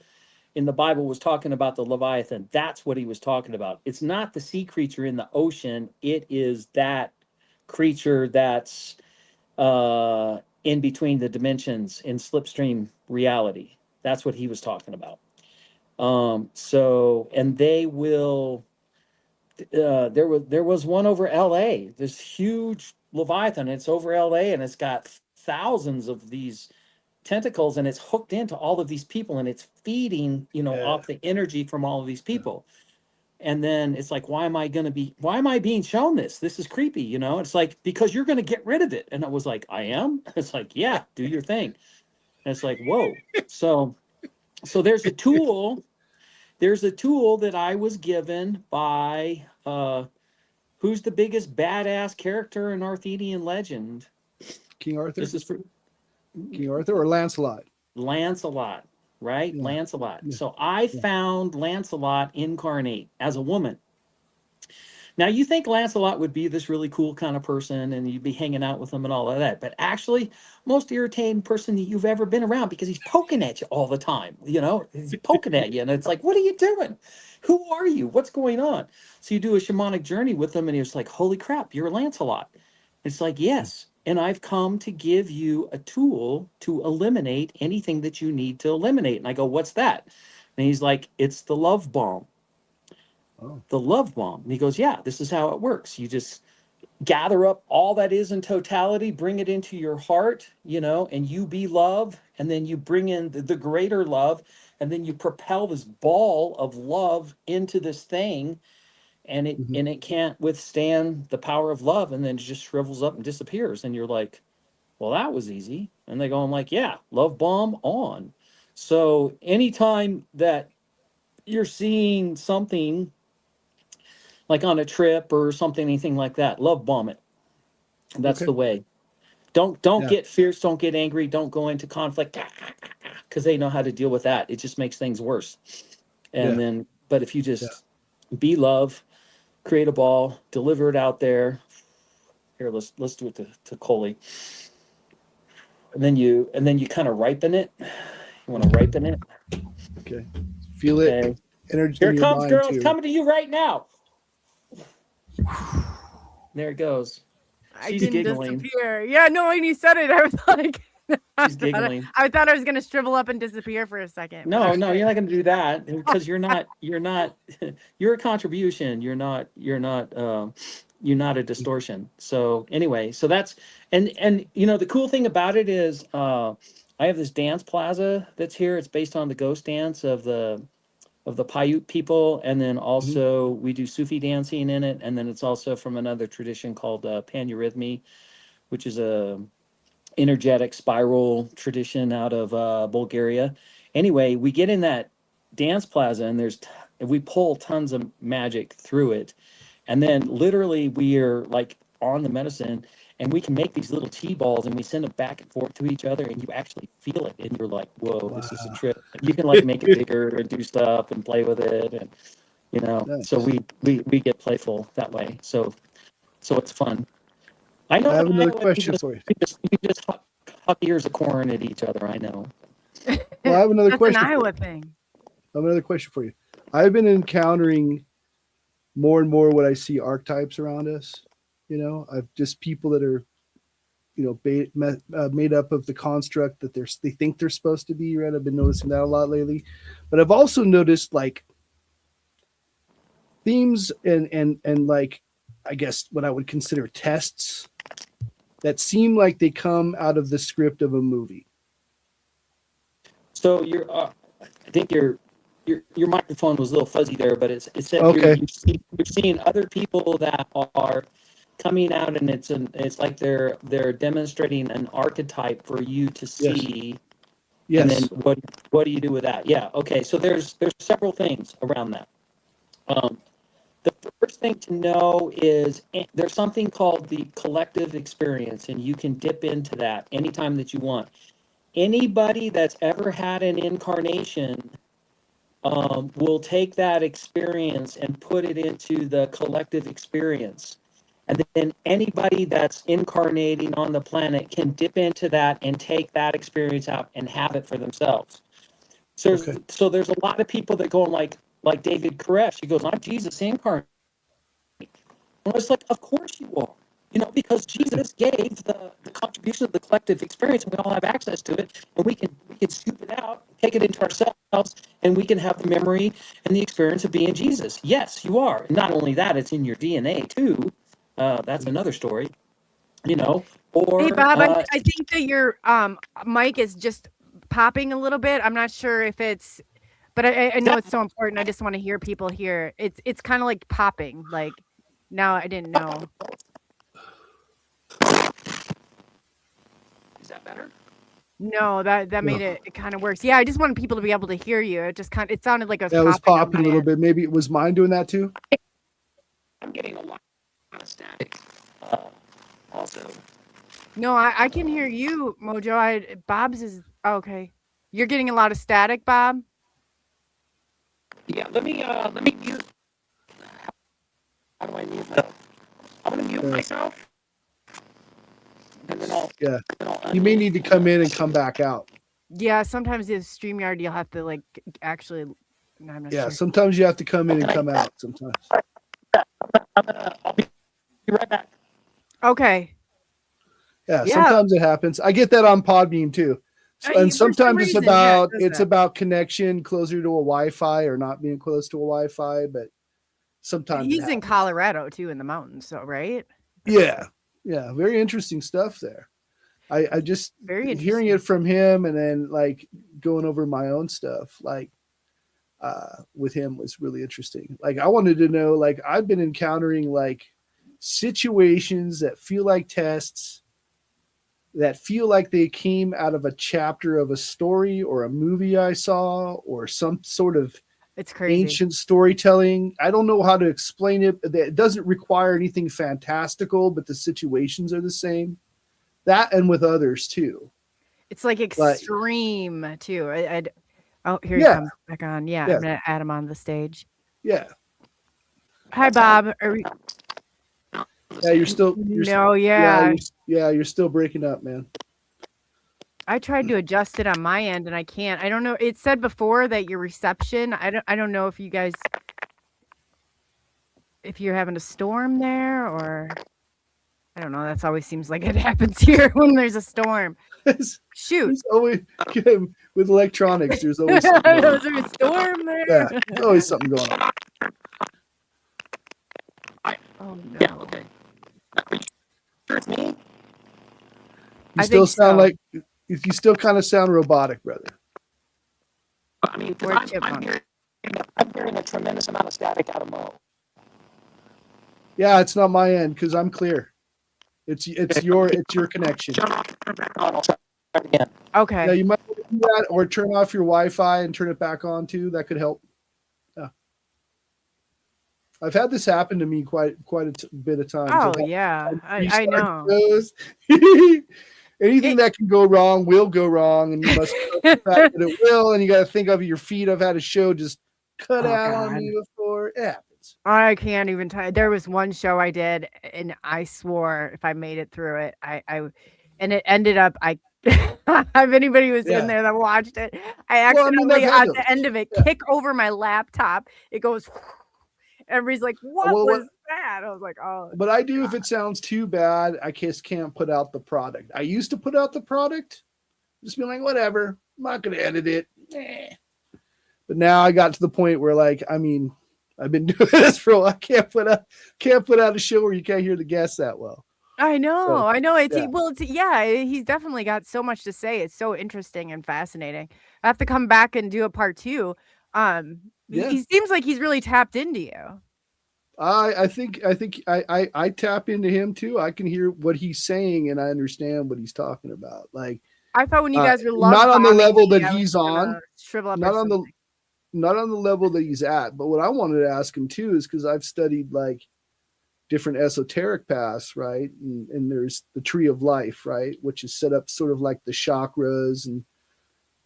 in the Bible was talking about the Leviathan, that's what he was talking about. It's not the sea creature in the ocean, it is that creature that's in between the dimensions in slipstream reality. That's what he was talking about. So, and they will, there was one over LA, this huge Leviathan. It's over LA, and it's got thousands of these tentacles, and it's hooked into all of these people, and it's feeding, off the energy from all of these people. And then it's like, why am I being shown this? This is creepy, It's like, because you're going to get rid of it. And I was like, I am? It's like, yeah, do your thing. And it's like, whoa. So there's a tool that I was given by, who's the biggest badass character in Arthurian legend? King Arthur? This is for King Arthur or Lancelot? Lancelot, right? Yeah. Lancelot. Yeah. So I found Lancelot incarnate as a woman. Now you think Lancelot would be this really cool kind of person and you'd be hanging out with him and all of that, but actually most irritating person that you've ever been around, because he's poking at you all the time, he's poking at you, and it's like, what are you doing? Who are you? What's going on? So you do a shamanic journey with him, and he was like, holy crap, you're Lancelot. It's like, yes. And I've come to give you a tool to eliminate anything that you need to eliminate. And I go, what's that? And he's like, it's the love bomb. Oh. The love bomb. And he goes, yeah, this is how it works. You just gather up all that is in totality, bring it into your heart, and you be love. And then you bring in the greater love. And then you propel this ball of love into this thing. And it can't withstand the power of love, and then it just shrivels up and disappears. And you're like, well, that was easy. And they go, I'm like, yeah, love bomb on. So anytime that you're seeing something like on a trip or something, anything like that, love bomb it. That's the way. Don't get fierce, don't get angry, don't go into conflict, because they know how to deal with that. It just makes things worse. And then, but if you just be love, create a ball, deliver it out there. Here, let's do it to Coley. And then you kind of ripen it. You want to ripen it. Okay. Feel it. Okay. Energy. Here it comes, girl. It's coming to you right now. There it goes. She's giggling. Disappear. Yeah, no, when you said it, I was like, she's giggling. I thought I was gonna shrivel up and disappear for a second. No, you're not gonna do that, because you're a contribution. You're not a distortion. So anyway, so that's and the cool thing about it is I have this dance plaza that's here. It's based on the ghost dance of the Paiute people, and then also we do Sufi dancing in it, and then it's also from another tradition called Panurhythmy, which is a energetic spiral tradition out of Bulgaria. Anyway, we get in that dance plaza, and we pull tons of magic through it, and then literally we are like on the medicine, and we can make these little T-balls, and we send them back and forth to each other, and you actually feel it, and you're like, whoa, this is a trip. You can like make it bigger and do stuff and play with it, and nice. So we get playful that way. So it's fun. I know. I have another question for you. We just huck ears of corn at each other. I know. Well, I have another question. That's an Iowa thing. I have another question for you. I've been encountering more and more what I see archetypes around us. I've just people that are, made up of the construct that they think they're supposed to be. Right? I've been noticing that a lot lately, but I've also noticed like themes and like, I guess what I would consider tests that seem like they come out of the script of a movie. So I think your microphone was a little fuzzy there, but it said okay. You're seeing other people that are coming out, and it's like they're demonstrating an archetype for you to see. Yes. And then what do you do with that? Yeah. Okay. So there's several things around that. The first thing to know is there's something called the collective experience, and you can dip into that anytime that you want. Anybody that's ever had an incarnation will take that experience and put it into the collective experience. And then anybody that's incarnating on the planet can dip into that and take that experience out and have it for themselves. So, so there's a lot of people that go like David Koresh. He goes, I'm Jesus incarnate. And it's like, of course you are. You know, because Jesus gave the contribution of the collective experience, and we all have access to it, and we can scoop it out, take it into ourselves, and we can have the memory and the experience of being Jesus. Yes, you are. And not only that, it's in your DNA too. That's another story. You know, or Hey Bob, I think that your mic is just popping a little bit. I'm not sure if it's, but I know it's so important. I just want to hear people hear. It's kind of like popping. Like now, I didn't know. Is that better? No, that made it kind of worse. Yeah, I just wanted people to be able to hear you. It just it sounded like it was popping a little bit. Maybe it was mine doing that too. I'm getting a lot of static. Also. No, I can hear you, Mojo. Bob's is okay. You're getting a lot of static, Bob. Yeah, let me mute. How do I mute myself? I'm gonna mute myself. And then you may need to come in and come back out. Yeah, sometimes the StreamYard you'll have to like actually. No, I'm not sure. Sometimes you have to come in and come out. Sometimes. I'll be right back. Okay. Yeah, sometimes it happens. I get that on Podbean too. And sometimes it's about connection closer to a Wi-Fi or not being close to a Wi-Fi, but sometimes he's in Colorado too, in the mountains, so right? Yeah, very interesting stuff there. I just hearing it from him and then like going over my own stuff like with him was really interesting. Like I wanted to know, like I've been encountering like situations that feel like tests, that feel like they came out of a chapter of a story or a movie I saw or some sort of ancient storytelling. I don't know how to explain it. It doesn't require anything fantastical, but the situations are the same. That and with others too. It's like extreme too. Here he comes back on. Yeah, I'm gonna add him on the stage. Yeah. Hi, Bob. Are we... Yeah, you're still you're still breaking up, man. I tried to adjust it on my end and I can't. I don't know. It said before that your reception, I don't know if you guys, if you're having a storm there or I don't know. That's always seems like it happens here when there's a storm. Shoot. There's always with electronics, there's always something going on. Is there a storm there? Yeah, there's always something going on. Oh no. Yeah, okay. It's me. You still sound like you still kind of sound robotic, brother. I mean, I'm hearing a tremendous amount of static out of Mo. Yeah, it's not my end because I'm clear. It's your connection. Okay. Yeah, you might do that or turn off your Wi-Fi and turn it back on too. That could help. Yeah. I've had this happen to me quite a bit of times. Oh yeah, I know. Anything that can go wrong will go wrong, and you must know the fact that it will. And you got to think of your feet. I've had a show just cut out on me before. It happens. I can't even tell. There was one show I did, and I swore if I made it through it, and it ended up if anybody was in there that watched it, I accidentally at the end of it kick over my laptop. It goes. Everybody's like, what was that? I was like, oh. But I do if it sounds too bad, I just can't put out the product. I used to put out the product, just be like, whatever, I'm not going to edit it. But now I got to the point where, like, I mean, I've been doing this for a while. I can't put out a show where you can't hear the guests that well. I know. He's definitely got so much to say. It's so interesting and fascinating. I have to come back and do a part 2. He seems like he's really tapped into you. I think I tap into him too. I can hear what he's saying and I understand what he's talking about. Like I thought when you guys were not on the level that he's on, shrivel up not on the level that he's at. But what I wanted to ask him too is because I've studied like different esoteric paths, right? And there's the tree of life, right, which is set up sort of like the chakras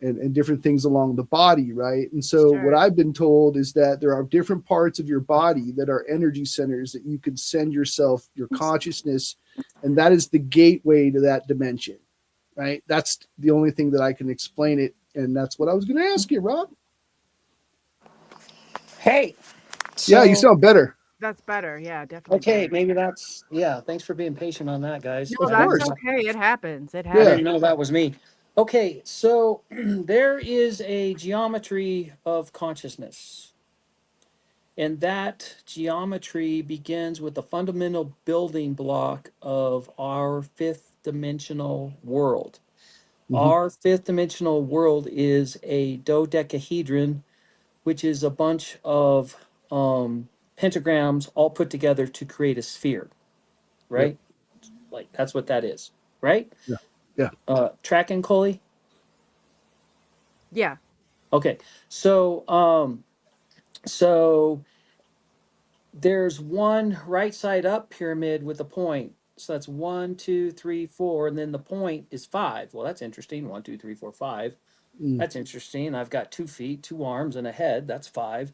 and different things along the body, right? And so what I've been told is that there are different parts of your body that are energy centers that you can send yourself, your consciousness, and that is the gateway to that dimension, right? That's the only thing that I can explain it, and that's what I was going to ask you, Rob. Hey. Yeah, you sound better. That's better. Yeah, definitely. Okay, better. maybe that's, yeah, thanks for being patient on that, guys. No, that's okay. It happens. It I happens. didn't know that was me. Okay, so there is a geometry of consciousness. And that geometry begins with the fundamental building block of our fifth dimensional world. Our fifth dimensional world is a dodecahedron, which is a bunch of pentagrams all put together to create a sphere, right? Like that's what that is, right? Yeah. Tracking, Coley? Yeah. Okay. So there's one right side up pyramid with a point. So that's 1, 2, 3, 4, and then the point is 5. Well, that's interesting. 1, 2, 3, 4, 5. That's interesting. I've got 2 feet, 2 arms, and a head. That's 5.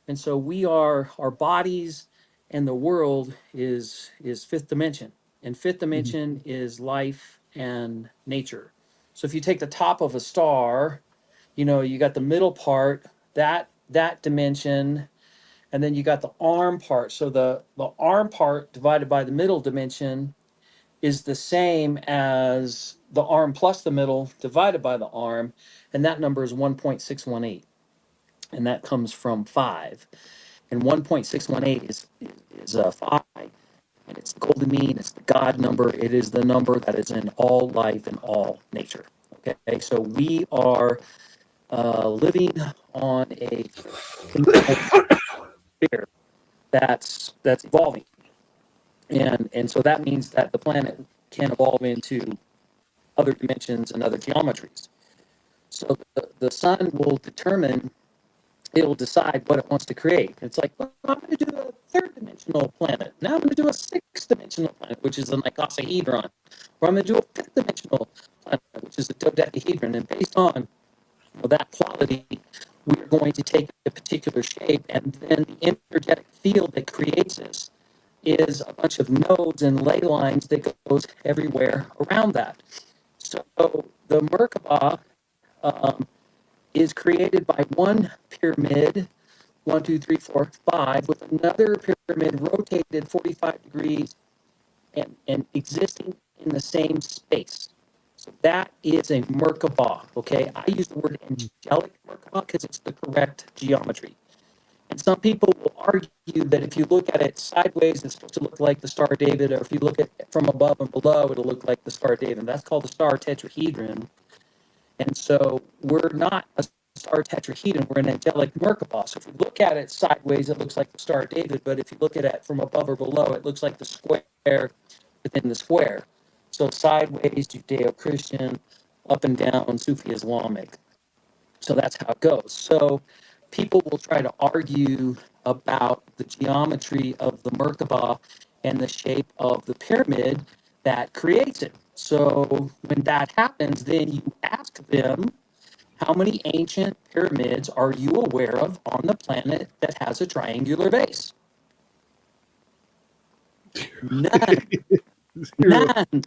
And so we are, our bodies and the world is fifth dimension. And fifth dimension is life and nature. So if you take the top of a star, you know, you got the middle part, that dimension, and then you got the arm part. So the arm part divided by the middle dimension is the same as the arm plus the middle divided by the arm, and that number is 1.618. And that comes from 5. And 1.618 is 5, and it's the golden mean, it's the God number, it is the number that is in all life and all nature. Okay, so we are living on a sphere that's evolving, and so that means that the planet can evolve into other dimensions and other geometries. So the sun will determine, it'll decide what it wants to create. It's like, well, I'm going to do a third dimensional planet. Now I'm going to do a sixth dimensional planet, which is an icosahedron. Or I'm going to do a fifth dimensional planet, which is a dodecahedron. And based on that quality, we're going to take a particular shape, and then the energetic field that creates this is a bunch of nodes and ley lines that goes everywhere around that. So the Merkaba is created by one pyramid, 1, 2, 3, 4, 5, with another pyramid rotated 45 degrees and existing in the same space. So that is a Merkaba, okay? I use the word angelic Merkaba because it's the correct geometry. And some people will argue that if you look at it sideways, it's supposed to look like the Star of David, or if you look at it from above and below, it'll look like the Star of David. That's called the star tetrahedron. And so we're not a star tetrahedron, we're an angelic Merkaba. So if you look at it sideways, it looks like the Star of David, but if you look at it from above or below, it looks like the square within the square. So sideways, Judeo-Christian, up and down, Sufi Islamic. So that's how it goes. So people will try to argue about the geometry of the Merkaba and the shape of the pyramid that creates it. So when that happens, then you ask them, how many ancient pyramids are you aware of on the planet that has a triangular base? None. None.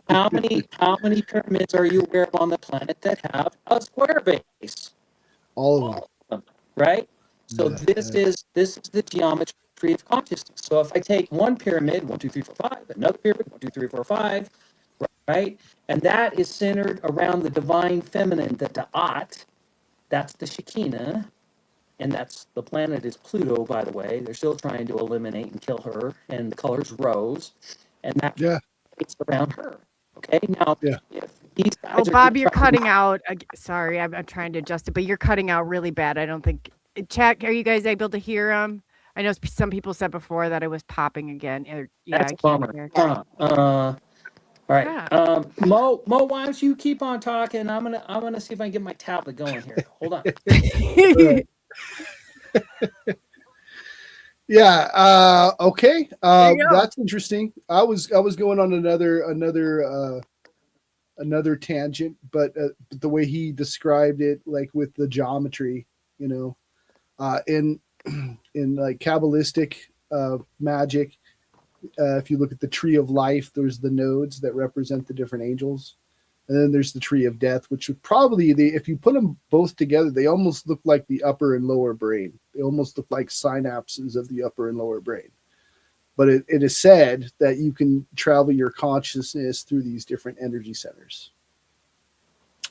How many pyramids are you aware of on the planet that have a square base? All of them. Right? So this is the geometry of consciousness. So if I take one pyramid, 1, 2, 3, 4, 5, another pyramid, 1, 2, 3, 4, 5, right? And that is centered around the divine feminine, the Da'at. That's the Shekinah. And that's, the planet is Pluto, by the way. They're still trying to eliminate and kill her. And the color's rose. And that it's around her. Okay? Now, if these guys Bob, you're cutting out. Sorry, I'm trying to adjust it, but you're cutting out really bad. I don't think. Chat, are you guys able to hear him? I know some people said before that it was popping again. That's a bummer. All right. Mo, why don't you keep on talking? I'm gonna see if I can get my tablet going here. Hold on. Okay. That's interesting. I was going on another another tangent, but the way he described it, like with the geometry, in like Kabbalistic magic, if you look at the tree of life, there's the nodes that represent the different angels. And then there's the tree of death, which would probably, if you put them both together, they almost look like the upper and lower brain. They almost look like synapses of the upper and lower brain. But it is said that you can travel your consciousness through these different energy centers.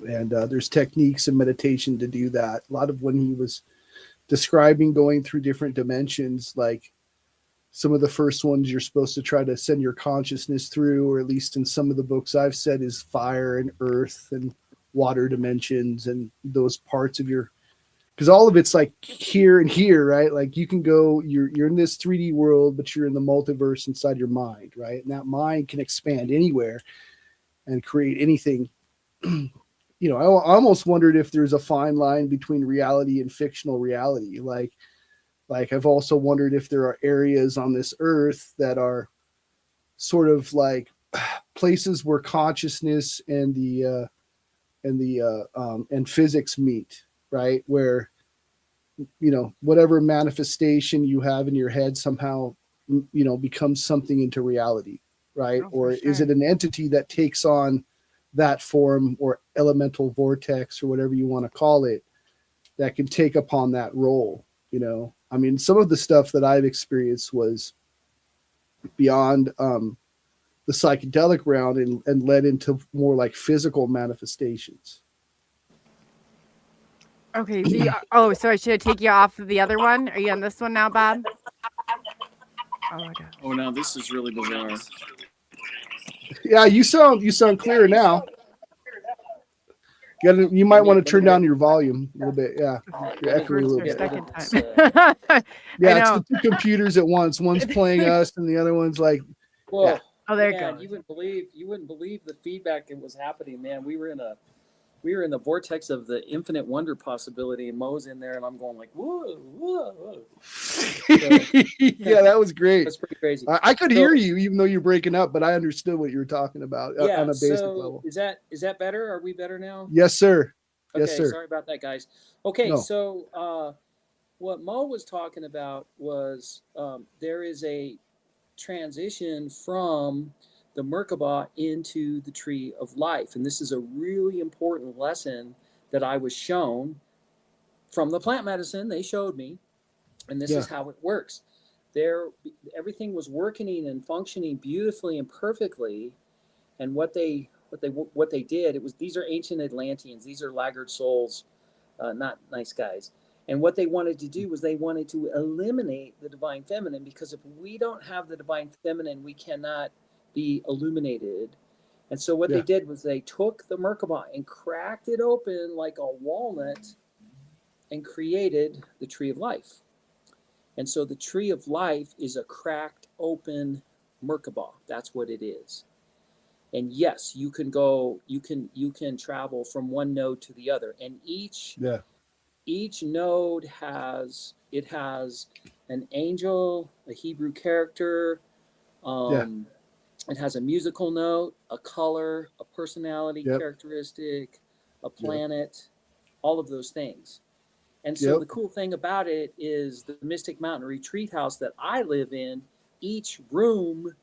And there's techniques and meditation to do that. A lot of when he was describing going through different dimensions, like some of the first ones you're supposed to try to send your consciousness through, or at least in some of the books I've said, is fire and earth and water dimensions and those parts of your, because all of it's like here and here, right? Like you can go, you're in this 3D world, but you're in the multiverse inside your mind, right? And that mind can expand anywhere and create anything. I almost wondered if there's a fine line between reality and fictional reality. Like I've also wondered if there are areas on this earth that are sort of like places where consciousness and physics meet, right? Where, whatever manifestation you have in your head somehow, becomes something into reality, right? Or sure. Is it an entity that takes on that form or elemental vortex or whatever you want to call it that can take upon that role, I mean, some of the stuff that I've experienced was beyond the psychedelic realm and led into more like physical manifestations. Okay. So I should take you off of the other one. Are you on this one now, Bob? Oh my God. Oh, now this is really bizarre. Yeah, you sound clearer now. You might want to turn down your volume a little bit. Yeah, you're echoing a little bit. Second time. Yeah, it's the two computers at once. One's playing us, and the other one's like. Whoa. Yeah. Oh, there it Man, goes. you wouldn't believe the feedback that was happening, man. We were in the vortex of the infinite wonder possibility, and Mo's in there, and I'm going like, whoa, whoa, whoa. Yeah, that was great. That's pretty crazy. I could hear you, even though you're breaking up, but I understood what you were talking about on a basic level. Is that better? Are we better now? Yes, sir. Okay, Yes, sir. Sorry about that, guys. Okay, No. So what Mo was talking about was there is a transition from the Merkaba into the tree of life. And this is a really important lesson that I was shown from the plant medicine. They showed me, and this is how it works. Everything was working and functioning beautifully and perfectly. And what they did, these are ancient Atlanteans. These are laggard souls, not nice guys. And what they wanted to do was they wanted to eliminate the divine feminine, because if we don't have the divine feminine, we cannot be illuminated. And so what they did was they took the Merkaba and cracked it open like a walnut and created the tree of life. And so the tree of life is a cracked open Merkaba. That's what it is. And yes, you can travel from one node to the other. And each node has an angel, a Hebrew character, it has a musical note, a color, a personality characteristic, a planet, all of those things. And so the cool thing about it is the Mystic Mountain Retreat House that I live in, each room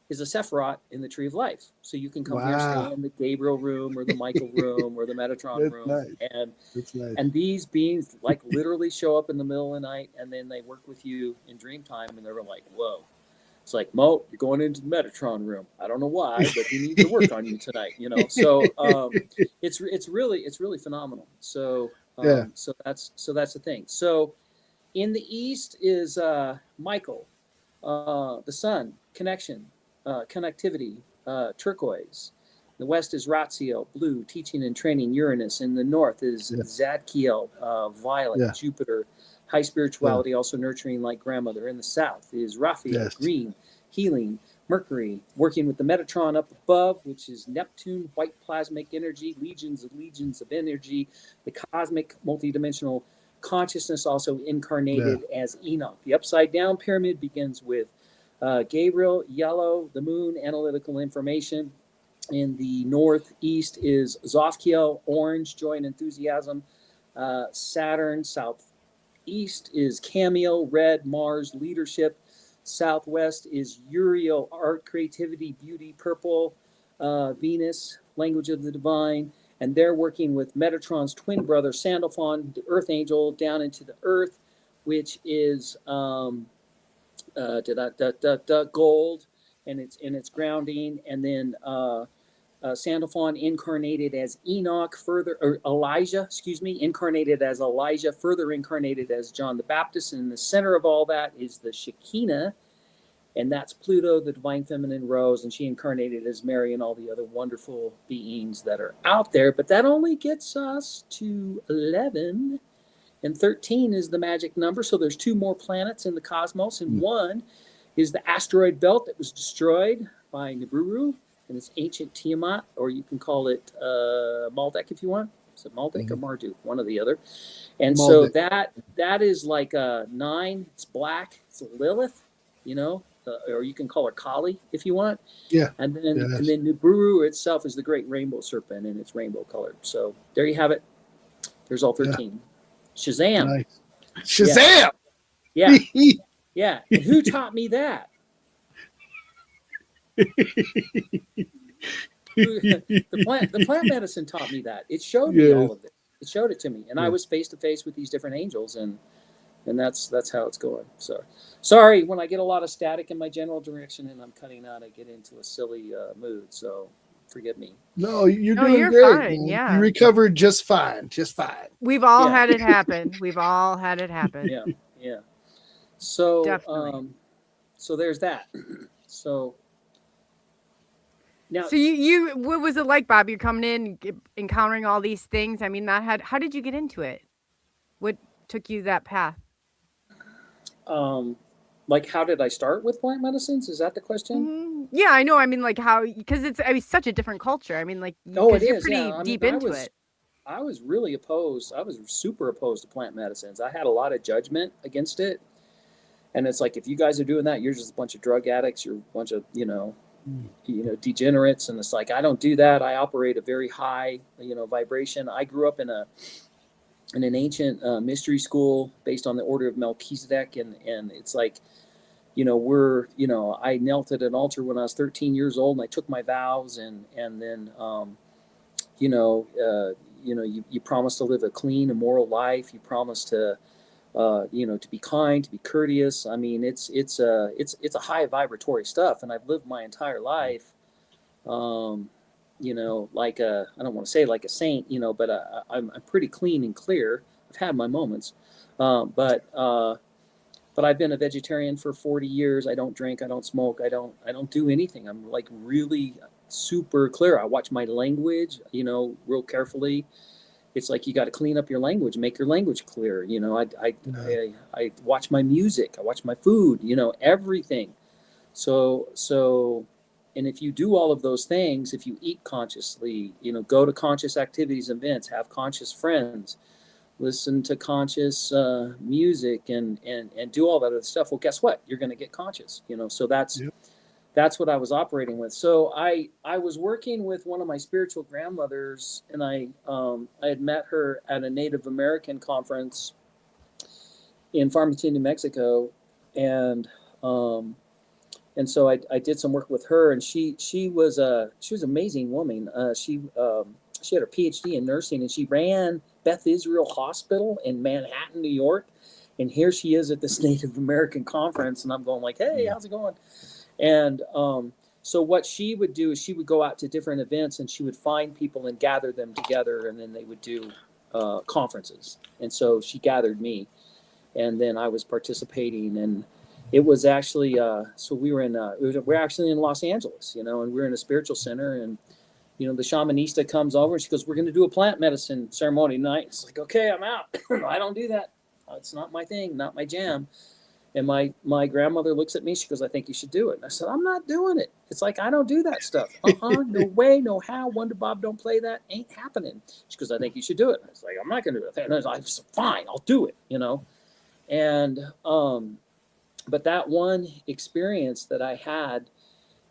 is a Sephiroth in the Tree of Life. So you can come here and stay in the Gabriel room or the Michael room or the Metatron room. Nice. And these beings like literally show up in the middle of the night, and then they work with you in dream time, and they're like, whoa. It's like, Mo, you're going into the Metatron room. I don't know why, but he needs to work on you tonight, So it's really phenomenal. So so that's the thing. So in the east is Michael, the sun, connection, connectivity, turquoise. The west is Ratziel, blue, teaching and training, Uranus. In the north is Zadkiel, violet, Jupiter, high spirituality, also nurturing like grandmother. In the south is Raphael, green, healing, Mercury, working with the Metatron up above, which is Neptune, white plasmic energy, legions of energy, the cosmic multidimensional consciousness, also incarnated as Enoch. The upside down pyramid begins with Gabriel, yellow, the moon, analytical information. In the northeast is Zofkiel, orange, joy and enthusiasm. Saturn, southeast is Cameo, red, Mars, leadership. Southwest is Uriel, art, creativity, beauty, purple. Venus, language of the divine. And they're working with Metatron's twin brother, Sandalphon, the earth angel, down into the earth, which is gold, and it's grounding. And then Sandalphon incarnated as Enoch, incarnated as Elijah, further incarnated as John the Baptist. And in the center of all that is the Shekinah, and that's Pluto, the divine feminine rose, and she incarnated as Mary and all the other wonderful beings that are out there. But that only gets us to 11, and 13 is the magic number. So there's 2 more planets in the cosmos, and one is the asteroid belt that was destroyed by Nibiru, and it's ancient Tiamat, or you can call it Maldek if you want. Is it Maldek or Marduk? One or the other. And Maldek. So that is like a 9. It's black. It's a Lilith, or you can call her Kali if you want. Yeah. And then Nibiru itself is the great rainbow serpent, and it's rainbow colored. So there you have it. There's all 13. Yeah. Shazam. Nice. Shazam. Yeah. Yeah. And who taught me that? The plant medicine taught me that. It showed me all of it. It showed it to me, and I was face to face with these different angels, and that's how it's going. So sorry when I get a lot of static in my general direction and I'm cutting out, I get into a silly mood. So forgive me. No, you're doing great. Fine. Yeah, you recovered just fine. We've all had it happen. Yeah. So definitely. So there's that. So now, so you what was it like, Bob? You're coming in, encountering all these things. I mean, how did you get into it? What took you that path? Like, how did I start with plant medicines? Is that the question? Mm-hmm. Yeah, I know. I mean, like how, because it's such a different culture. I mean, like, it you're is pretty deep into it. I was really opposed. I was super opposed to plant medicines. I had a lot of judgment against it. And it's like, if you guys are doing that, you're just a bunch of drug addicts. You're a bunch of, degenerates. And it's like, I don't do that. I operate a very high, vibration. I grew up in an ancient mystery school based on the order of Melchizedek. And it's like, I knelt at an altar when I was 13 years old, and I took my vows, and then, you promise to live a clean, immoral life. You promise to, to be kind, to be courteous. I mean, it's a high vibratory stuff, and I've lived my entire life, like I don't want to say like a saint, but I'm pretty clean and clear. I've had my moments, but I've been a vegetarian for 40 years. I don't drink. I don't smoke. I don't do anything. I'm like really super clear. I watch my language, real carefully. It's like you got to clean up your language, make your language clear. I watch my music. I watch my food. Everything. So, and if you do all of those things, if you eat consciously, go to conscious activities and events, have conscious friends, listen to conscious music, and do all that other stuff. Well, guess what? You're going to get conscious. So that's what I was operating with. So I was working with one of my spiritual grandmothers, and I had met her at a Native American conference in Farmington, New Mexico, and so I did some work with her, and she was an amazing woman. She had her PhD in nursing, and she ran Beth Israel Hospital in Manhattan, New York. And here she is at this Native American conference, and I'm going like, hey, how's it going? And so what she would do is she would go out to different events, and she would find people and gather them together, and then they would do conferences. And so she gathered me, and then I was participating, and it was actually so we're actually in Los Angeles, and we're in a spiritual center, and the shamanista comes over, and she goes, we're going to do a plant medicine ceremony tonight. It's like, okay, I'm out. I don't do that. It's not my thing, not my jam. And my grandmother looks at me. She goes, I think you should do it. And I said, I'm not doing it. It's like, I don't do that stuff. No way, no how. Wonder Bob don't play that. Ain't happening. She goes, I think you should do it. And I was like, I'm not going to do it. And I said, fine, I'll do it, And, but that one experience that I had,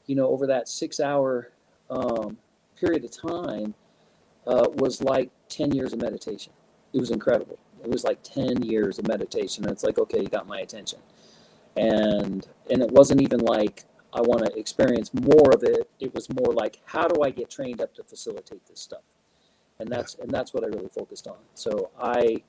over that 6-hour period of time was like 10 years of meditation. It was incredible. It was like 10 years of meditation. And it's like, okay, you got my attention. And it wasn't even like I want to experience more of it. It was more like, how do I get trained up to facilitate this stuff? And that's what I really focused on. So I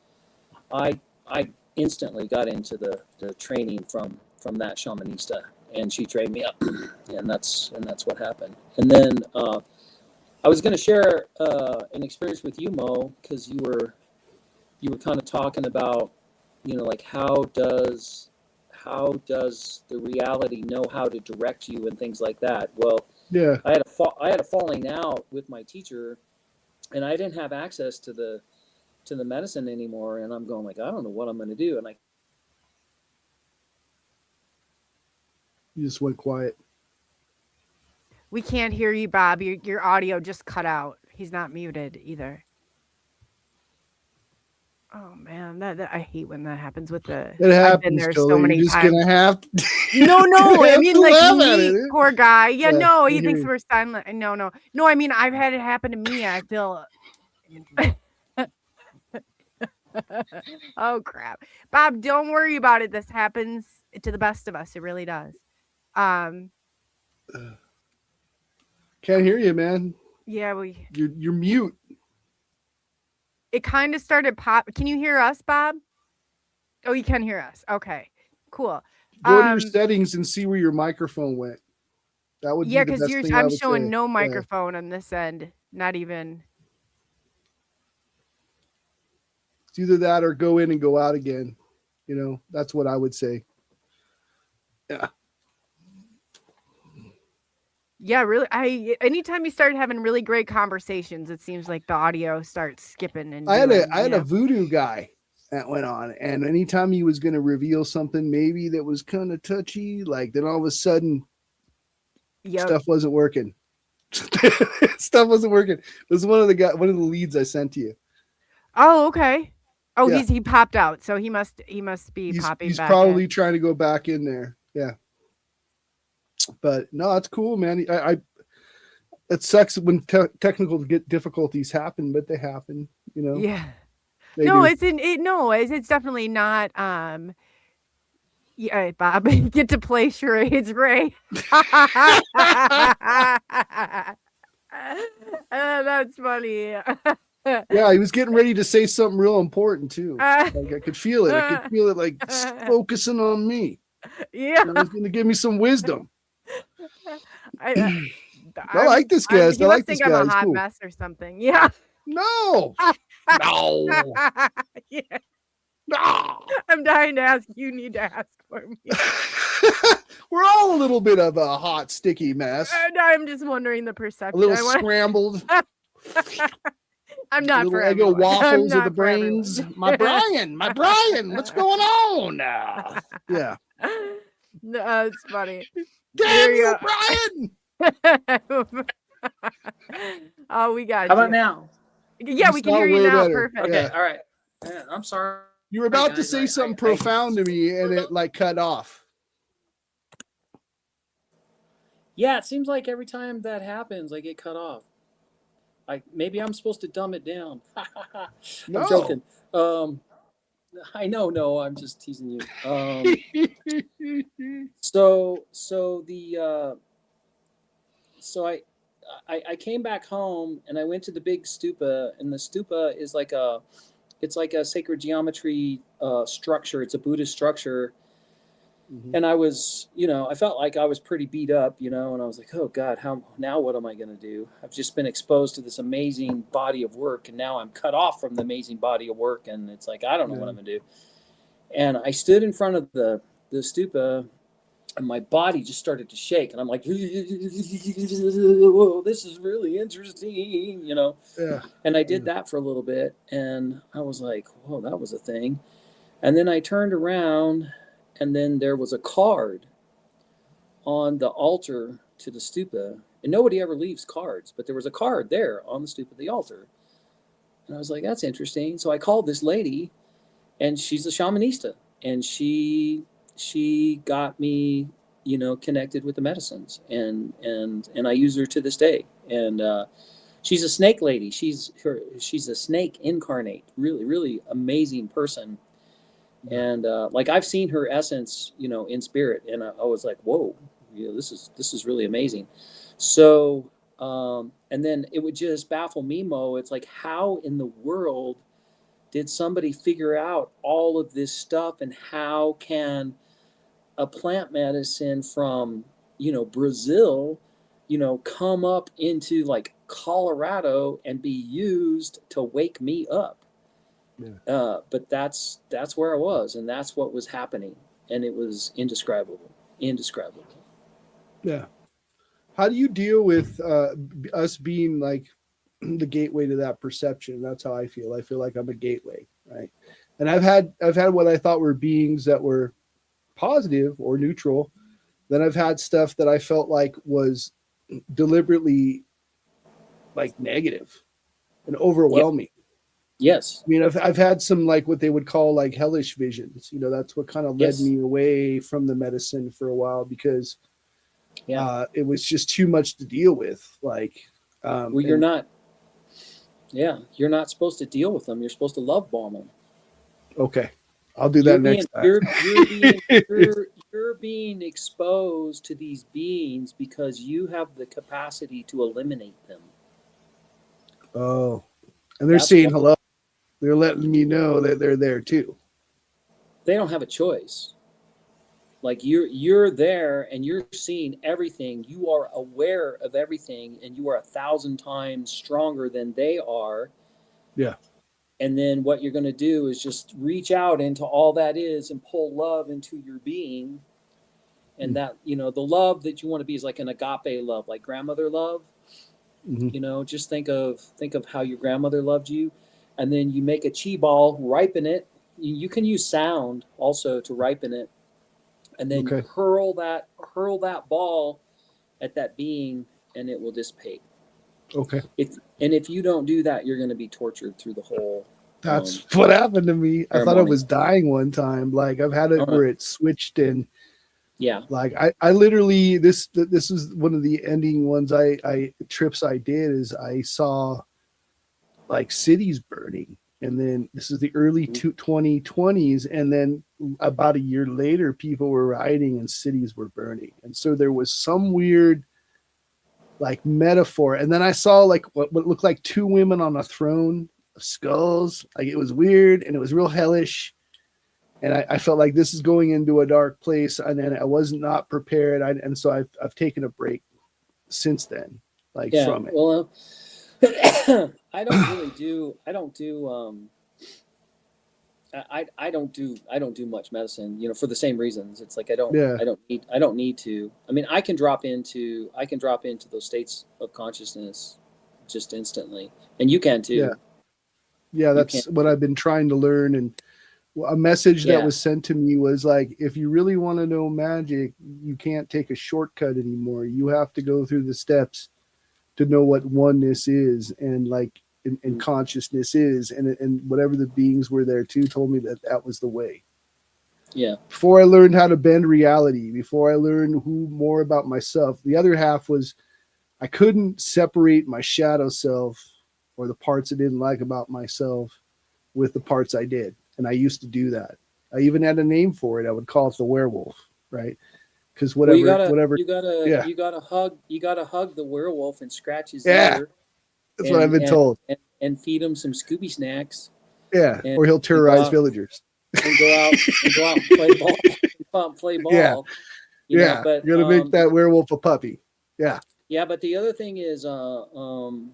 instantly got into the training from that shamanista, and she trained me up, and that's what happened. And then I was going to share an experience with you, Mo, because you were kind of talking about, like how does the reality know how to direct you and things like that. Well, Yeah. I had a falling out with my teacher, and I didn't have access to the medicine anymore. And I'm going like, I don't know what I'm going to do. And You just went quiet. We can't hear you, Bob. Your audio just cut out. He's not muted either. Oh man, that I hate when that happens with the. It happens. I've been there Coley. so many You're just times. gonna have to. No, You I have mean to like laugh at me, it. poor guy. Yeah, Yeah, no, I he hear thinks you. we're silent. No. I mean, I've had it happen to me. I feel. Oh crap, Bob! Don't worry about it. This happens to the best of us. It really does. Can't hear you, man. Yeah, You're mute. it kind of started pop. Can you hear us, Bob? Oh, you can hear us. Okay, cool. Go to your settings and see where your microphone went. That would Yeah, be the because best thing I I'm would showing say. no Yeah. microphone on this end. Not even. It's either that or go in and go out again. That's what I would say. Yeah. Yeah, really. Anytime you start having really great conversations, it seems like the audio starts skipping. And I had a voodoo guy that went on, and anytime he was going to reveal something maybe that was kind of touchy, like then all of a sudden stuff wasn't working. Stuff wasn't working. It was one of the leads I sent to you. Oh, okay. Oh, Yeah. he popped out, so he must be popping He's back. probably in. trying to go back in there. Yeah. But no, that's cool, man. It sucks when technical difficulties happen, but they happen, Yeah. They No, do. it's definitely not. Yeah, Bob, get to play charades, Ray. That's funny. Yeah, he was getting ready to say something real important too. Like I could feel it. I could feel it like focusing on me. Yeah. He was going to give me some wisdom. I like this guy. You must think I'm a hot mess or something. Yeah. No. No. Yeah. No. I'm dying to ask. You need to ask for me. We're all a little bit of a hot, sticky mess. I'm just wondering the perception. A little scrambled. I'm not little for Eggo everyone. waffles I'm of the not for everyone. brains. My Brian, what's going on? Yeah. No, it's funny. Damn you, Brian! Oh, we got how you. about now? Yeah, You we can sound hear you way now. better. Perfect. Okay, Yeah. all right. I'm sorry. You were about to guys, say I- something I- profound to me, and it like cut off. Yeah, it seems like every time that happens, I get cut off. Like maybe I'm supposed to dumb it down. No. I'm joking. I know, no, I'm just teasing you. So I came back home and I went to the big stupa, and the stupa is like it's like a sacred geometry structure. It's a Buddhist structure. Mhm. And I was, I felt like I was pretty beat up, and I was like, oh God, now what am I going to do? I've just been exposed to this amazing body of work, and now I'm cut off from the amazing body of work. And it's like, I don't know what I'm going to do. And I stood in front of the stupa, and my body just started to shake. And I'm like, whoa, this is really interesting, Yeah. And I did that for a little bit, and I was like, whoa, that was a thing. And then I turned around, and then there was a card on the altar to the stupa. And nobody ever leaves cards, but there was a card there on the stupa of the altar. And I was like, that's interesting. So I called this lady, and she's a shamanista. And she got me, connected with the medicines. And I use her to this day. And She's a snake lady. She's a snake incarnate. Really, really amazing person. And like I've seen her essence, in spirit, and I was like, whoa, this is really amazing. So, and then it would just baffle me, Mo. It's like, how in the world did somebody figure out all of this stuff, and how can a plant medicine from, Brazil, come up into like Colorado and be used to wake me up? Yeah. But that's where I was, and that's what was happening, and it was indescribable. Yeah. How do you deal with us being like the gateway to that perception? That's how I feel. I feel like I'm a gateway, right? And I've had what I thought were beings that were positive or neutral. Then I've had stuff that I felt like was deliberately like negative and overwhelming. Yep. Yes. I mean, I've had some like what they would call like hellish visions. That's what kind of led me away from the medicine for a while, because it was just too much to deal with. Like, well, you're not supposed to deal with them. You're supposed to love bomb them. Okay. I'll do that next time. You're being exposed to these beings because you have the capacity to eliminate them. Oh, and they're saying hello. They're letting me know that they're there too. They don't have a choice. Like you're there and you're seeing everything. You are aware of everything, and you are 1,000 times stronger than they are. Yeah. And then what you're going to do is just reach out into all that is and pull love into your being. And that, the love that you want to be is like an agape love, like grandmother love. Mm-hmm. Just think of how your grandmother loved you. And then you make a chi ball, ripen it. You can use sound also to ripen it. And then you hurl that ball at that being, and it will dissipate. Okay. If you don't do that, you're going to be tortured through the whole. That's what happened to me. I thought I was dying one time. Like I've had it where it switched in. Yeah. Like I literally, this is one of the ending ones trips I did, is I saw like cities burning. And then this is the early 2020s. And then about a year later, people were rioting and cities were burning. And so there was some weird like metaphor. And then I saw like what looked like two women on a throne of skulls. Like it was weird and it was real hellish. And I felt like this is going into a dark place. And then I was not prepared. And so I've taken a break since then, like from it. Well, I don't do much medicine, for the same reasons. It's like I don't need to. I mean, I can drop into those states of consciousness just instantly, and you can too. Yeah, that's what I've been trying to learn. And a message that was sent to me was like, if you really want to know magic, you can't take a shortcut anymore. You have to go through the steps to know what oneness is and like and consciousness is, and whatever the beings were there too told me that was the way. Yeah. Before I learned how to bend reality, before I learned more about myself, the other half was I couldn't separate my shadow self or the parts I didn't like about myself with the parts I did, and I used to do that. I even had a name for it. I would call it the werewolf, right? Because whatever, you gotta hug the werewolf and scratch his ear. That's what I've been told. And feed him some Scooby snacks. Yeah, or he'll terrorize villagers. And go out and play ball. Yeah, But you're gonna make that werewolf a puppy. Yeah. Yeah, but the other thing is, so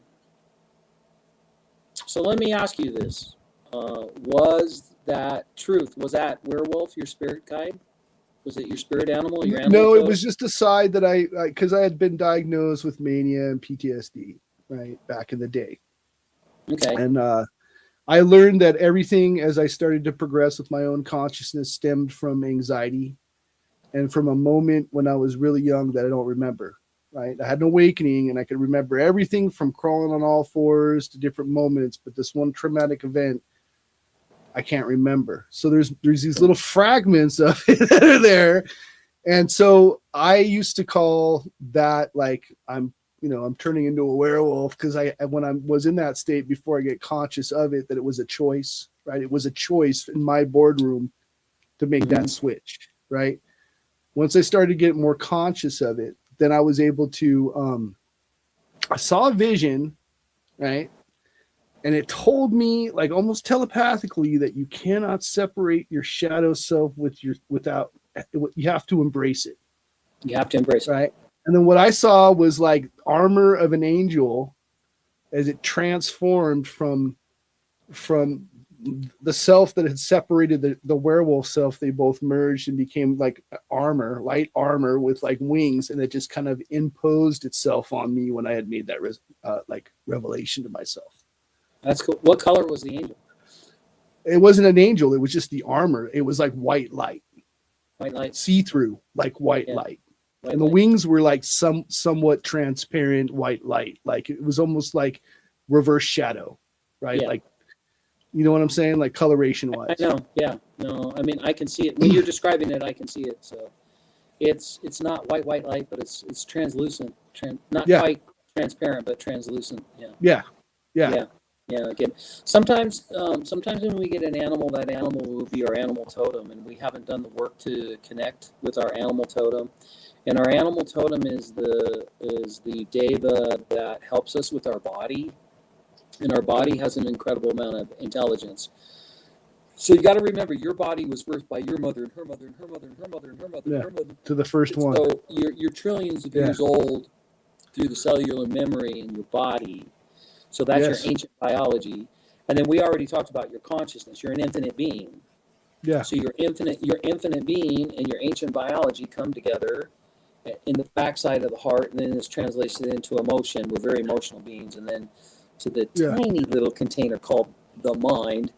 let me ask you this: was that truth? Was that werewolf your spirit guide? Was it your spirit animal? Your animal? No, it was just a side that because I had been diagnosed with mania and PTSD, right, back in the day. Okay. And I learned that everything, as I started to progress with my own consciousness, stemmed from anxiety and from a moment when I was really young that I don't remember, right? I had an awakening and I could remember everything from crawling on all fours to different moments, but this one traumatic event I can't remember. So there's these little fragments of it that are there. And so I used to call that like I'm I'm turning into a werewolf, because when I was in that state before I get conscious of it, that it was a choice, right? It was a choice in my boardroom to make that switch, right? Once I started getting more conscious of it, then I was able to, I saw a vision, right? And it told me, like, almost telepathically, that you cannot separate your shadow self without, you have to embrace it. You have to embrace it. Right. And then what I saw was like armor of an angel as it transformed from the self that had separated the werewolf self. They both merged and became like armor, light armor with like wings. And it just kind of imposed itself on me when I had made that like revelation to myself. That's cool. What color was the angel? It wasn't an angel. It was just the armor. It was like white light. White light. See-through, like white light. White and the light. wings were like somewhat transparent white light. Like it was almost like reverse shadow, right? Yeah. Like, you know what I'm saying? Like coloration wise. I know. Yeah. No, I mean, I can see it. When you're describing it, I can see it. So it's not white light, but it's translucent. Not quite transparent, but translucent. Yeah. Yeah. Again, sometimes when we get an animal, that animal will be our animal totem, and we haven't done the work to connect with our animal totem. And our animal totem is the deva that helps us with our body, and our body has an incredible amount of intelligence. So you got to remember, your body was birthed by your mother and her mother and her mother and her mother and her mother and her mother. To the first one. So you're trillions of years old through the cellular memory in your body. So that's your ancient biology. And then we already talked about your consciousness. You're an infinite being. Yeah. So your infinite being and your ancient biology come together in the backside of the heart, and then it's translated into emotion. We're very emotional beings. And then to the tiny little container called the mind.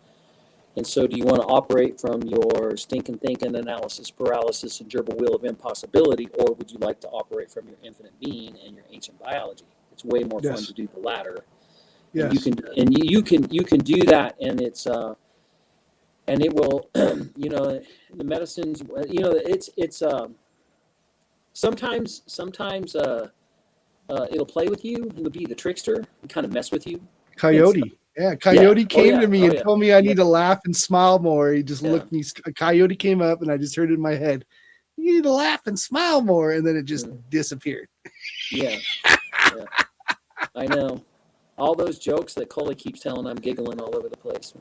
And so do you want to operate from your stinking thinking, analysis, paralysis, and gerbil wheel of impossibility, or would you like to operate from your infinite being and your ancient biology? It's way more fun to do the latter. Yes. And you can do that, and it's and it will the medicines, it's sometimes it'll play with you. It'll be the trickster and kind of mess with you. Coyote. Coyote came to me and told me I need to laugh and smile more. He just looked me. A coyote came up, and I just heard it in my head, "You need to laugh and smile more," and then it just disappeared. Yeah. I know. All those jokes that Coley keeps telling, I'm giggling all over the place.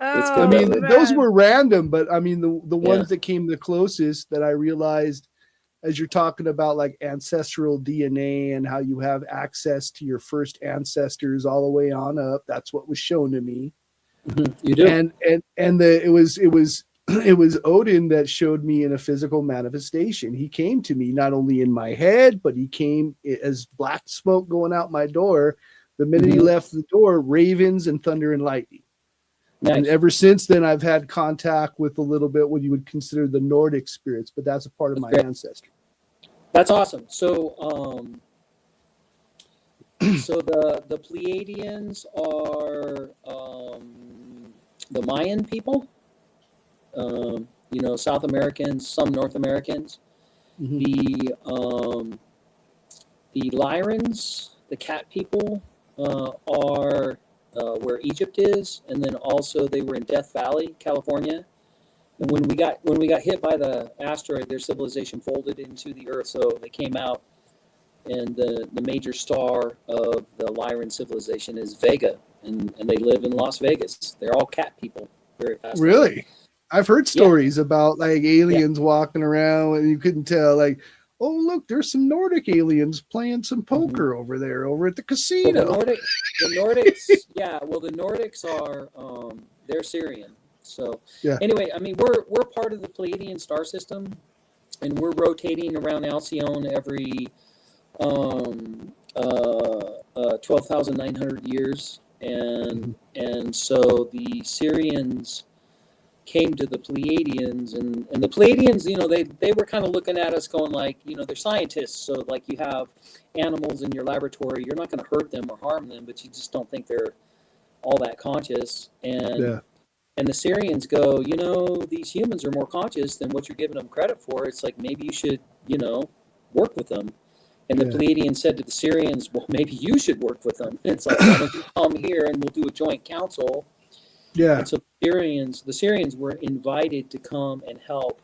I mean, those were random, but I mean, the ones that came the closest that I realized, as you're talking about like ancestral DNA and how you have access to your first ancestors all the way on up, that's what was shown to me. Mm-hmm. You do. And it was Odin that showed me in a physical manifestation. He came to me not only in my head, but he came as black smoke going out my door. The minute he left the door, ravens and thunder and lightning. Nice. And ever since then, I've had contact with a little bit what you would consider the Nordic spirits, but that's a part of my ancestry. That's awesome. So, so the Pleiadians are the Mayan people. South Americans, some North Americans. Mm-hmm. The Lyrans, the cat people, are where Egypt is, and then also they were in Death Valley, California. And when we got hit by the asteroid, their civilization folded into the earth, so they came out. And the major star of the Lyran civilization is Vega, and they live in Las Vegas. They're all cat people. Very fast. Really? I've heard stories about like aliens walking around and you couldn't tell, like, oh, look, there's some Nordic aliens playing some poker over there, over at the casino. Well, the Nordics, the Nordics are, they're Syrian. So anyway, I mean, we're part of the Pleiadian star system, and we're rotating around Alcyone every 12,900 years. And so the Syrians came to the Pleiadians, and the Pleiadians, they were kind of looking at us going like, they're scientists. So like you have animals in your laboratory, you're not going to hurt them or harm them, but you just don't think they're all that conscious. And the Syrians go, these humans are more conscious than what you're giving them credit for. It's like, maybe you should work with them. And the Yeah. Pleiadians said to the Syrians, well, maybe you should work with them. And it's like, why don't you come here and we'll do a joint council. Yeah. And so the Syrians were invited to come and help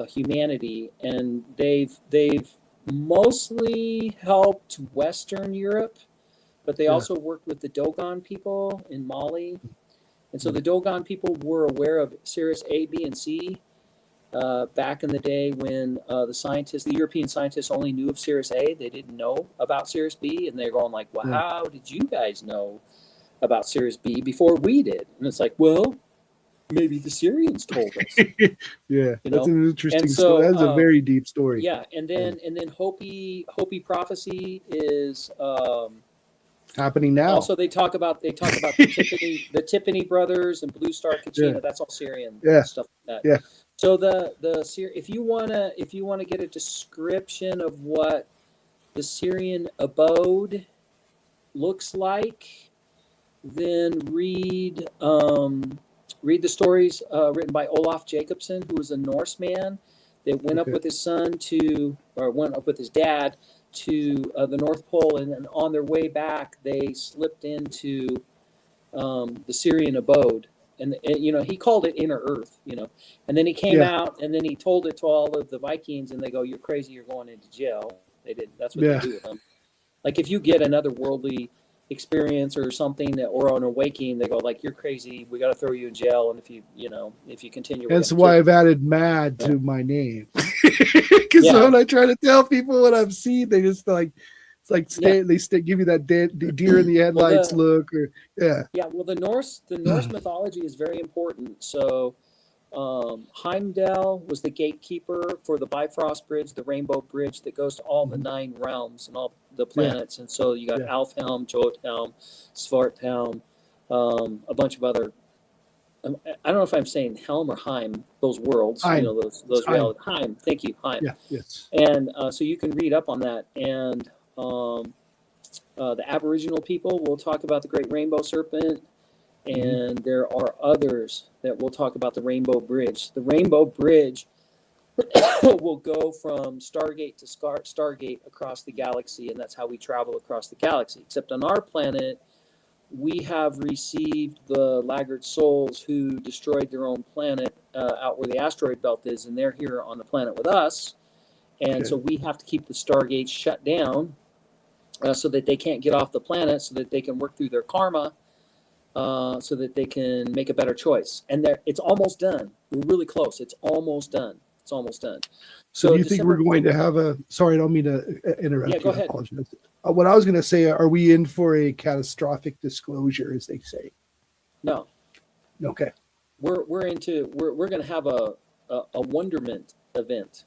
humanity, and they've mostly helped Western Europe, but they also worked with the Dogon people in Mali. And so the Dogon people were aware of Sirius A, B, and C back in the day when the European scientists only knew of Sirius A. They didn't know about Sirius B, and they're going like, well, how did you guys know about Sirius B before we did? And it's like, well, maybe the Syrians told us. Yeah, that's an interesting so, story. That's a very deep story. Yeah, and then Hopi prophecy is happening now. Also, they talk about the Tiffany brothers and Blue Star Kachina. That's all Syrian stuff like that. Yeah. So if you wanna get a description of what the Syrian abode looks like, then read the stories written by Olaf Jacobson, who was a Norseman that went up with his dad to the North Pole, and then on their way back, they slipped into the Syrian abode, and he called it Inner Earth, and then he came out, and then he told it to all of the Vikings, and they go, "You're crazy, you're going into jail." They did. That's what they do with them. Like if you get another worldly experience or something or an awakening, they go like, "You're crazy, we got to throw you in jail," and if you continue, that's why I've added mad to my name, because when I try to tell people what I've seen, they just like they give you that deer in the headlights look, or well, the Norse mythology is very important. So Heimdall was the gatekeeper for the Bifrost Bridge, the Rainbow Bridge that goes to all the 9 realms and all the planets. And so you got Alfhelm, Jothelm, Svarthelm, a bunch of other. I don't know if I'm saying Helm or Heim, those worlds, Heim. those Heim. realities. Heim, thank you, Heim. Yeah, yes. And so you can read up on that. And the Aboriginal people will talk about the Great Rainbow Serpent. And there are others that will talk about the Rainbow Bridge. The Rainbow Bridge will go from Stargate to Stargate across the galaxy, and that's how we travel across the galaxy. Except on our planet, we have received the laggard souls who destroyed their own planet out where the asteroid belt is, and they're here on the planet with us. And so we have to keep the Stargate shut down so that they can't get off the planet, so that they can work through their karma, so that they can make a better choice. And it's almost done. We're really close. It's almost done. So do you think we're going to have sorry, I don't mean to interrupt. Yeah, go ahead. What I was going to say, are we in for a catastrophic disclosure, as they say? No. Okay. We're going to have a wonderment event.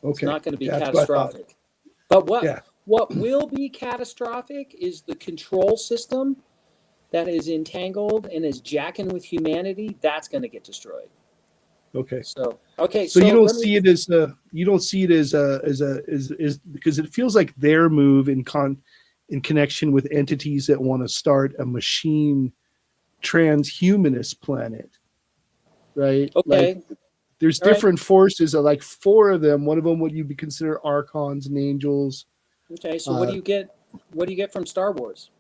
Okay. It's not going to be catastrophic. But what will be catastrophic is the control system that is entangled and is jacking with humanity. That's going to get destroyed. Okay. So you don't see it as because it feels like their move in connection with entities that want to start a machine transhumanist planet, right? Okay. Like, there's different forces, like 4 of them. One of them would you be consider archons and angels. Okay. So what do you get? What do you get from Star Wars?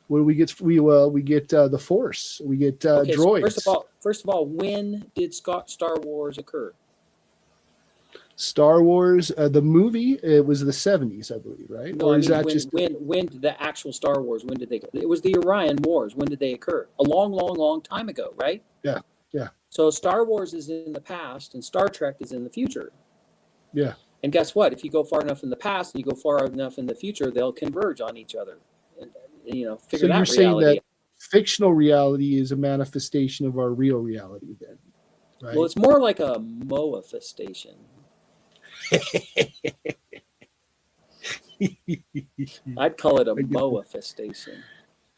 What do we get? We get the Force. We get droids. So first of all, when did Star Wars occur? Star Wars, the movie, it was the 70s, I believe, right? No, when did the actual Star Wars? When did they? It was the Orion Wars. When did they occur? A long time ago, right? Yeah. So Star Wars is in the past, and Star Trek is in the future. Yeah. And guess what? If you go far enough in the past and you go far enough in the future, they'll converge on each other. And, figure so that you're saying reality. that fictional reality is a manifestation of our real reality, then, right? Well, it's more like a moifestation. I'd call it a moifestation.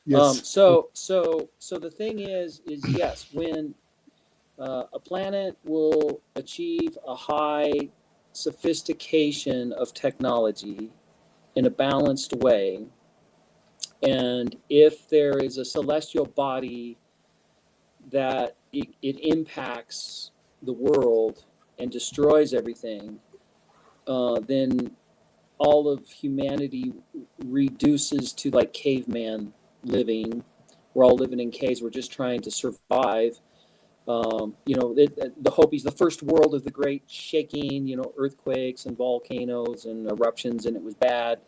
Yes. So the thing is yes, when a planet will achieve a high sophistication of technology in a balanced way, and if there is a celestial body that it impacts the world and destroys everything, then all of humanity reduces to like caveman living. We're all living in caves. We're just trying to survive. The Hopis, the first world of the great shaking, earthquakes and volcanoes and eruptions, and it was bad.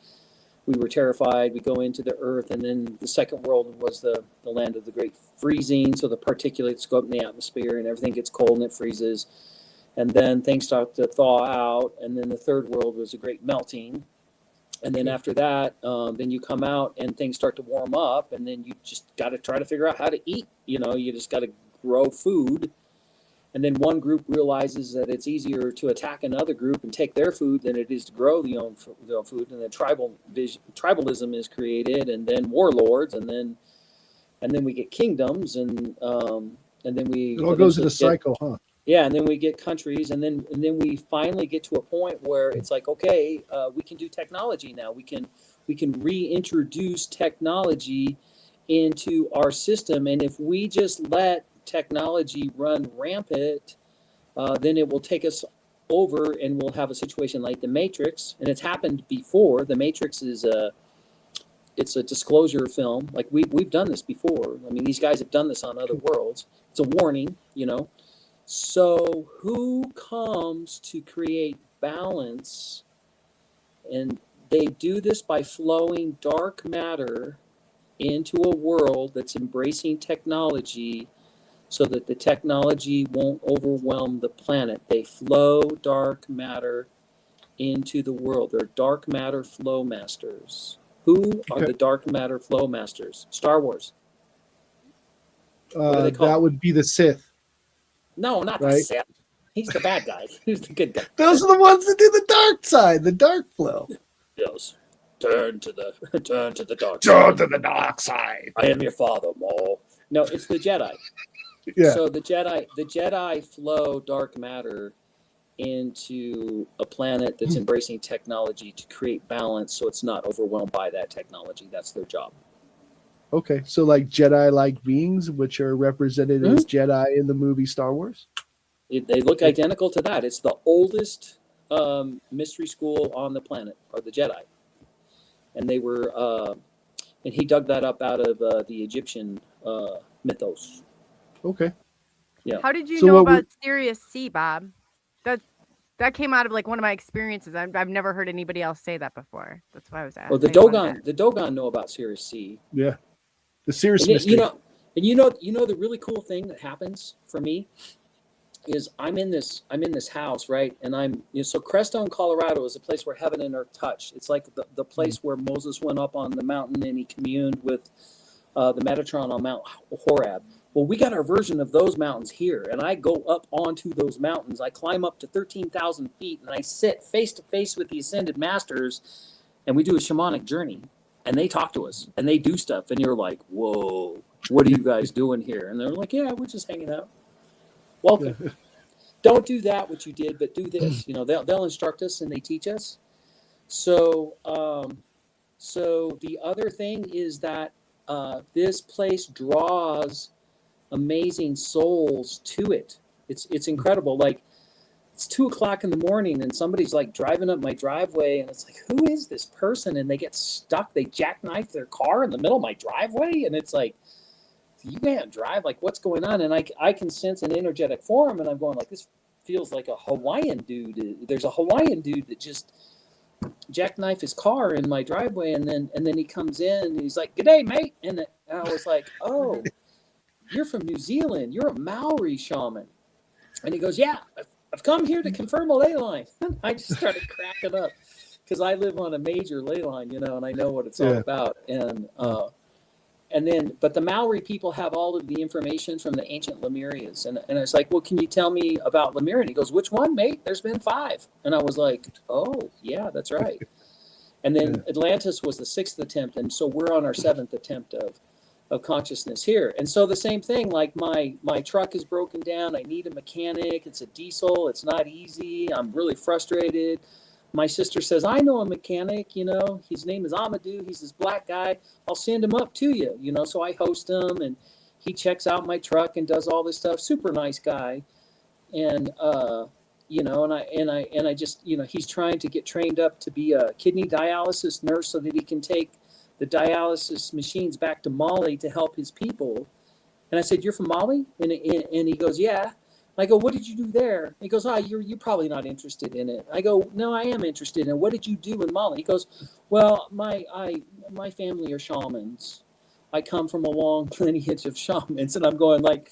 We were terrified. We go into the earth, and then the second world was the land of the great freezing. So the particulates go up in the atmosphere, and everything gets cold and it freezes. And then things start to thaw out. And then the third world was a great melting. And then after that, then you come out and things start to warm up, and then you just got to try to figure out how to eat. You just got to grow food. And then one group realizes that it's easier to attack another group and take their food than it is to grow their own food. And then tribalism is created, and then warlords, and then we get kingdoms, and then we it all goes in a cycle, huh? Yeah, and then we get countries, and then we finally get to a point where it's like, okay, we can do technology now. We can reintroduce technology into our system, and if we just let technology run rampant, then it will take us over, and we'll have a situation like the Matrix, and it's happened before. The Matrix is it's a disclosure film. Like we've done this before. I mean, these guys have done this on other worlds. It's a warning, So who comes to create balance? And they do this by flowing dark matter into a world that's embracing technology so that the technology won't overwhelm the planet. They flow dark matter into the world. They're dark matter flow masters. Who are the dark matter flow masters? Star Wars. What are they called? That would be the Sith. No, not the Sith. He's the bad guy. He's the good guy. Those are the ones that do the dark side, the dark flow. Yes. Turn to the dark side. Turn to the dark side. I am your father, Maul. No, it's the Jedi. Yeah. So the Jedi flow dark matter into a planet that's embracing technology to create balance, so it's not overwhelmed by that technology. That's their job. Okay, so like Jedi-like beings, which are represented as Jedi in the movie Star Wars? They look identical to that. It's the oldest mystery school on the planet, are the Jedi. And they were, and he dug that up out of the Egyptian mythos. Okay. Yeah. How did you know about Sirius C, Bob? That came out of like one of my experiences. I've never heard anybody else say that before. That's why I was asking. Well, the Dogon know about Sirius C. Yeah. The Sirius mystery. You know the really cool thing that happens for me is I'm in this house, right? And so Crestone, Colorado is a place where heaven and earth touch. It's like the place where Moses went up on the mountain and he communed with the Metatron on Mount Horeb. Well, we got our version of those mountains here, and I go up onto those mountains. I climb up to 13,000 feet, and I sit face to face with the ascended masters, and we do a shamanic journey. And they talk to us, and they do stuff, and you're like, whoa, what are you guys doing here? And they're like, yeah, we're just hanging out. Welcome. Yeah. Don't do that, what you did, but do this. They'll instruct us, and they teach us. So the other thing is that this place draws amazing souls to it. It's incredible. Like, it's 2:00 in the morning and somebody's like driving up my driveway and it's like, who is this person? And they get stuck. They jackknife their car in the middle of my driveway. And it's like, you can't drive. Like, what's going on? And I can sense an energetic form, and I'm going like, this feels like a Hawaiian dude. There's a Hawaiian dude that just jackknifed his car in my driveway. And then he comes in and he's like, good day, mate. And I was like, oh, you're from New Zealand. You're a Maori shaman. And he goes, yeah, I've come here to confirm a ley line. I just started cracking up because I live on a major ley line, and I know what it's all about. But the Maori people have all of the information from the ancient Lemurians. And it's like, well, can you tell me about Lemuria? And he goes, which one, mate? There's been 5. And I was like, oh, yeah, that's right. And then Atlantis was the 6th attempt. And so we're on our 7th attempt of consciousness here. And so the same thing, like my truck is broken down. I need a mechanic. It's a diesel. It's not easy. I'm really frustrated. My sister says, I know a mechanic, his name is Amadou. He's this black guy. I'll send him up to you, so I host him and he checks out my truck and does all this stuff. Super nice guy. And and I just, he's trying to get trained up to be a kidney dialysis nurse so that he can take the dialysis machines back to Mali to help his people. And I said, "You're from Mali?" And he goes, "Yeah." I go, "What did you do there?" He goes, you're probably not interested in it." I go, "No, I am interested in it. What did you do in Mali?" He goes, "Well, my family are shamans. I come from a long lineage of shamans." And I'm going like,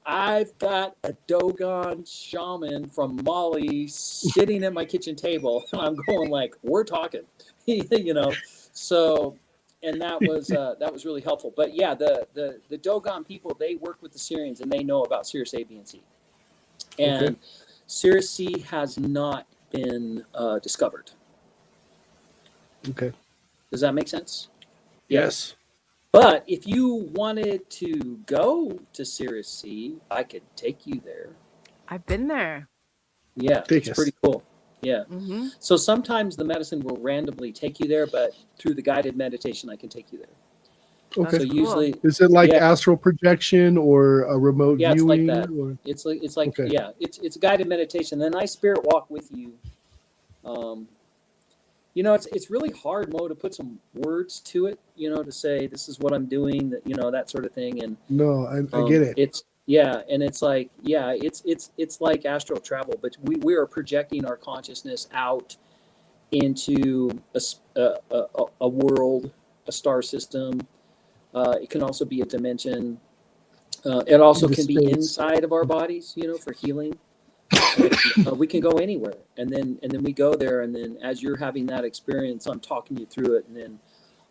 I've got a Dogon shaman from Mali sitting at my kitchen table. And I'm going like, we're talking, so, and that was really helpful. But yeah, the Dogon people, they work with the Syrians and they know about Sirius A, B, and C. And Okay. Sirius C has not been discovered. Okay. Does that make sense? Yes. But if you wanted to go to Sirius C, I could take you there. I've been there. Yeah, it's pretty cool. Yeah. Mm-hmm. So sometimes the medicine will randomly take you there, but through the guided meditation, I can take you there. Okay. So usually, is it like astral projection or a remote it's like viewing? that. Or? It's like Okay. yeah, it's a guided meditation. Then I spirit walk with you. It's really hard, Mo, to put some words to it, to say this is what I'm doing, that sort of thing. And No, I get it. It's like astral travel, but we are projecting our consciousness out into a world, a star system. It can also be a dimension. It also can be inside of our bodies, for healing. We can go anywhere, and then we go there, and then as you're having that experience, I'm talking you through it, and then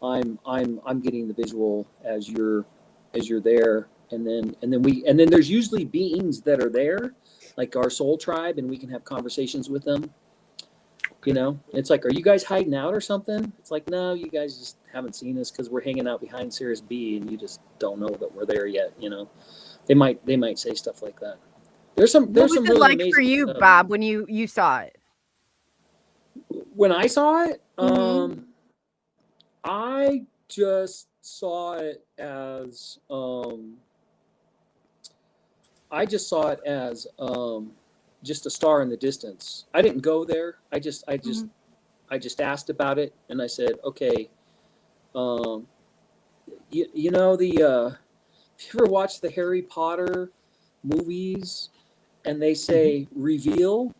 I'm getting the visual as you're there, and then there's usually beings that are there, like our soul tribe, and we can have conversations with them. It's like, are you guys hiding out or something? It's like, no, you guys just haven't seen us because we're hanging out behind Sirius B, and you just don't know that we're there yet. They might say stuff like that. There's some What was really it like amazing for you, stuff. Bob, when you saw it? When I saw it, Mhm. I just saw it as just a star in the distance. I didn't go there. I just asked about it, and I said, okay. If you ever watch the Harry Potter movies, and they say reveal,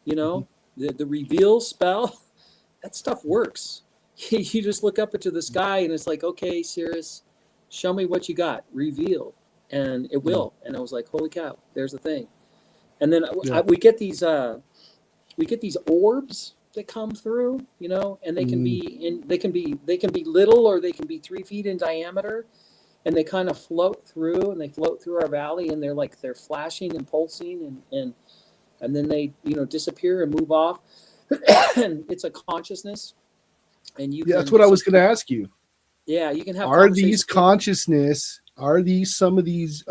the reveal spell, that stuff works. You just look up into the sky, and it's like, okay, Sirius, show me what you got. Reveal, and it will. And I was like, holy cow, there's the thing. And then we get these orbs that come through, and they can be little, or they can be 3 feet in diameter, and they kind of float through our valley, and they're flashing and pulsing, and then they disappear and move off. And it's a consciousness, and you. Yeah, that's what I was going to ask you. Yeah, you can have. Are these consciousness? Are these some of these,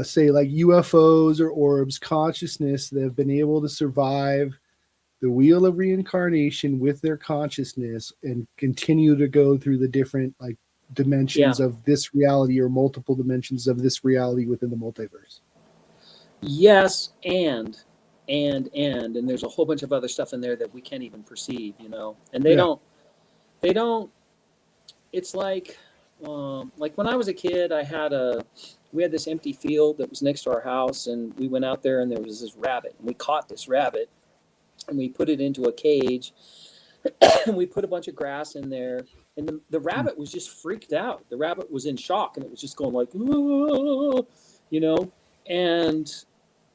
say, like UFOs or orbs, consciousness that have been able to survive the wheel of reincarnation with their consciousness and continue to go through the different dimensions of this reality, or multiple dimensions of this reality within the multiverse? Yes, and there's a whole bunch of other stuff in there that we can't even perceive, and they don't. It's like when I was a kid, we had this empty field that was next to our house, and we went out there, and there was this rabbit, and we caught this rabbit, and we put it into a cage, and we put a bunch of grass in there, and the rabbit was just freaked out. The rabbit was in shock, and it was just going like,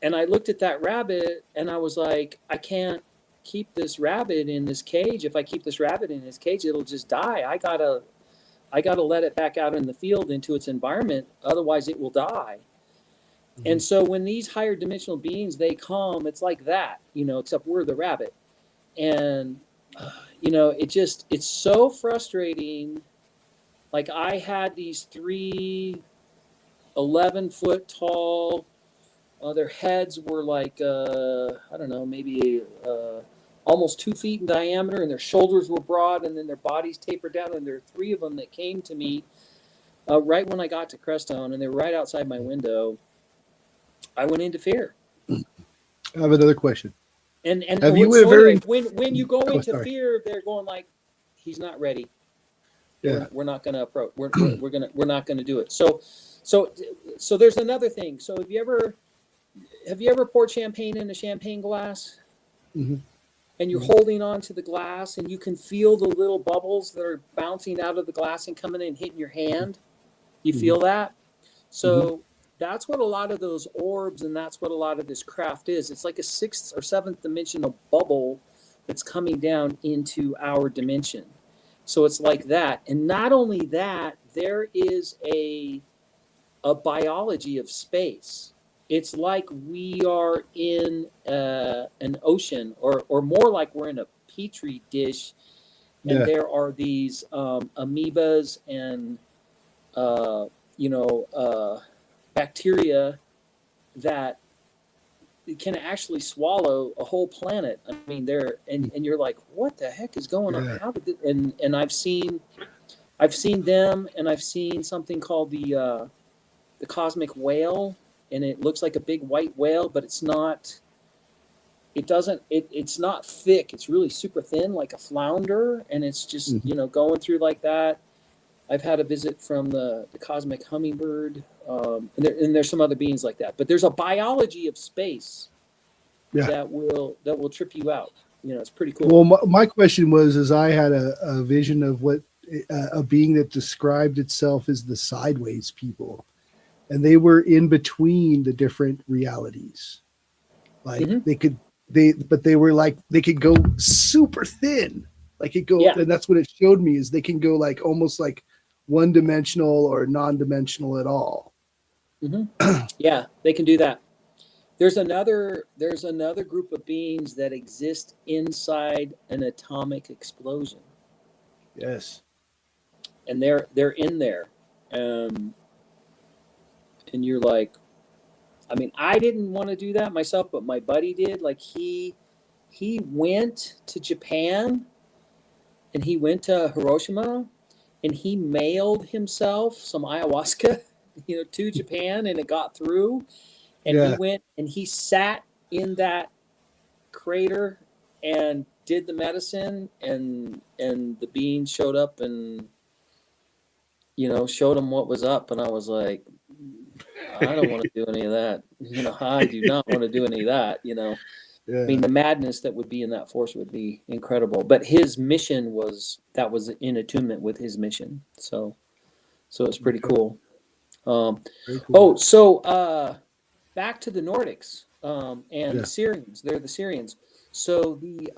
and I looked at that rabbit, and I was like, I can't keep this rabbit in this cage. If I keep this rabbit in this cage, it'll just die. I gotta let it back out in the field into its environment, otherwise it will die. And so when these higher dimensional beings, they come, it's like that, except we're the rabbit. And, it's so frustrating. Like, I had these 3 11-foot tall, their heads were like, I don't know, maybe almost 2 feet in diameter, and their shoulders were broad, and then their bodies tapered down. And there are 3 of them that came to me right when I got to Crestone, and they were right outside my window. I went into fear. I have another question. And Have you so ever? anyway, when you go into sorry. fear, they're going like, he's not ready. Yeah. We're not going to approach. We're not going to do it. So there's another thing. So have you ever poured champagne in a champagne glass? Mm-hmm. And you're holding on to the glass, and you can feel the little bubbles that are bouncing out of the glass and coming in and hitting your hand. You feel that? So that's what a lot of those orbs, and that's what a lot of this craft is. It's like a 6th or 7th dimensional bubble that's coming down into our dimension. So it's like that. And not only that, there is a biology of space. It's like we are in an ocean, or more like we're in a petri dish, and there are these amoebas and bacteria that can actually swallow a whole planet. I mean, and you're like, what the heck is going on? How did and I've seen them, and I've seen something called the cosmic whale, and it looks like a big white whale, but it's not. It's not thick. It's really super thin, like a flounder, and it's just going through like that. I've had a visit from the cosmic hummingbird, and there's some other beings like that. But there's a biology of space that will trip you out. It's pretty cool. Well, my question was, I had a vision of what a being that described itself as the sideways people, and they were in between the different realities. Like they were like, they could go super thin, like it go, and that's what it showed me, is they can go like almost like one-dimensional or non-dimensional at all. Yeah, they can do that. There's another group of beings that exist inside an atomic explosion. Yes. And they're in there. And you're like, I mean, I didn't want to do that myself, but my buddy did. Like he went to Japan, and he went to Hiroshima, and he mailed himself some ayahuasca, to Japan, and it got through. And he went and he sat in that crater and did the medicine, and the being showed up and showed him what was up, and I was like, I don't want to do any of that. I do not want to do any of that. I mean, the madness that would be in that force would be incredible. But his mission was in attunement with his mission. So it's pretty cool. So back to the Nordics and the Syrians. They're the Syrians. So the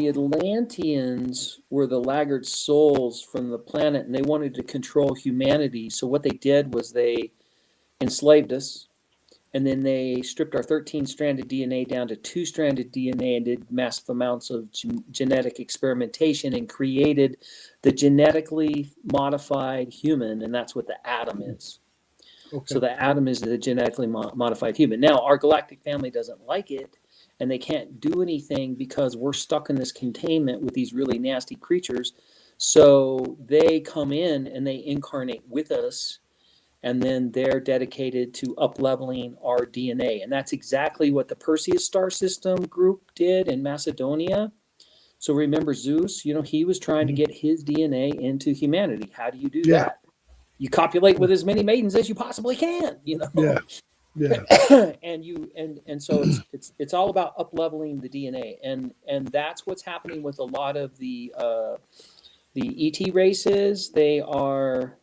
Atlanteans were the laggard souls from the planet, and they wanted to control humanity. So what they did was they enslaved us, and then they stripped our 13-stranded DNA down to 2-stranded DNA and did massive amounts of genetic experimentation and created the genetically modified human, and that's what the atom is. Okay. So the atom is the genetically modified human. Now, our galactic family doesn't like it, and they can't do anything because we're stuck in this containment with these really nasty creatures. So they come in and they incarnate with us, and then they're dedicated to up-leveling our DNA. And that's exactly what the Perseus star system group did in Macedonia. So remember Zeus, he was trying to get his DNA into humanity. How do you do that? You copulate with as many maidens as you possibly can, Yeah. and so it's all about up-leveling the DNA. And that's what's happening with a lot of the ET races. They are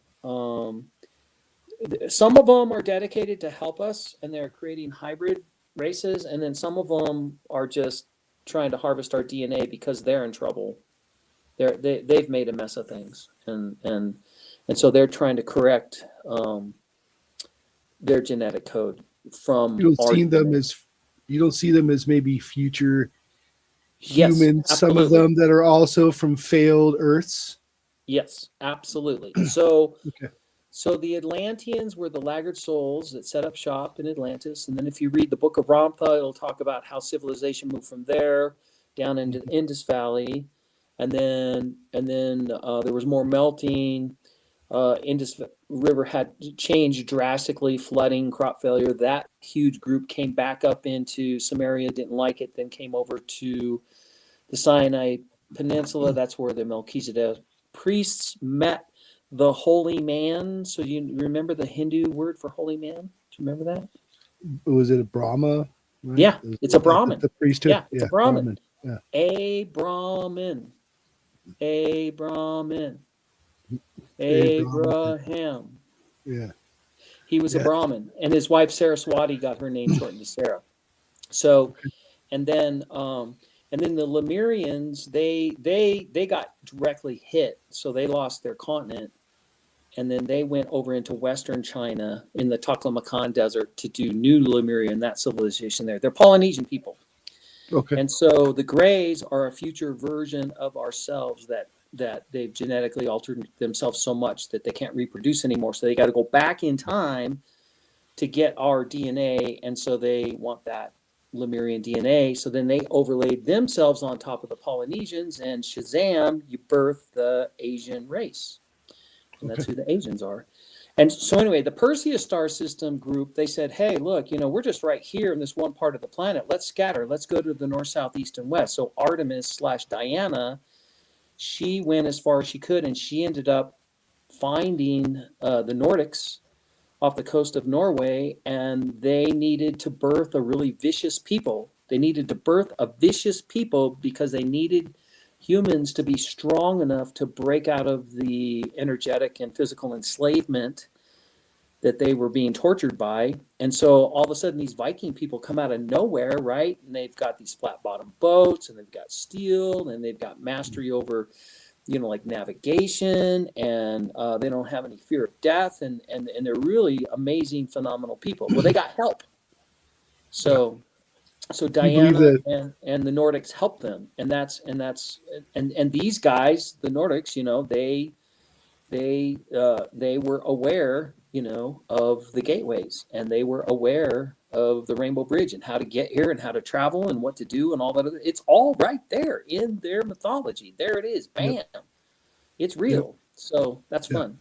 some of them are dedicated to help us, and they're creating hybrid races, and then some of them are just trying to harvest our DNA because they're in trouble. They've made a mess of things, and so they're trying to correct their genetic code from. You don't see them as maybe future humans. Yes, some of them that are also from failed Earths. Yes, absolutely. So. Okay. So the Atlanteans were the laggard souls that set up shop in Atlantis. And then if you read the Book of Ramtha, it'll talk about how civilization moved from there down into the Indus Valley. And then there was more melting. Indus river had changed drastically, flooding, crop failure. That huge group came back up into Samaria, didn't like it, then came over to the Sinai Peninsula. That's where the Melchizedek priests met the holy man. So you remember the Hindu word for holy man? Do you remember that? Was it a Brahma? Right? Yeah, it's a Brahmin. The priesthood. Yeah, it's a Brahmin. Yeah. A Brahmin. Abraham. Yeah. He was a Brahmin, and his wife Saraswati got her name shortened to Sarah. So, and then the Lemurians, they got directly hit, so they lost their continent, and then they went over into Western China in the Taklamakan Desert to do New Lemuria and that civilization there. They're Polynesian people. Okay. And so the Greys are a future version of ourselves that they've genetically altered themselves so much that they can't reproduce anymore. So they got to go back in time to get our DNA. And so they want that Lemurian DNA. So then they overlaid themselves on top of the Polynesians, and Shazam, you birth the Asian race. And that's who the Asians are. And so anyway, the Perseus star system group, they said, hey, look, we're just right here in this one part of the planet. Let's scatter. Let's go to the north, south, east, and west. So Artemis/Diana, she went as far as she could, and she ended up finding the Nordics off the coast of Norway, and they needed to birth a really vicious people. They needed to birth a vicious people because they needed humans to be strong enough to break out of the energetic and physical enslavement that they were being tortured by. And so all of a sudden these Viking people come out of nowhere, right? And they've got these flat bottom boats, and they've got steel, and they've got mastery over, like navigation, and they don't have any fear of death, and they're really amazing, phenomenal people. Well, they got help. So Diana and the Nordics helped them, and these guys, the Nordics, they were aware, of the gateways, and they were aware of the Rainbow Bridge and how to get here and how to travel and what to do and all that. It's all right there in their mythology. There it is. Bam. Yep. It's real. Yep. So that's fun.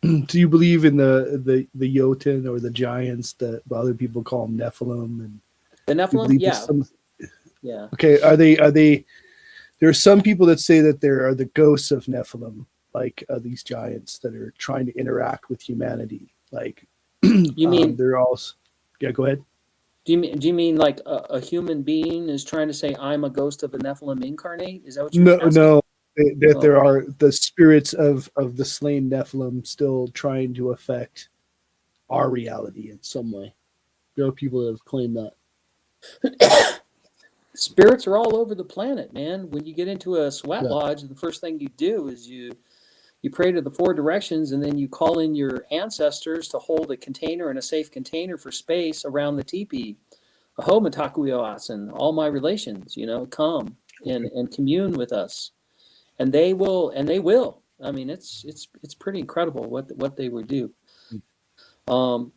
Do you believe in the Jotun or the giants that other people call them Nephilim? And the Nephilim, yeah. Yeah. Okay. Are they? There are some people that say that there are the ghosts of Nephilim, like these giants that are trying to interact with humanity. Like, you mean they're all? Yeah. Go ahead. Do you mean like a human being is trying to say I'm a ghost of a Nephilim incarnate? Is that what you're asking? No. That there are the spirits of the slain Nephilim still trying to affect our reality in some way. There are people that have claimed that. Spirits are all over the planet, man. When you get into a sweat lodge, the first thing you do is you pray to the four directions, and then you call in your ancestors to hold a container and a safe container for space around the teepee. Aho matakuyo-asen, all my relations, come and commune with us. And they will. I mean, it's pretty incredible what they would do.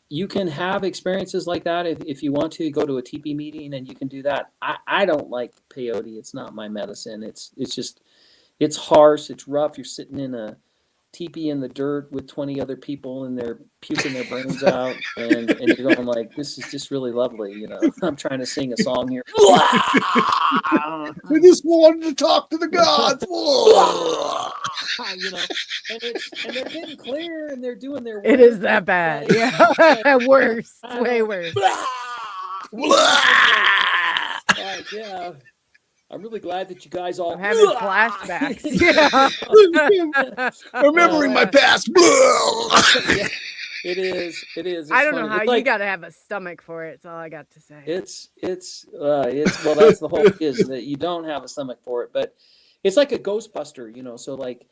You can have experiences like that if you want to go to a teepee meeting, and you can do that. I don't like peyote. It's not my medicine. It's harsh. It's rough. You're sitting in a teepee in the dirt with 20 other people, and they're puking their brains out, and you're going like, this is just really lovely. I'm trying to sing a song here. We just wanted to talk to the gods. And they're getting clear, and they're doing their work. It is that bad. Yeah. Worse. Way worse. Yeah. I'm really glad that you guys all... I'm having flashbacks. Yeah. Remembering my past. Yeah, it is. It's I don't funny. know how It's you got to have a stomach for it. That's all I got to say. It's well, that's the whole is that you don't have a stomach for it, but it's like a Ghostbuster, so like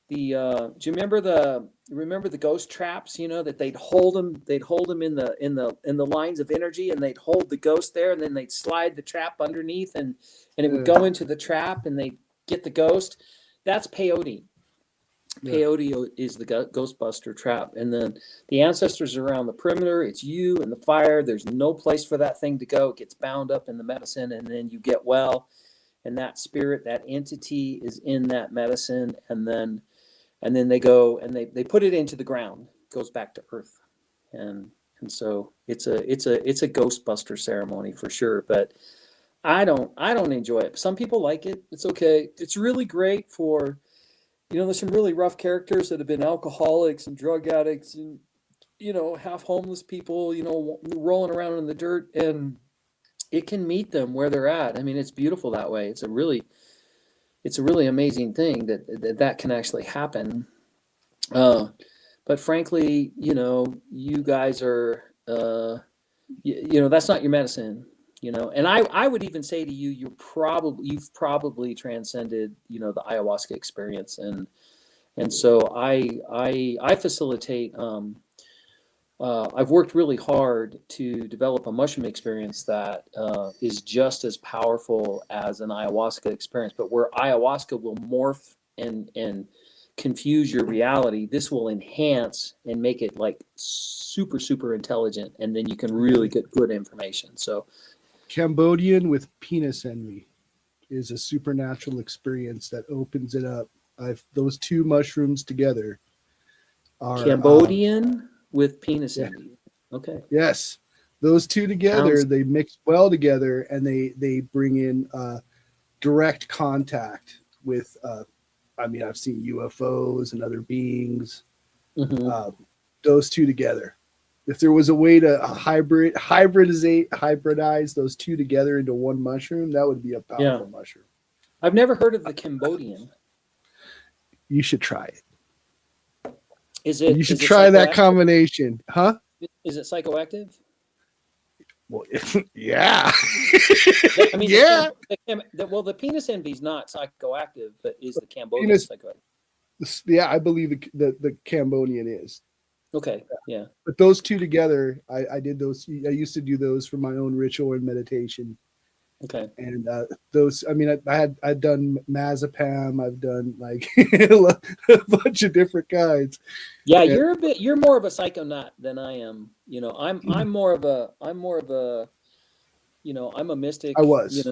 do you remember the ghost traps, that they'd hold them in the lines of energy, and they'd hold the ghost there, and then they'd slide the trap underneath, and it would go into the trap, and they'd get the ghost. That's peyote. Peyote is the Ghostbuster trap, and then the ancestors are around the perimeter. It's you and the fire. There's no place for that thing to go. It gets bound up in the medicine, and then you get well, and that spirit, that entity is in that medicine, and then and then they go and they put it into the ground, goes back to earth. And so it's a Ghostbuster ceremony for sure, but I don't enjoy it. Some people like it. It's okay. It's really great for, there's some really rough characters that have been alcoholics and drug addicts and, half homeless people, rolling around in the dirt, and it can meet them where they're at. I mean, it's beautiful that way. It's a really amazing thing that can actually happen. But frankly, you guys are, that's not your medicine, and I would even say to you, you've probably transcended, the ayahuasca experience. And so I facilitate, I've worked really hard to develop a mushroom experience that is just as powerful as an ayahuasca experience, but where ayahuasca will morph and confuse your reality, this will enhance and make it like super, super intelligent, and then you can really get good information. So Cambodian with penis envy is a supernatural experience that opens it up. Those two mushrooms together are Cambodian with penis envy. Okay. Yes. Those two together, they mix well together, and they bring in direct contact with I've seen UFOs and other beings. Mm-hmm. Those two together. If there was a way to hybridize those two together into one mushroom, that would be a powerful mushroom. I've never heard of the Cambodian. You should try it. You should is it try that combination, huh? Is it psychoactive? Well, yeah. I mean, yeah. The penis envy is not psychoactive, but is the Cambodian psychoactive? Yeah, I believe the Cambodian is. Okay, yeah. But those two together, I did those. I used to do those for my own ritual and meditation. Okay. And those, I'd done mazepam. I've done like a bunch of different kinds. Yeah, you're more of a psychonaut than I am. I'm more of a, I'm a mystic. I was,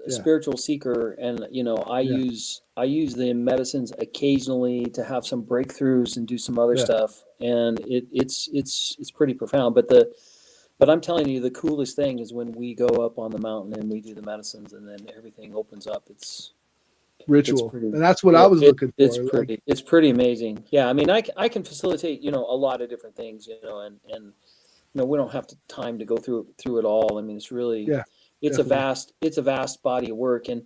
spiritual seeker, and I use the medicines occasionally to have some breakthroughs and do some other stuff, and it's pretty profound. But I'm telling you, the coolest thing is when we go up on the mountain and we do the medicines, and then everything opens up. It's ritual, and that's what I was looking for. It's pretty amazing. Yeah, I mean, I can facilitate a lot of different things, and we don't have time to go through it all. I mean, it's really it's a vast body of work, and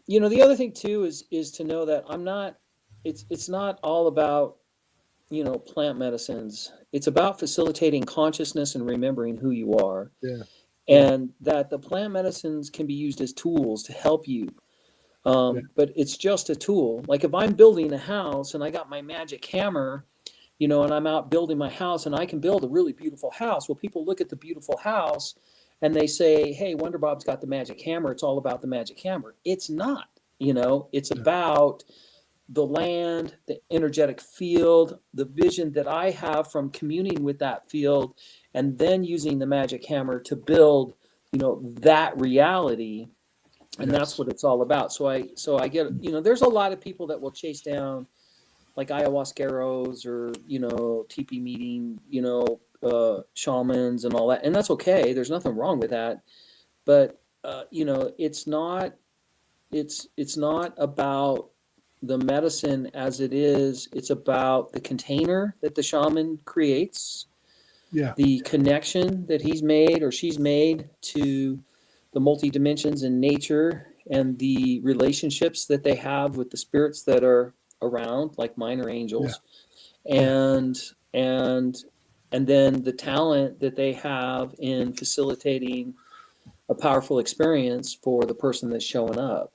the other thing too is to know that I'm not. It's not all about plant medicines. It's about facilitating consciousness and remembering who you are. Yeah. And that the plant medicines can be used as tools to help you. But it's just a tool. Like if I'm building a house and I got my magic hammer, and I'm out building my house and I can build a really beautiful house. Well, people look at the beautiful house and they say, hey, Wonder Bob's got the magic hammer. It's all about the magic hammer. It's not, it's about the land, the energetic field, the vision that I have from communing with that field, and then using the magic hammer to build, that reality. And that's what it's all about. So I get, there's a lot of people that will chase down like ayahuasqueros or, teepee meeting, shamans and all that. And that's okay. There's nothing wrong with that. But, it's not about the medicine as it is. It's about the container that the shaman creates, the connection that he's made or she's made to the multi-dimensions in nature, and the relationships that they have with the spirits that are around, like minor angels, and then the talent that they have in facilitating a powerful experience for the person that's showing up.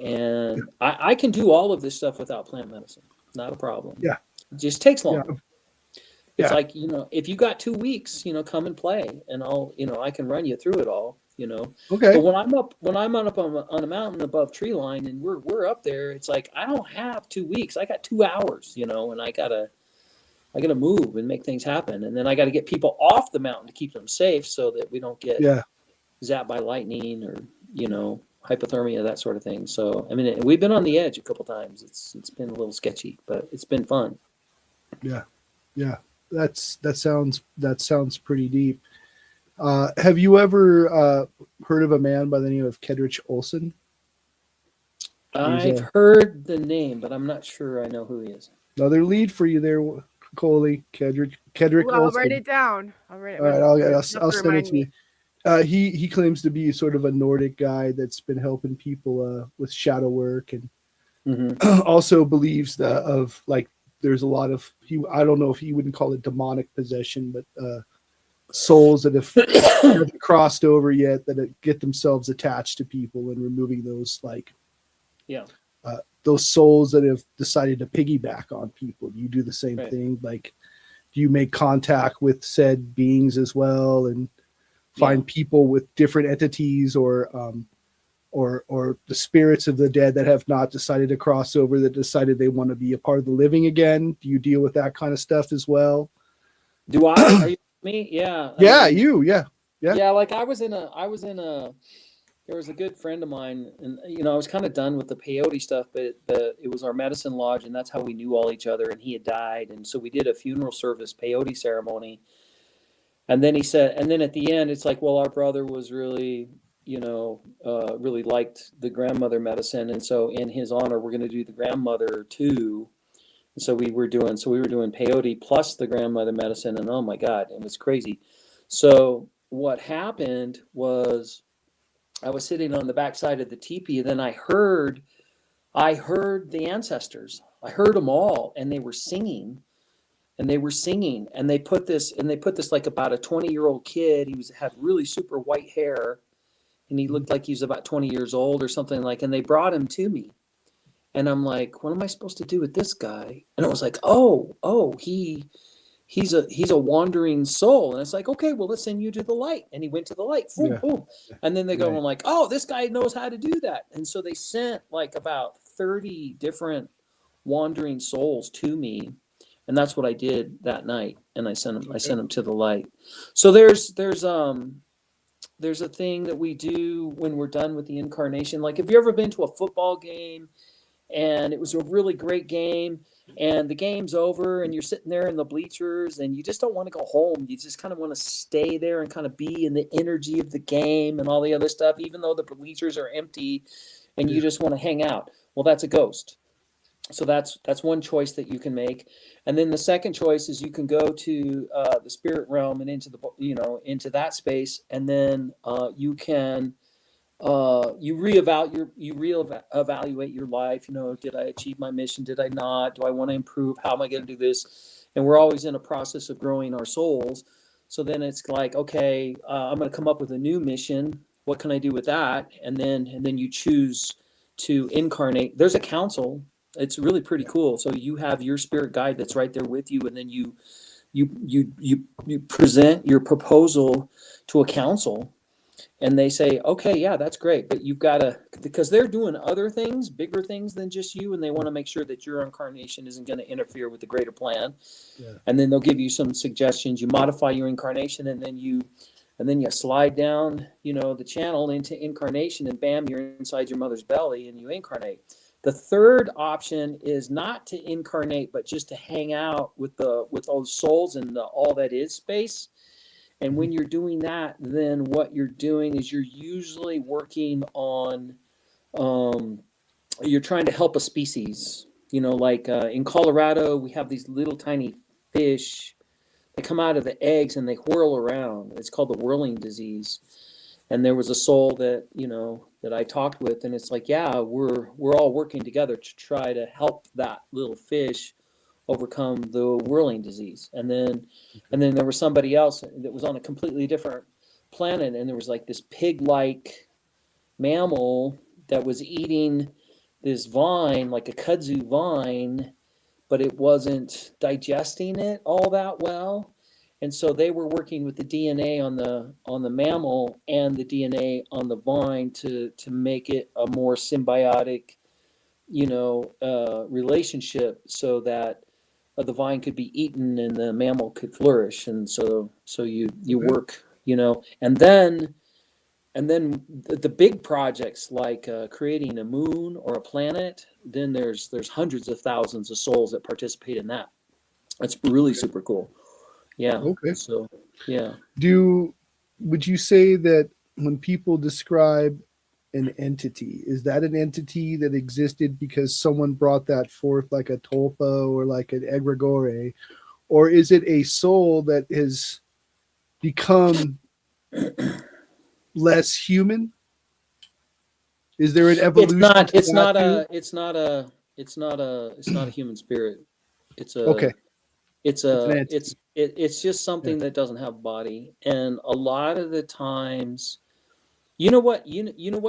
And I can do all of this stuff without plant medicine. Not a problem. Yeah. It just takes longer. Yeah. It's like, if you got 2 weeks, come and play, and I can run you through it all, Okay. But when I'm up on a mountain above tree line and we're up there, it's like, I don't have 2 weeks. I got 2 hours, and I gotta move and make things happen. And then I got to get people off the mountain to keep them safe so that we don't get zapped by lightning or, hypothermia, that sort of thing. So, I mean, we've been on the edge a couple times. It's been a little sketchy, but it's been fun. Yeah. That sounds pretty deep. Have you ever heard of a man by the name of Kedrich Olsen? I've heard the name, but I'm not sure I know who he is. Another lead for you there, Coley. Kedrich Well, I'll Olsen. write it down. All right, I'll send it to you. He claims to be sort of a Nordic guy that's been helping people with shadow work, and also believes that there's a lot of I don't know if he wouldn't call it demonic possession, but souls that have haven't crossed over yet that get themselves attached to people, and removing those those souls that have decided to piggyback on people. Do you do the same thing? Like, do you make contact with said beings as well, and find people with different entities, or the spirits of the dead that have not decided to cross over, that decided they want to be a part of the living again? Do you deal with that kind of stuff as well? Do I? Are you me? Yeah. Yeah, Yeah, like I was in a there was a good friend of mine, and I was kind of done with the peyote stuff, but it was our medicine lodge, and that's how we knew all each other, and he had died, and so we did a funeral service peyote ceremony. And then he said, and then at the end, it's like, well, our brother was really, really liked the grandmother medicine. And so in his honor, we're going to do the grandmother too. And so we were doing peyote plus the grandmother medicine. And oh my God, it was crazy. So what happened was I was sitting on the backside of the teepee, and then I heard the ancestors. I heard them all, and they were singing. And they put this like about a 20-year-old kid. He had really super white hair, and he looked like he was about 20 years old or something like, and they brought him to me. And I'm like, what am I supposed to do with this guy? And I was like, he's a wandering soul. And it's like, okay, well, let's send you to the light. And he went to the light. Boom, boom. And then they go, I'm like, oh, this guy knows how to do that. And so they sent like about 30 different wandering souls to me. And that's what I did that night, and I sent them to the light. So there's a thing that we do when we're done with the incarnation. Like, have you ever been to a football game, and it was a really great game, and the game's over, and you're sitting there in the bleachers, and you just don't want to go home. You just kind of want to stay there and kind of be in the energy of the game and all the other stuff, even though the bleachers are empty, and you just want to hang out. Well, that's a ghost. So that's one choice that you can make. And then the second choice is you can go to the spirit realm and into that space, and then you can you reevaluate your life. Did I achieve my mission? Did I not? Do I want to improve? How am I going to do this? And we're always in a process of growing our souls. So then it's like, okay, I'm going to come up with a new mission. What can I do with that? And then you choose to incarnate. There's a council. It's really pretty cool. So you have your spirit guide that's right there with you, and then you present your proposal to a council, and they say, okay, yeah, that's great, but you've got to, because they're doing other things, bigger things than just you, and they want to make sure that your incarnation isn't going to interfere with the greater plan. And then they'll give you some suggestions. You modify your incarnation, and then you slide down the channel into incarnation, and bam, you're inside your mother's belly and you incarnate. The third option is not to incarnate, but just to hang out with those souls in the all that is space. And when you're doing that, then what you're doing is you're usually working on, you're trying to help a species. Like in Colorado, we have these little tiny fish. They come out of the eggs and they whirl around. It's called the whirling disease. And there was a soul that I talked with, and it's like, yeah, we're all working together to try to help that little fish overcome the whirling disease. And then there was somebody else that was on a completely different planet, and there was like this pig-like mammal that was eating this vine, like a kudzu vine, but it wasn't digesting it all that well. And so they were working with the DNA on the mammal and the DNA on the vine to make it a more symbiotic, relationship, so that the vine could be eaten and the mammal could flourish. And so you work, and then And then the big projects like creating a moon or a planet, then there's hundreds of thousands of souls that participate in that. That's really super cool. Yeah. Okay. So, yeah. Would you say that when people describe an entity, is that an entity that existed because someone brought that forth, like a tulpa or like an egregore, or is it a soul that has become less human? Is there an evolution? It's not a human spirit. It's a it's just something that doesn't have a body. And a lot of the times, you know what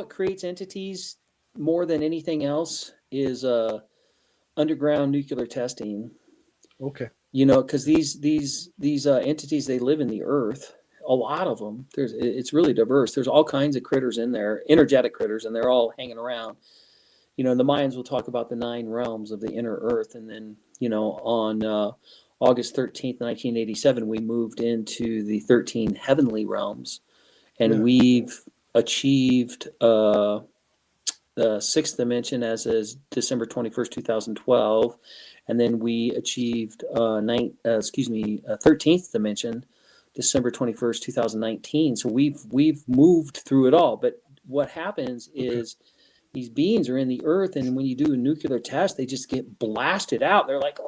creates entities more than anything else is underground nuclear testing. Okay. Because these entities, they live in the earth. A lot of them. It's really diverse. There's all kinds of critters in there, energetic critters, and they're all hanging around. The Mayans will talk about the 9 realms of the inner earth, and then on August 13th, 1987, we moved into the 13 heavenly realms, and we've achieved the 6th dimension as is December 21st, 2012, and then we achieved 13th dimension December 21st, 2019. So we've moved through it all. But what happens is these beings are in the earth, and when you do a nuclear test, they just get blasted out. They're like,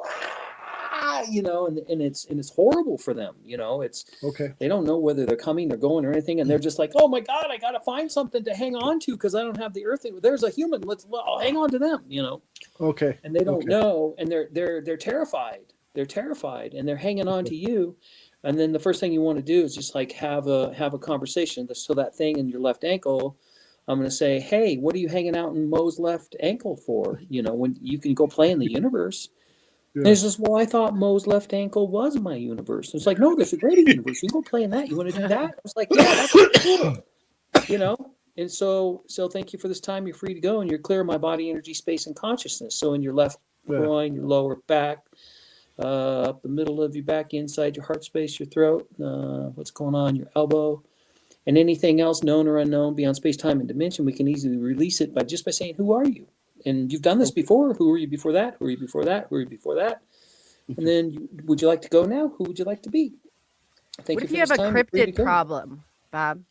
and it's horrible for them. It's okay. They don't know whether they're coming or going or anything, and they're just like, oh my God, I got to find something to hang on to because I don't have the earth. There's a human. I'll hang on to them. Okay. And they don't know, and they're terrified. They're terrified, and they're hanging on to you. And then the first thing you want to do is just like have a conversation. So that thing in your left ankle, I'm going to say, hey, what are you hanging out in Mo's left ankle for? When you can go play in the universe. Yeah. And it's just, well, I thought Mo's left ankle was my universe. It's like, no, there's a greater universe. You can go play in that. You want to do that? I was like, yeah, that's cool. And so thank you for this time. You're free to go, and you're clear of my body, energy, space, and consciousness. So in your left groin, your lower back, up the middle of your back, inside your heart space, your throat, what's going on, your elbow, and anything else known or unknown beyond space, time, and dimension, we can easily release it by saying, who are you? And you've done this before. Who were you before that? Who were you before that? Who were you before that? And then, would you like to go now? Who would you like to be? What if you have a cryptid problem, Bob?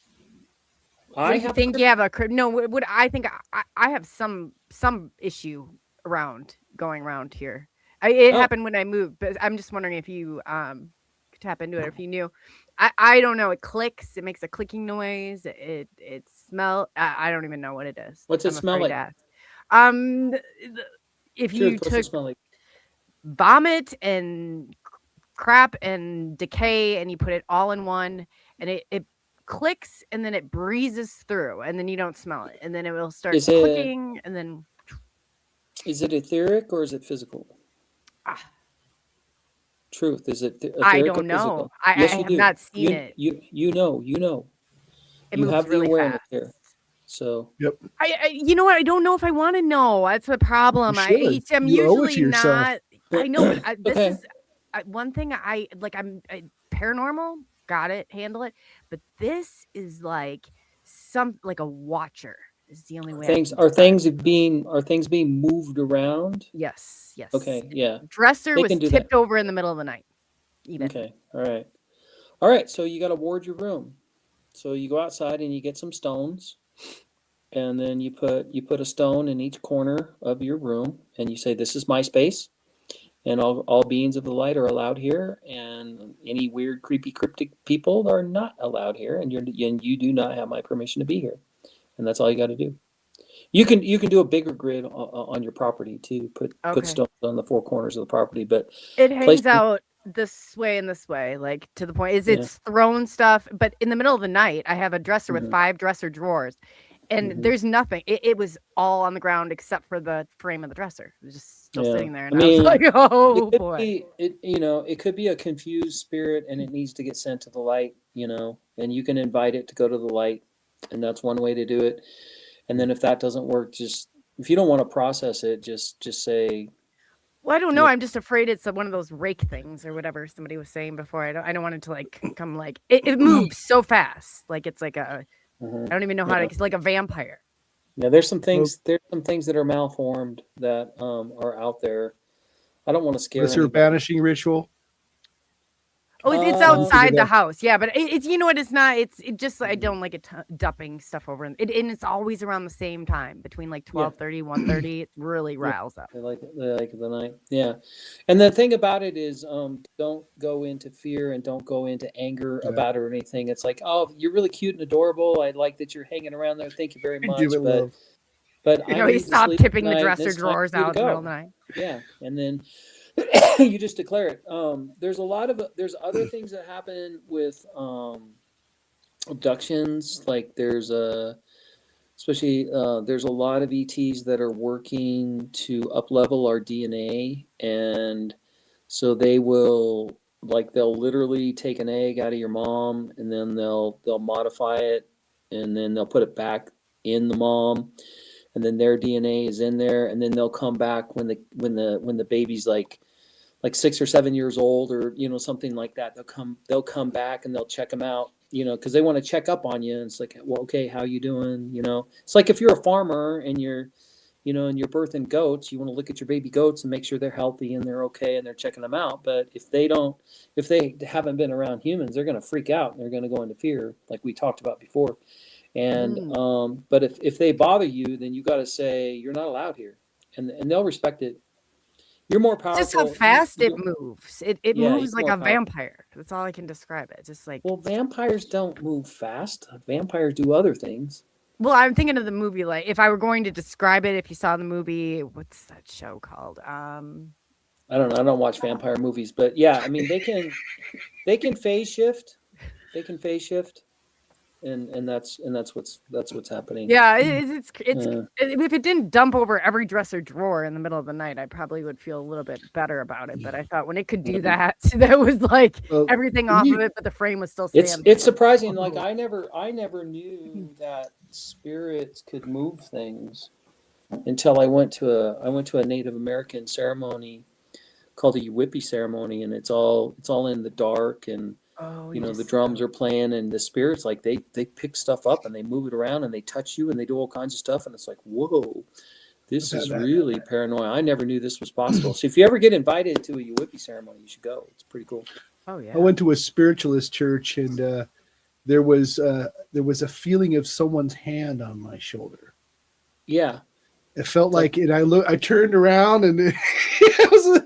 I think you have a no. What I think I have some issue going around here. It happened when I moved, but I'm just wondering if you could tap into it, if you knew. I don't know. It clicks. It makes a clicking noise. It smells. I don't even know what it is. What's it smell like? If you took vomit and crap and decay and you put it all in one, and it clicks and then it breezes through, and then you don't smell it, and then it will start clicking, and then. Is it etheric or is it physical? Truth, is it etheric? I don't know. I have not seen it. You know. It you moves have the really awareness fast. here. So yep. I you know what? I don't know if I want to know. That's the problem. I'm usually not. I know, but this is one thing I like. I'm paranormal. Got it. Handle it. But this is like a watcher. Is the only way. Are things being moved around? Yes. Okay. Yeah. Dresser was tipped over in the middle of the night. Even. Okay. All right. So you got to ward your room. So you go outside and you get some stones, and then you put a stone in each corner of your room, and you say, "This is my space, and all beings of the light are allowed here, and any weird, creepy, cryptic people are not allowed here, and you do not have my permission to be here." And that's all you got to do. You can do a bigger grid on your property too. Put stones on the 4 corners of the property, but it hangs out this way and this way, like to the point is it's thrown stuff. But in the middle of the night, I have a dresser with 5 dresser drawers, and there's nothing. It was all on the ground except for the frame of the dresser. It was just still sitting there, and I was like, "Oh boy!" It could be a confused spirit, and it needs to get sent to the light. And you can invite it to go to the light. And that's one way to do it. And then if that doesn't work, if you don't want to process it, just say. Well, I don't know. I'm just afraid it's one of those rake things or whatever somebody was saying before. I don't want it to come it moves so fast. Like it's like a I don't even know how to. It's like a vampire. Yeah, there's some things. There's some things that are malformed that are out there. I don't want to scare. Is there a banishing ritual? Oh, it's outside the house. Yeah, but it's you know what? It's not. It just I don't like it dumping stuff over, and it's always around the same time between like 12:30, 1:30. It really riles up. They like the night. Yeah, and the thing about it is, don't go into fear and don't go into anger about it or anything. It's like, oh, you're really cute and adorable. I like that you're hanging around there. Thank you very much. But you know, he stopped tipping the dresser drawers out in the middle of the night. Yeah, and then. You just declare it. There's other things that happen with abductions. Like there's a lot of ETs that are working to up-level our DNA, and so they'll literally take an egg out of your mom, and then they'll modify it, and then they'll put it back in the mom, and then their DNA is in there, and then they'll come back when the baby's like 6 or 7 years old, or something like that. They'll come back and they'll check them out, because they want to check up on you. And it's like, well, okay, how you doing? It's like if you're a farmer and you're birthing goats, you want to look at your baby goats and make sure they're healthy and they're okay and they're checking them out. But if they haven't been around humans, they're going to freak out and they're going to go into fear, like we talked about before. And but if they bother you, then you got to say you're not allowed here, and they'll respect it. You're more powerful. Just how fast it moves. It moves like a vampire. That's all I can describe it. Just like, well, vampires don't move fast. Vampires do other things. Well, I'm thinking of the movie. Like, if I were going to describe it, if you saw the movie, what's that show called? I don't know. I don't watch vampire movies, but yeah, I mean, they can phase shift. They can phase shift. And that's what's happening. Yeah, it's if it didn't dump over every dresser drawer in the middle of the night, I probably would feel a little bit better about it. But I thought when it could do that, that was like everything off of it, but the frame was still standing. It's surprising. Like I never knew that spirits could move things until I went to a Native American ceremony called a Uwipi ceremony, and it's all in the dark, and the drums are playing, and the spirits, like they pick stuff up and they move it around and they touch you and they do all kinds of stuff, and it's like, whoa, this is really paranoia. I never knew this was possible. So if you ever get invited to a Uwipi ceremony, you should go. It's pretty cool. Oh yeah. I went to a spiritualist church, and there was a feeling of someone's hand on my shoulder. Yeah. It felt like, and I turned around, and it was.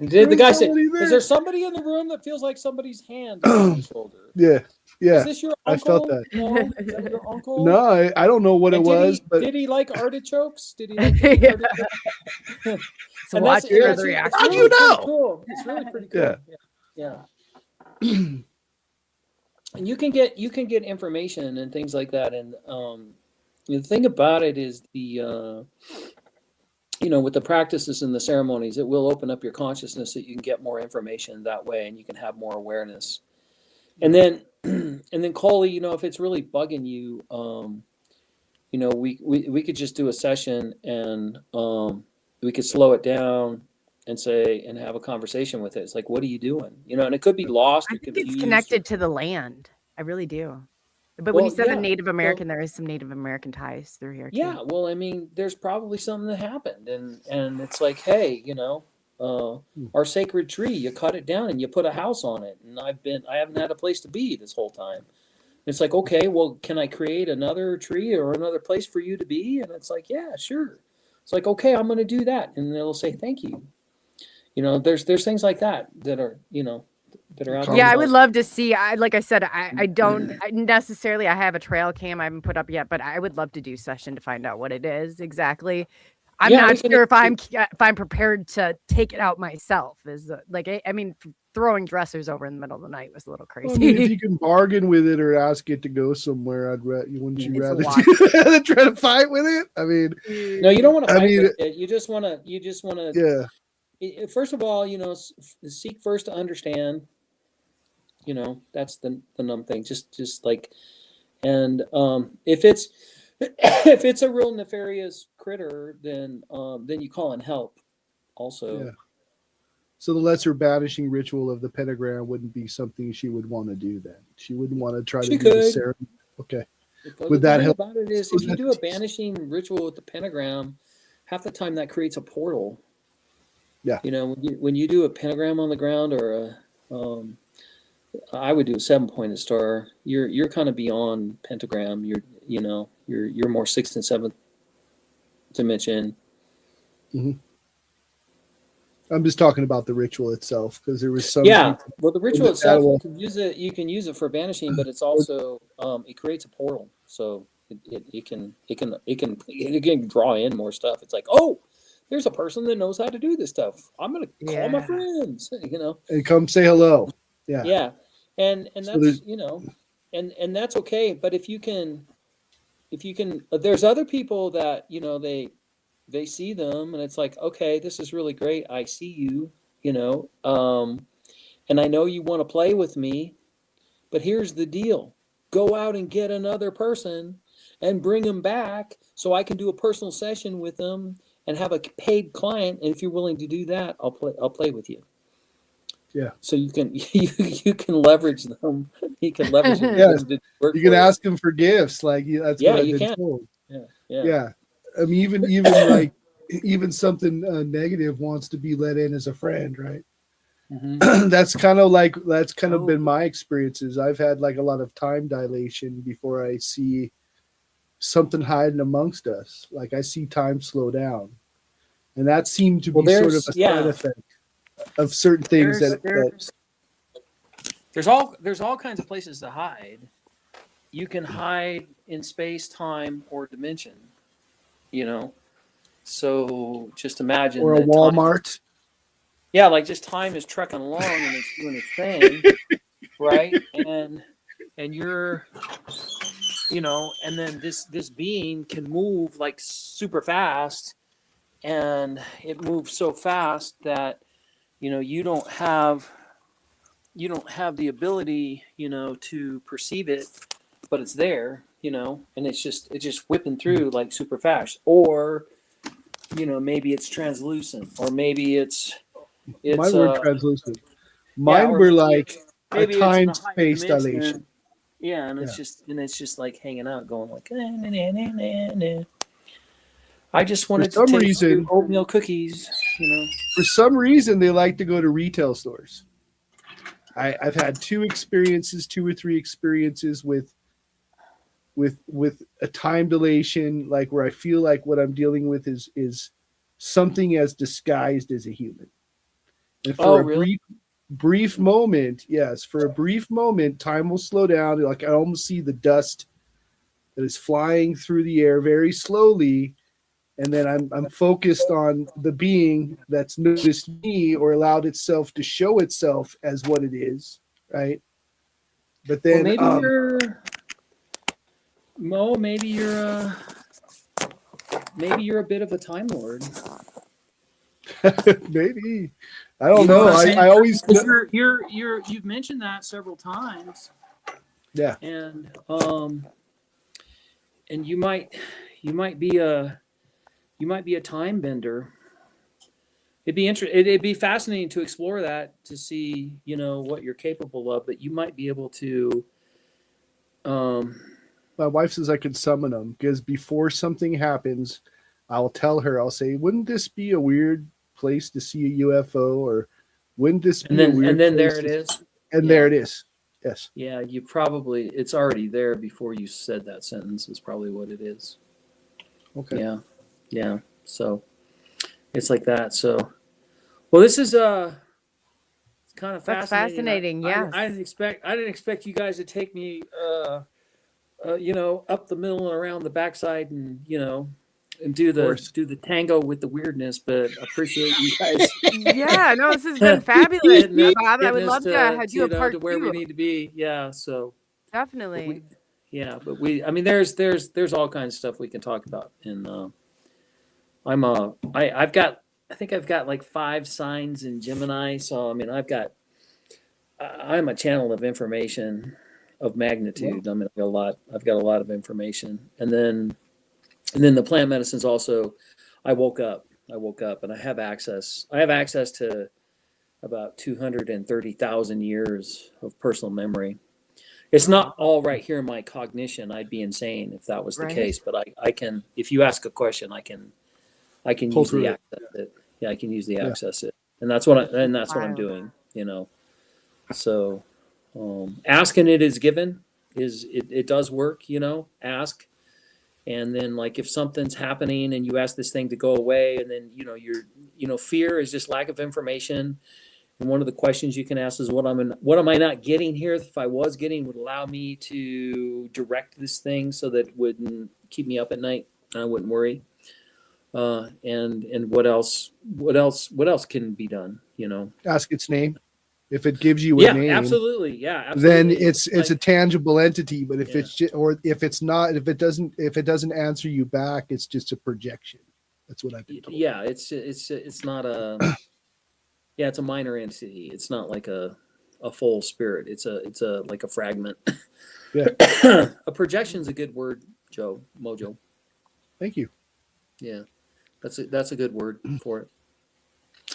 Did the guy say, is there somebody in the room that feels like somebody's hand on your shoulder? Yeah. Is this your uncle? I felt that. No, is that your uncle? No, I don't know what it was. But did he like artichokes? Did he like artichokes? So watch your reaction. How'd you know? Cool. It's really pretty cool. Yeah. And you can get information and things like that. And the thing about it is with the practices and the ceremonies, it will open up your consciousness that you can get more information that way, and you can have more awareness. And then Coley, if it's really bugging you, we could just do a session, and we could slow it down and have a conversation with it. It's like, what are you doing? And it could be lost. I think it's connected to the land. I really do. But when you said a Native American, there is some Native American ties through here too. Yeah, well, I mean, there's probably something that happened, and it's like, hey, our sacred tree, you cut it down and you put a house on it, and I haven't had a place to be this whole time. It's like, okay, well, can I create another tree or another place for you to be? And it's like, yeah, sure. It's like, okay, I'm going to do that, and they'll say thank you. There's things like that are that are out there. Yeah, I would love to see. Like I said, I don't necessarily. I have a trail cam I haven't put up yet, but I would love to do session to find out what it is exactly. I'm not sure if I'm prepared to take it out myself. Throwing dressers over in the middle of the night was a little crazy. Well, if you can bargain with it or ask it to go somewhere, wouldn't you rather try to fight with it? I mean, no, you don't want to fight with it. You just want to. Yeah. First of all, seek first to understand. That's the numb thing. Just like, and if it's a real nefarious critter, then you call in help. Also. Yeah. So the lesser banishing ritual of the pentagram wouldn't be something she would want to do then. She wouldn't want to try to do the ceremony. Okay. Would that help? About it is, if you do a banishing ritual with the pentagram, half the time that creates a portal. Yeah. You know, when you do a pentagram on the ground, or I would do a 7-pointed star. You're kind of beyond pentagram. You're more 6th and 7th dimension. Mm-hmm. I'm just talking about the ritual itself, because there was some. Yeah, well, the ritual itself, will... you can use it for banishing, but it's also it creates a portal, so it can draw in more stuff. It's like, oh, there's a person that knows how to do this stuff. I'm gonna call my friends, and come say hello. Yeah, yeah, and so that's and that's okay. But if you can, there's other people that they see them and it's like, okay, this is really great. I see you, and I know you want to play with me, but here's the deal. Go out and get another person and bring them back so I can do a personal session with them and have a paid client. And if you're willing to do that, I'll play with you. Yeah. So you can leverage them. You can leverage them. Yeah. You can ask them for gifts. Like that's what I've been told. Yeah. I mean, even something negative wants to be let in as a friend, right? Mm-hmm. That's kind of been my experiences. I've had like a lot of time dilation before I see something hiding amongst us. Like I see time slow down, and that seemed to be sort of a side effect of certain things. There's all kinds of places to hide. You can hide in space, time, or dimension. So just imagine. Or a Walmart. Like just time is trekking along and it's doing its thing, right? And you're, and then this being can move like super fast, and it moves so fast that, you don't have the ability, to perceive it, but it's there, and it's just whipping through like super fast. Or, maybe it's translucent, or maybe it's mine were translucent. Mine were like a time space dilation. Yeah, and it's just like hanging out, going like. I just wanted to taste oatmeal cookies. For some reason, they like to go to retail stores. I've had 2 or 3 experiences with a time dilation, like where I feel like what I'm dealing with is something as disguised as a human. And for brief moment, time will slow down. Like I almost see the dust that is flying through the air very slowly, and then I'm focused on the being that's noticed me or allowed itself to show itself as what it is, right? But then maybe you're a bit of a time lord. Maybe. I don't know. I always you've mentioned that several times. Yeah. And you might be a time bender. It'd be fascinating to explore that, to see, what you're capable of, but you might be able to my wife says I can summon them, because before something happens, I'll tell her, I'll say, wouldn't this be a weird place to see a UFO, or wouldn't this be a weird and then place there it is. And there it is. Yes. Yeah, it's already there before you said that sentence, is probably what it is. Okay. Yeah. So it's like that. So, well, this is it's kind of fascinating. That's fascinating. Yeah. I didn't expect you guys to take me up the middle and around the backside, and and do the tango with the weirdness, but appreciate you guys. Yeah, no, this has been fabulous, Bob. I would love to do a part to where 2. we need to be. Yeah, so definitely. There's all kinds of stuff we can talk about, and I've got like 5 signs in Gemini, so I mean I'm a channel of information of magnitude. I mean I've got a lot of information, and then the plant medicines also. I woke up and I have access to about 230,000 years of personal memory. It's not all right here in my cognition. I'd be insane if that was the Right. case. But I can, if you ask a question, I can Pull use through the it. access it. Yeah, I can use the Yeah. access it, and that's what I'm Wild. doing. So asking it is given. It does work. Ask, and then like if something's happening and you ask this thing to go away, and then fear is just lack of information. And one of the questions you can ask is what am I not getting here? If I was getting, would allow me to direct this thing so that it wouldn't keep me up at night and I wouldn't worry. And what else can be done? Ask its name. If it gives you a Yeah, name, absolutely. Yeah, then absolutely. it's a tangible entity. But if Yeah. it's just, or if it's not, if it doesn't answer you back, it's just a projection. That's what I've been told. Yeah, it's not a yeah, it's a minor entity. It's not like a full spirit. It's a like a fragment. Yeah. A projection's a good word, Mojo. Thank you. Yeah, that's a good word for it.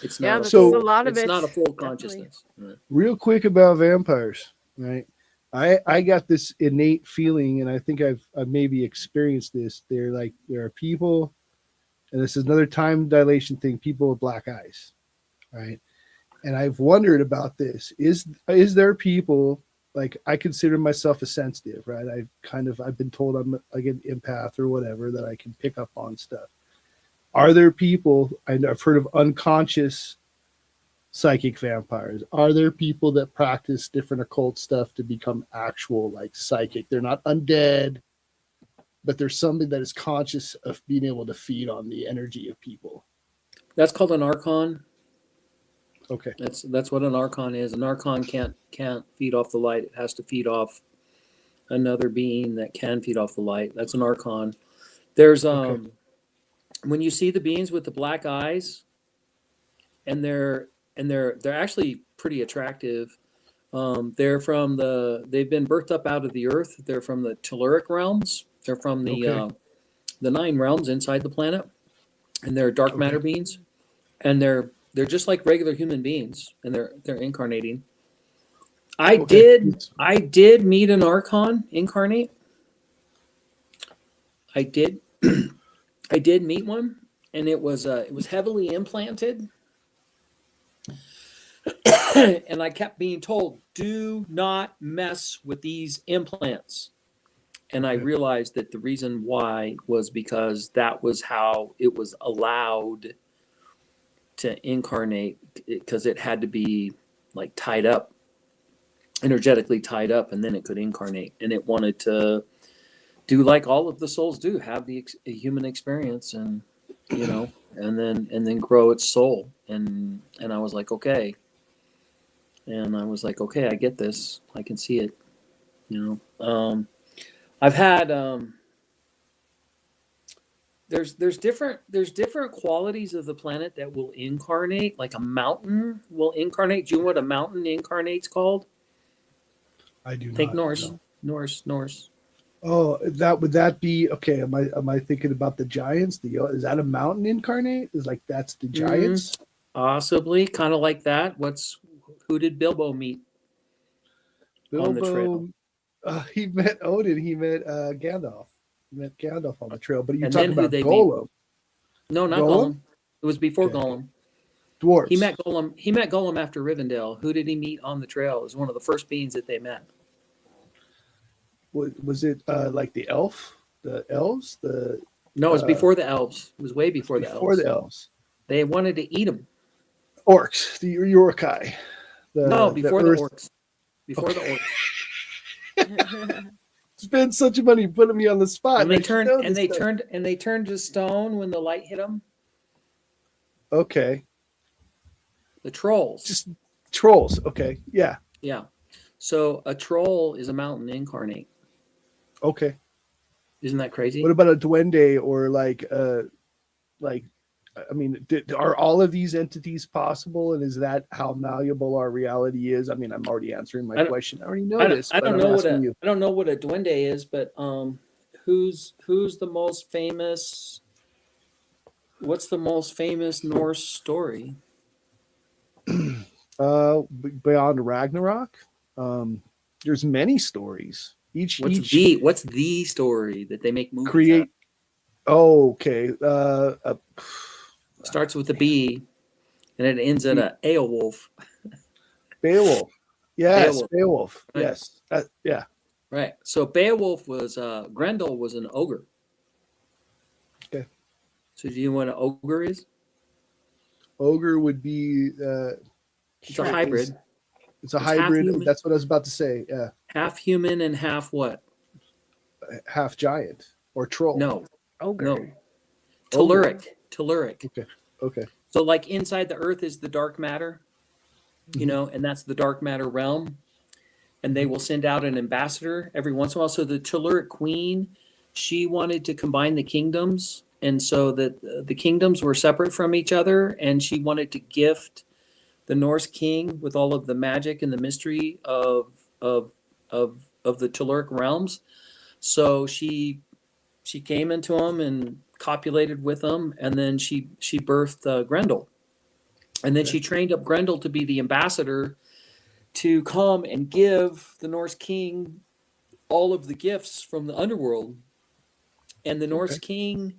It's Yeah, not that's So- a lot of it's it. not a full definitely. consciousness. Yeah. Real quick about vampires, right? I got this innate feeling, and I think I've maybe experienced this. There are people, and this is another time dilation thing. People with black eyes, right? And I've wondered about this. Is there people, like, I consider myself a sensitive, right? I've been told I'm like an empath or whatever, that I can pick up on stuff. Are there people, I've heard of unconscious psychic vampires? Are there people that practice different occult stuff to become actual, like, psychic? They're not undead, but there's something that is conscious of being able to feed on the energy of people. That's called an archon. Okay. That's what an archon is. An archon can't feed off the light. It has to feed off another being that can feed off the light. That's an archon. There's Okay. when you see the beings with the black eyes, and they're actually pretty attractive. They've been birthed up out of the earth. They're from the telluric realms. They're from the 9 realms inside the planet, and they're dark matter beings, and they're just like regular human beings, and they're incarnating. I did meet an archon incarnate. I did meet one, and it was heavily implanted. And I kept being told, do not mess with these implants. And I realized that the reason why was because that was how it was allowed to incarnate, because it had to be like tied up, energetically tied up, and then it could incarnate. And it wanted to do like all of the souls do, have the human experience, and and then grow its soul. And I was like, okay. And I was like, okay, I get this. I can see it. I've had there's different qualities of the planet that will incarnate. Like a mountain will incarnate. Do you know what a mountain incarnate's called? I do Think not. Norse. Oh, would that be okay? Am I thinking about the giants? Is that a mountain incarnate? Is like that's the giants? Possibly, kind of like that. Who did Bilbo meet on the trail? He met Odin. He met Gandalf. He met Gandalf on the trail. But you're And talking then who'd about they Golem. No, not Golem? Gollum. It was before Okay. Gollum. Dwarves. He met Gollum after Rivendell. Who did he meet on the trail? It was one of the first beings that they met. Was it like the elf? The elves? No, it was before the elves. It was way before the elves. Before the elves. They wanted to eat him. Orcs. The Yorkai. Before the Earth. orcs. Before the orcs. Spend such money putting me on the spot. And they I should turned know and this they stuff. turned to stone when the light hit them. Okay. The trolls. Just trolls. Okay. Yeah. Yeah. So a troll is a mountain incarnate. Okay. Isn't that crazy? What about a duende or are all of these entities possible? And is that how malleable our reality is? I mean, I'm already answering my question. I already know this. I don't but I'm know asking you. I don't know what a duende is, but who's the most famous? What's the most famous Norse story? Beyond Ragnarok. There's many stories. Each What's the story that they make movies create. out? Oh, okay. Starts with a B, and it ends at a Aelwolf. Beowulf. Yes, Beowulf. Right. Yes. Yeah. Right. So Beowulf was Grendel was an ogre. Okay. So do you know what an ogre is? Ogre would be. It's a hybrid. It's a It's half hybrid. human. That's what I was about to say. Yeah. Half human and half what? Half giant or troll. No. Ogre. No. Telluric. Okay. So like inside the earth is the dark matter, you know, and that's the dark matter realm. And they will send out an ambassador every once in a while. So the Telluric queen, she wanted to combine the kingdoms. And so that the kingdoms were separate from each other. And she wanted to gift the Norse king with all of the magic and the mystery of the Telluric realms. So she came into them and copulated with them, and then she birthed Grendel, and then she trained up Grendel to be the ambassador to come and give the Norse king all of the gifts from the underworld. And the Norse king,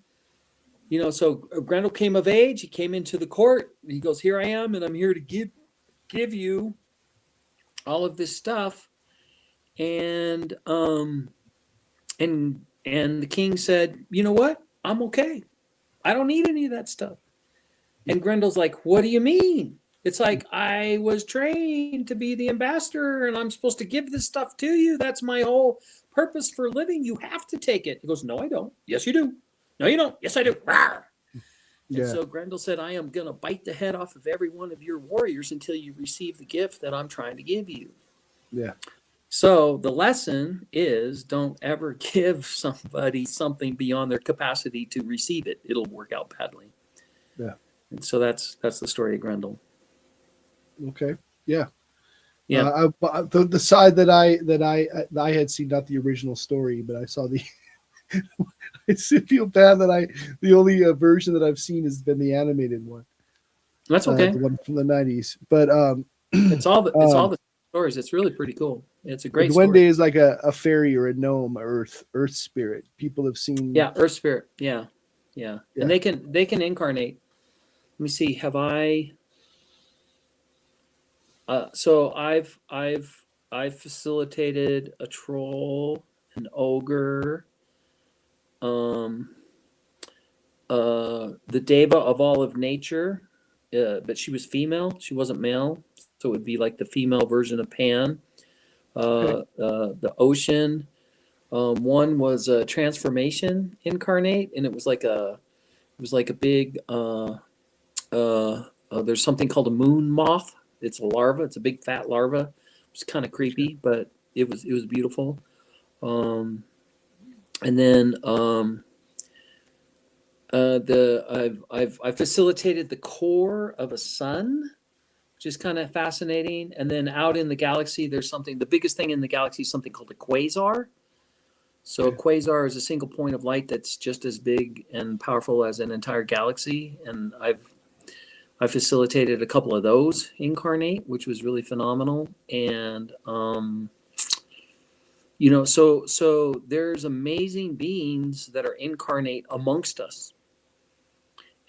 you know, so Grendel came of age. He came into the court. He goes, "Here I am, and I'm here to give you all of this stuff." And the king said, "You know what? I'm okay. I don't need any of that stuff." And Grendel's like, "What do you mean? It's like I was trained to be the ambassador and I'm supposed to give this stuff to you. That's my whole purpose for living. You have to take it." He goes, "No, I don't." "Yes, you do." "No, you don't." "Yes, I do." Rawr. And so Grendel said, "I am going to bite the head off of every one of your warriors until you receive the gift that I'm trying to give you." Yeah. So the lesson is don't ever give somebody something beyond their capacity to receive it. It'll work out badly. Yeah. And so that's the story of Grendel. Okay. Yeah. Yeah. The side that I had seen, not the original story, but I saw the. I feel bad that the only version that I've seen has been the animated one. That's okay. The one from the 90s, but it's all the stories. It's really pretty cool. It's a great story. Duende is like a fairy or a gnome, earth spirit. People have seen. Yeah, earth spirit. Yeah. And they can incarnate. Let me see. Have I? So I've facilitated a troll, an ogre, the Deva of all of nature, but she was female. She wasn't male, so it would be like the female version of Pan. The ocean. One was a transformation incarnate, and it was like a big. There's something called a moon moth. It's a larva. It's a big fat larva. It's kind of creepy, but it was beautiful. And then I've facilitated the core of a sun, which is kind of fascinating. And then out in the galaxy, there's something. The biggest thing in the galaxy is something called a quasar. So a quasar is a single point of light that's just as big and powerful as an entire galaxy. And I've facilitated a couple of those incarnate, which was really phenomenal. And so there's amazing beings that are incarnate amongst us,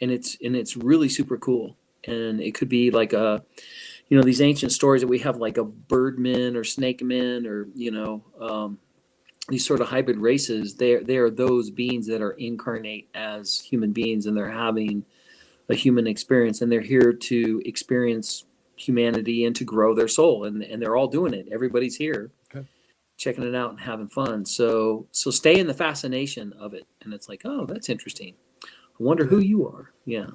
and it's really super cool. And it could be like these ancient stories that we have, like a birdmen or snake men, or these sort of hybrid races. They are those beings that are incarnate as human beings, and they're having a human experience, and they're here to experience humanity and to grow their soul, and they're all doing it. Everybody's here. Checking it out and having fun. So stay in the fascination of it. And it's like, oh, that's interesting. I wonder who you are. Yeah.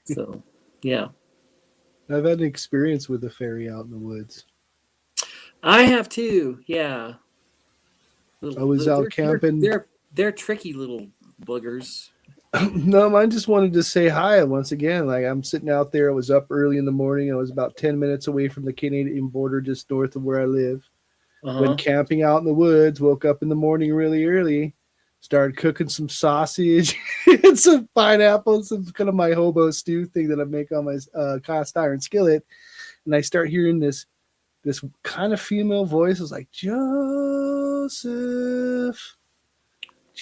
So, yeah. I've had an experience with a fairy out in the woods. I have too. Yeah. I was out camping. They're tricky little boogers. No, I just wanted to say hi once again. Like, I'm sitting out there. I was up early in the morning. I was about 10 minutes away from the Canadian border, just north of where I live. Went camping out in the woods, woke up in the morning really early, started cooking some sausage and some pineapple, some kind of my hobo stew thing that I make on my cast iron skillet. And I start hearing this this kind of female voice was like, Joseph.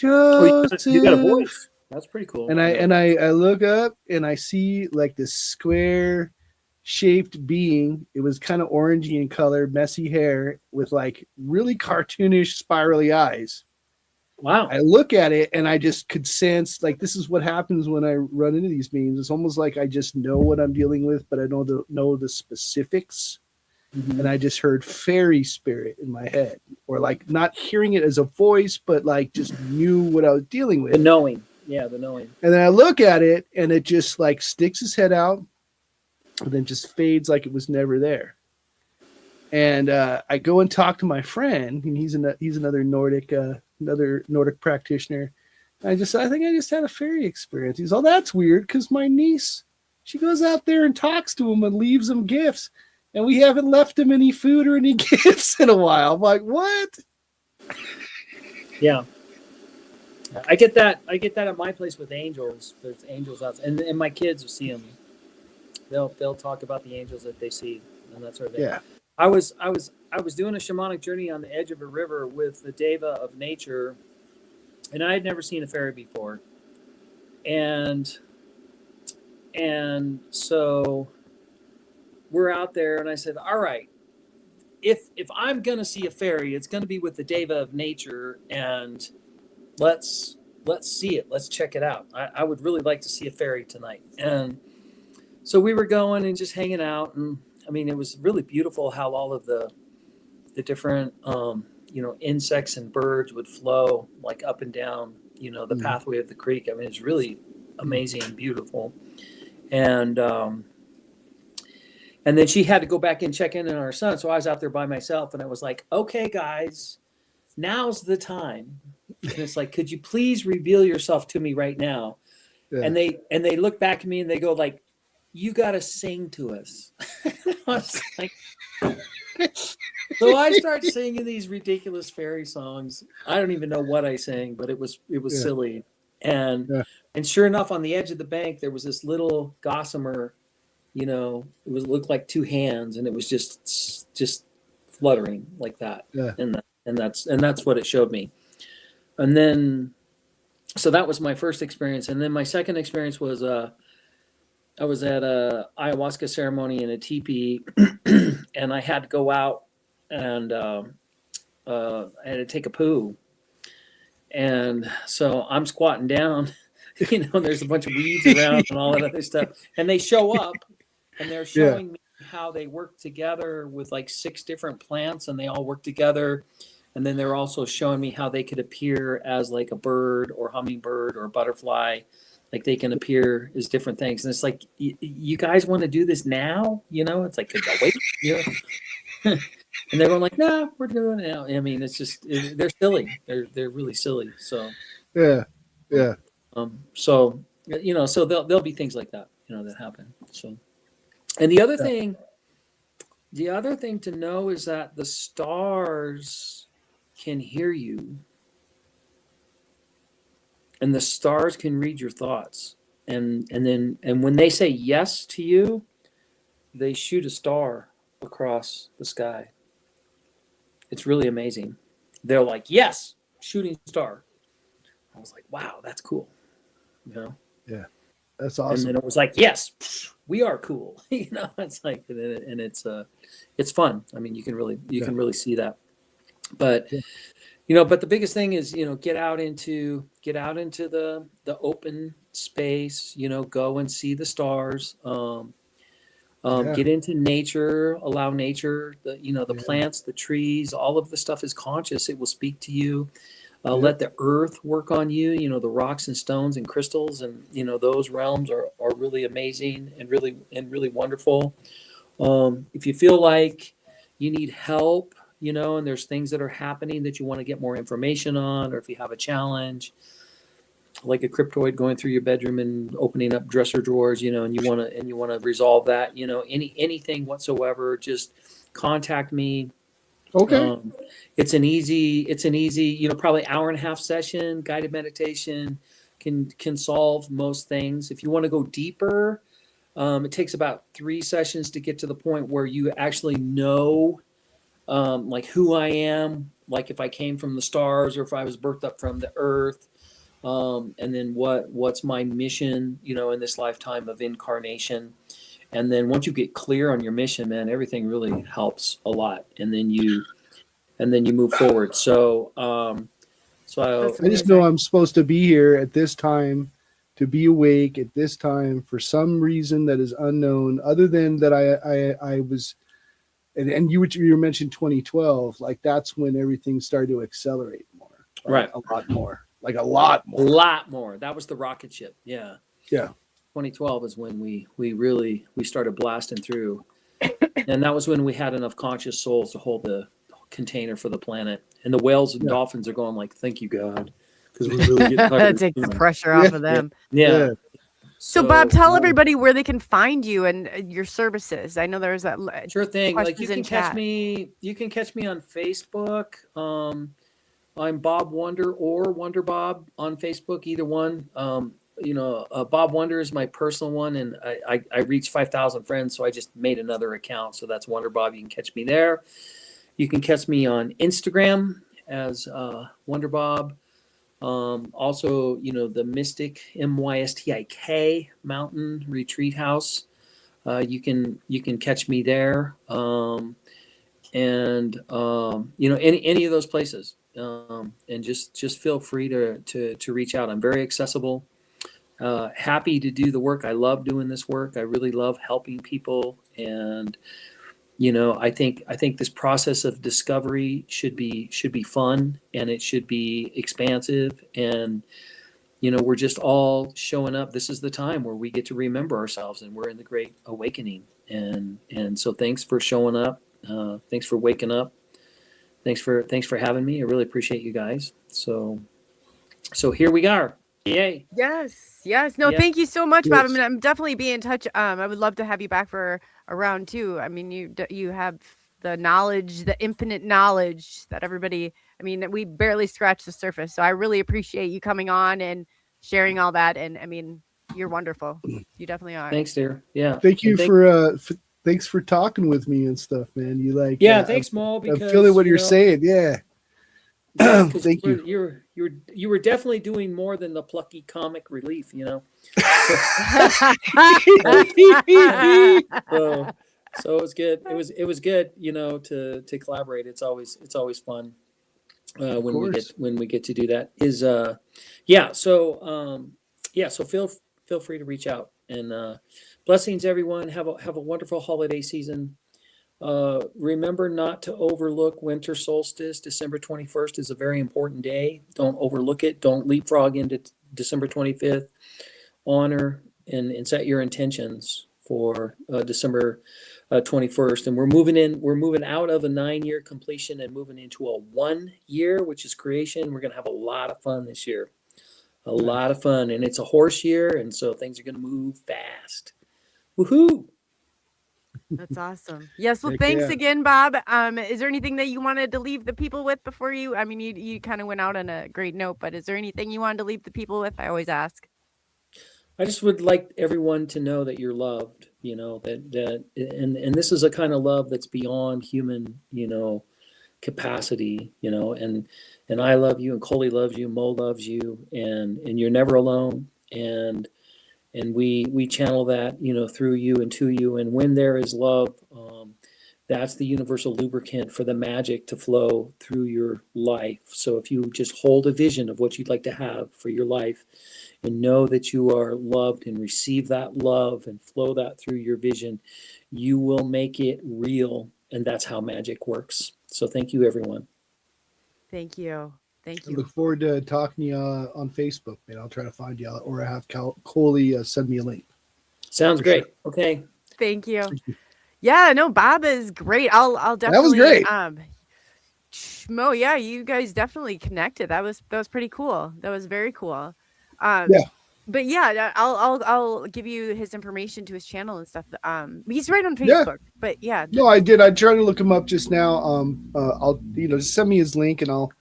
Oh, you got a voice. That's pretty cool. And I look up and I see like this square shaped being. It was kind of orangey in color, messy hair with like really cartoonish spirally eyes. Wow. I look at it and I just could sense like this is what happens when I run into these beings. It's almost like I just know what I'm dealing with, but I don't know the specifics. Mm-hmm. And I just heard fairy spirit in my head, or like not hearing it as a voice, but like just knew what I was dealing with. The knowing. Yeah, the knowing. And then I look at it and it just like sticks his head out and then just fades like it was never there. And I go and talk to my friend, and he's another Nordic practitioner. And I think I just had a fairy experience. He's, oh, that's weird, because my niece, she goes out there and talks to him and leaves him gifts, and we haven't left him any food or any gifts in a while. I'm like, what? Yeah. I get that at my place with angels. There's angels out, and my kids will see them. They'll talk about the angels that they see and that sort of thing. Yeah. I was doing a shamanic journey on the edge of a river with the Deva of nature, and I had never seen a fairy before. And so we're out there, and I said, all right, if I'm going to see a fairy, it's going to be with the Deva of nature, and let's see it. Let's check it out. I would really like to see a fairy tonight. And so we were going and just hanging out, and I mean, it was really beautiful how all of the different, insects and birds would flow like up and down, the pathway of the creek. I mean, it's really amazing and beautiful. And then she had to go back and check in on our son. So I was out there by myself, and I was like, okay, guys, now's the time. And it's like, could you please reveal yourself to me right now? Yeah. And they look back at me and they go like, you got to sing to us. I was like, so I start singing these ridiculous fairy songs. I don't even know what I sang, but it was silly. And sure enough, on the edge of the bank, there was this little gossamer, it looked like two hands, and it was just fluttering like that. Yeah. And that's what it showed me. And then, so that was my first experience. And then my second experience was, I was at a ayahuasca ceremony in a teepee, and I had to go out and I had to take a poo. And so I'm squatting down, there's a bunch of weeds around and all that other stuff. And they show up, and they're showing me how they work together with like 6 different plants, and they all work together. And then they're also showing me how they could appear as like a bird or hummingbird or butterfly. Like they can appear as different things. And it's like, you guys want to do this now? It's like, could you wait? And they're going like, no, we're doing it now. I mean, it's just, they're silly. They're really silly. So, yeah. So there'll be things like that, that happen. So, and the other thing to know is that the stars can hear you, and the stars can read your thoughts, and when they say yes to you, they shoot a star across the sky. It's really amazing. They're like, yes, shooting star. I was like, wow, that's cool. Yeah, that's awesome. And then it was like, yes, we are cool. It's like, and it's fun. I mean, you can really see that. But but the biggest thing is, get out into the open space, go and see the stars, get into nature, allow nature, the plants, the trees, all of the stuff is conscious. It will speak to you. Let the earth work on you, the rocks and stones and crystals, and, those realms are really amazing and really wonderful. If you feel like you need help, and there's things that are happening that you want to get more information on, or if you have a challenge, like a cryptoid going through your bedroom and opening up dresser drawers, and you want to resolve that, anything whatsoever, just contact me. Okay. It's an easy, probably hour and a half session, guided meditation can solve most things. If you want to go deeper, it takes about 3 sessions to get to the point where you actually know like who I am, like if I came from the stars or if I was birthed up from the earth. And then what's my mission, in this lifetime of incarnation. And then once you get clear on your mission, man, everything really helps a lot. And then you move forward. So, I just know I'm supposed to be here at this time, to be awake at this time for some reason that is unknown, other than that I was, and you mentioned 2012, like that's when everything started to accelerate more. Right. A lot more. Like a lot more. A lot more. That was the rocket ship. Yeah. Yeah. 2012 is when we started blasting through. And that was when we had enough conscious souls to hold the container for the planet. And the whales and dolphins are going like, thank you, God. Because we're really getting tired. Take the pressure off of them. Yeah. So Bob, tell everybody where they can find you and your services. I know there's that. Sure thing. Like you can chat. You can catch me on Facebook. I'm Bob Wonder or Wonder Bob on Facebook, either one. Bob Wonder is my personal one, and I reached 5,000 friends, so I just made another account. So that's Wonder Bob. You can catch me there. You can catch me on Instagram as Wonder Bob. Also, the Mystic, MYSTIK Mountain Retreat House. You can catch me there. Any of those places. And just feel free to reach out. I'm very accessible. Happy to do the work. I love doing this work. I really love helping people. And, I think this process of discovery should be fun, and it should be expansive. And, we're just all showing up. This is the time where we get to remember ourselves, and we're in the great awakening. And so thanks for showing up. Thanks for waking up. Thanks for having me. I really appreciate you guys. So here we are. Yay. Yes. No, thank you so much, Bob. I mean, I'm definitely be in touch. I would love to have you back for a round 2. I mean, you have the knowledge, the infinite knowledge that everybody, we barely scratched the surface. So I really appreciate you coming on and sharing all that. And I mean, you're wonderful. You definitely are. Thanks, dear. Yeah. Thank you thanks for talking with me and stuff, man. You like, thanks, Mo. Because I'm feeling what you're saying. Yeah. Thank you. You were definitely doing more than the plucky comic relief, So it was good. It was good, to collaborate. It's always fun when we get to do that. So feel free to reach out, and blessings, everyone. Have a wonderful holiday season. Remember not to overlook winter solstice. December 21st is a very important day. Don't overlook it. Don't leapfrog into December 25th. Honor and set your intentions for December 21st. And we're moving out of a 9-year completion and moving into a 1 year, which is creation. We're going to have a lot of fun this year. A lot of fun. And it's a horse year, and so things are going to move fast. Woohoo! That's awesome. Yes. Well, thanks again, Bob. Is there anything that you wanted to leave the people with before you kind of went out on a great note, but is there anything you wanted to leave the people with? I always ask. I just would like everyone to know that you're loved, and this is a kind of love that's beyond human, capacity, and I love you, and Coley loves you, Mo loves you, and you're never alone. And we channel that, through you and to you. And when there is love, that's the universal lubricant for the magic to flow through your life. So if you just hold a vision of what you'd like to have for your life, and know that you are loved, and receive that love and flow that through your vision, you will make it real. And that's how magic works. So thank you, everyone. Thank you. I look forward to talking to you on Facebook, man. I'll try to find you, or I have Coley send me a link. Sounds great. Sure. Okay. Thank you. Yeah, no, Bob is great. I'll definitely. That was great. Mo, yeah, you guys definitely connected. That was pretty cool. That was very cool. But yeah, I'll give you his information to his channel and stuff. He's right on Facebook. But yeah. No, I did. I tried to look him up just now. I'll just send me his link, and I'll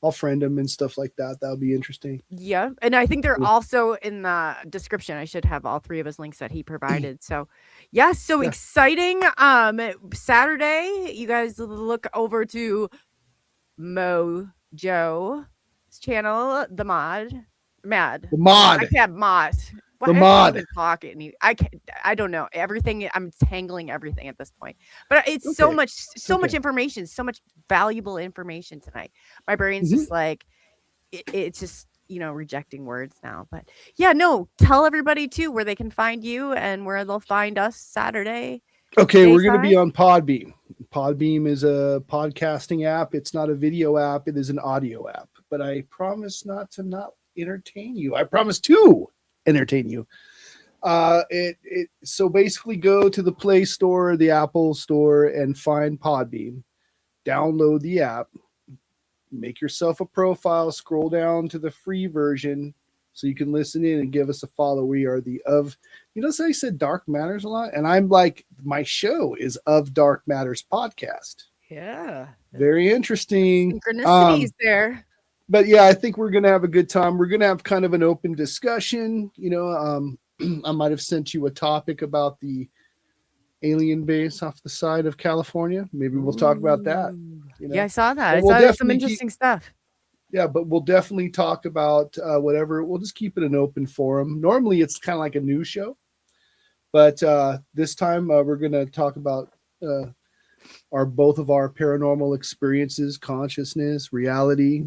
I'll friend them and stuff like that. That would be interesting. Yeah. And I think they're also in the description. I should have all three of his links that he provided. So yeah, so Yeah. exciting. Saturday, you guys look over to Mojo's channel, the Mad. The Mod. I can't mod. The Mod. I don't know everything. I'm tangling everything at this point, but it's so much information, so much valuable information tonight. My brain's just like, it's just, rejecting words now, but yeah, no, tell everybody too, where they can find you and where they'll find us Saturday. Okay. We're going to be on Podbeam. Podbeam is a podcasting app. It's not a video app. It is an audio app, but I promise not to entertain you. I promise to entertain you. So basically go to the Play Store, the Apple Store, and find Podbeam. Download the app. Make yourself a profile. Scroll down to the free version so you can listen in and give us a follow. We are so I said Dark Matters a lot, and I'm like, my show is Of Dark Matters podcast. Yeah. Very interesting. Synchronicities there. But yeah, I think we're going to have a good time. We're going to have kind of an open discussion. I might have sent you a topic about the alien base off the side of California. Maybe we'll talk about that. Yeah, I saw that. But I saw some interesting stuff. Yeah, but we'll definitely talk about whatever. We'll just keep it an open forum. Normally, it's kind of like a news show. But this time, we're going to talk about both of our paranormal experiences, consciousness, reality.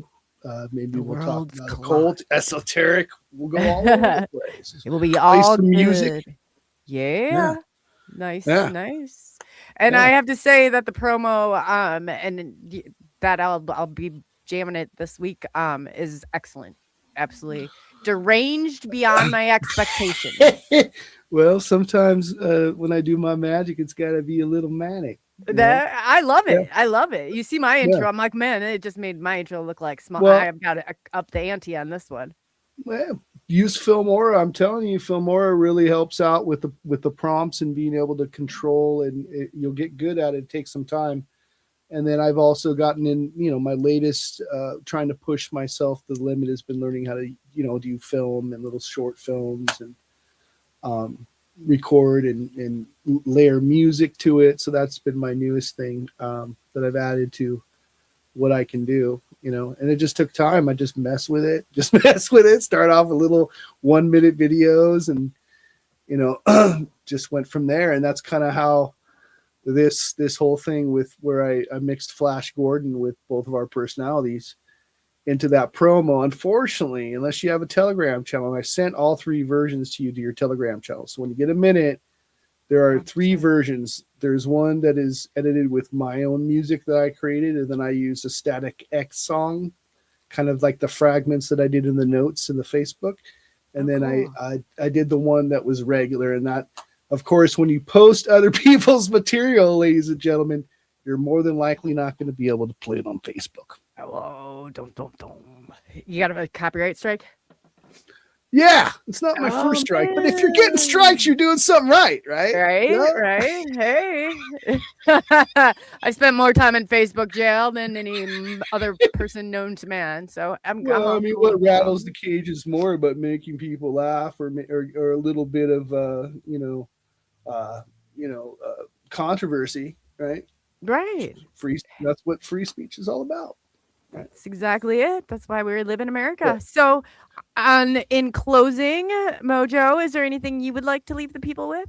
Maybe we'll talk about occult, esoteric. We'll go all over the place. It will be all some music. Yeah. Nice. And I have to say that the promo and that I'll be jamming it this week is excellent. Absolutely deranged beyond my expectations. Well, sometimes when I do my magic, it's got to be a little manic. I love it. Yeah. I love it. You see my intro. Yeah. I'm like, man, it just made my intro look like small. Well, I've got to up the ante on this one. Well, use Filmora. I'm telling you, Filmora really helps out with the prompts and being able to control, and you'll get good at it. It takes some time. And then I've also gotten in, my latest trying to push myself. The limit has been learning how to, do film and little short films and record and layer music to it. So that's been my newest thing that I've added to what I can do, and it just took time. I just mess with it, start off with little 1-minute videos and, just went from there. And that's kind of how this whole thing with where I mixed Flash Gordon with both of our personalities into that promo. Unfortunately, unless you have a Telegram channel, I sent all 3 versions to you to your Telegram channel. So when you get a minute, there are 3 versions. There's one that is edited with my own music that I created, and then I used a Static X song, kind of like the fragments that I did in the notes in the Facebook. And then I did the one that was regular. And that, of course, when you post other people's material, ladies and gentlemen, you're more than likely not going to be able to play it on Facebook. Oh, don't. You got a copyright strike? Yeah, it's not my first strike, but if you're getting strikes, you're doing something right, right? Right. Hey, I spent more time in Facebook jail than any other person known to man. So what rattles the cages more about making people laugh or a little bit of controversy, right? Right. That's what free speech is all about. Right. That's exactly it. That's why we live in America. Yeah. So, in closing, Mojo, is there anything you would like to leave the people with?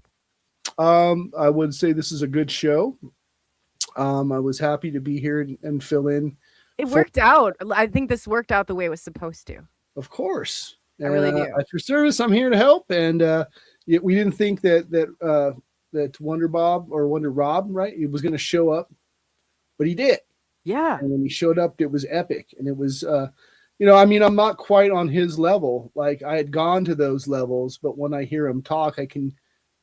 I would say this is a good show. I was happy to be here and fill in. It worked out. I think this worked out the way it was supposed to. Of course. I really do. At your service, I'm here to help. And we didn't think that Wonder Rob, right? He was going to show up, but he did. Yeah. And when he showed up, it was epic. And it was, I'm not quite on his level. Like I had gone to those levels, but when I hear him talk, I can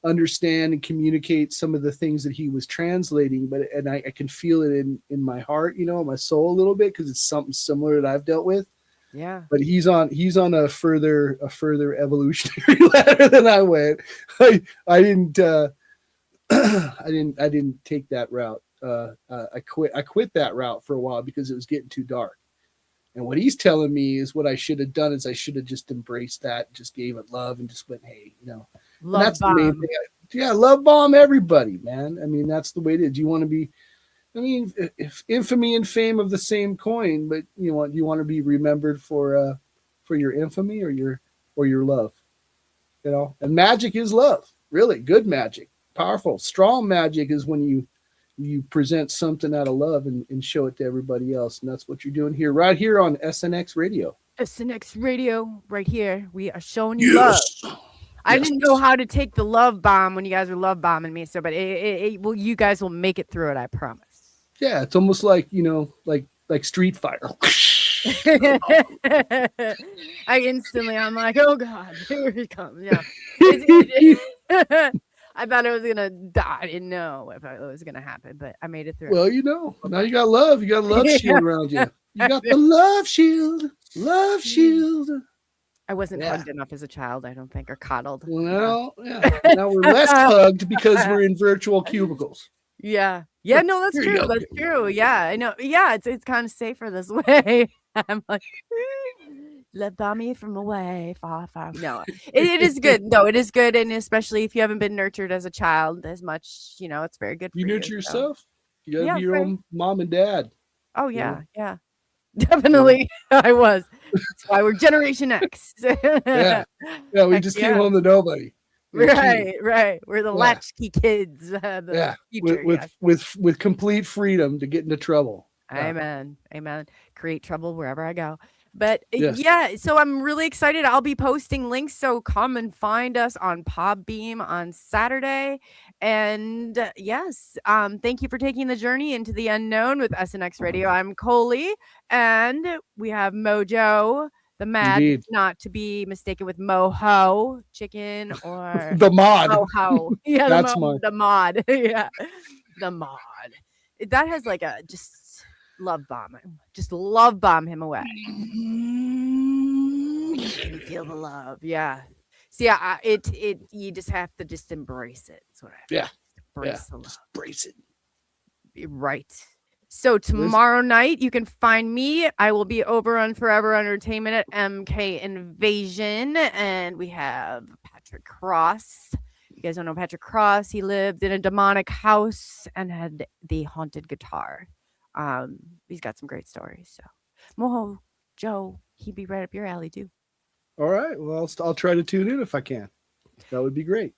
understand and communicate some of the things that he was translating, and I can feel it in my heart, my soul a little bit, because it's something similar that I've dealt with. Yeah. But he's on a further evolutionary ladder than I went. I didn't take that route. I quit that route for a while because it was getting too dark. And what he's telling me is what I should have done is I should have just embraced that, just gave it love and just went, hey, Love that's bomb. the main thing. Yeah, love bomb everybody, man. I mean, that's the way it is. You want to be, if infamy and fame of the same coin, but you want to be remembered for your infamy or your love, and magic is love, really good magic, powerful, strong magic is when you present something out of love and show it to everybody else. And that's what you're doing here, right here on SNX Radio. SNX Radio, right here. We are showing you love. I didn't know how to take the love bomb when you guys were love bombing me. So, but well, you guys will make it through it. I promise. Yeah, it's almost like like Street Fighter. I'm like, oh God, here he comes. Yeah. I thought I was gonna die. I didn't know if it was gonna happen, but I made it through. Well, now you got love. You got a love shield around you. You got the love shield. Love shield. I wasn't hugged enough as a child, I don't think, or coddled. Well, yeah. Now we're less hugged because we're in virtual cubicles. Yeah. No, that's true. That's true. Yeah, I know. Yeah, it's kind of safer this way. I'm like, love bomb me from away, far. No, it is good. No, it is good, and especially if you haven't been nurtured as a child as much, it's very good for you. You nurture yourself. You gotta be your own mom and dad. Oh yeah, definitely. I was. That's why we're Generation X. yeah, we just came home to nobody. Right. We're the latchkey kids. Future, with complete freedom to get into trouble. Amen. Create trouble wherever I go. But so I'm really excited. I'll be posting links, so come and find us on Podbeam on Saturday. And thank you for taking the journey into the unknown with SNX Radio. I'm Coley, and we have Mojo, the Mad, not to be mistaken with Moho Chicken or the Mod. Moho. Yeah, that's the Mod. Yeah, the Mod. That has like a just love bomb him. Just love bomb him away. You feel the love. Yeah. See, it you just have to just embrace it. That's what I have. Embrace the love. Just embrace it. Right. So tomorrow night you can find me. I will be over on Forever Entertainment at MK Invasion, and we have Patrick Cross. You guys don't know Patrick Cross. He lived in a demonic house and had the haunted guitar. He's got some great stories. So Moho Joe, he'd be right up your alley too. All right. Well, I'll try to tune in if I can. That would be great.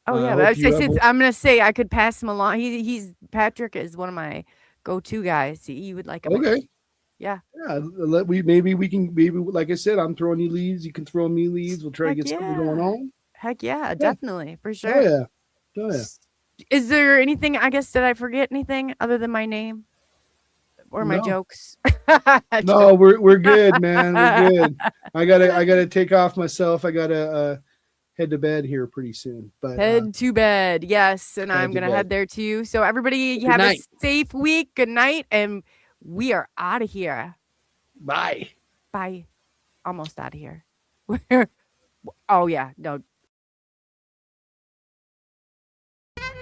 Oh yeah, but I'm gonna say I could pass him along. Patrick is one of my go-to guys. You would like him. Okay. Yeah. Maybe we can like I said, I'm throwing you leads. You can throw me leads. We'll try to get something going on. Heck yeah, definitely for sure. Oh yeah. Is there anything? I guess did I forget anything other than my name or my jokes? No, we're good, man. We're good. I gotta take off myself. I gotta head to bed here pretty soon. But head to bed, yes, and I'm gonna head there too. So everybody, have a safe week. Good night, and we are out of here. Bye. Almost out of here. Oh yeah, no.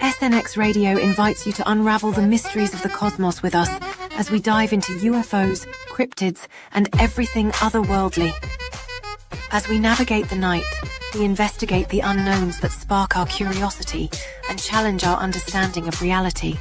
SNX Radio invites you to unravel the mysteries of the cosmos with us as we dive into UFOs, cryptids, and everything otherworldly. As we navigate the night, we investigate the unknowns that spark our curiosity and challenge our understanding of reality.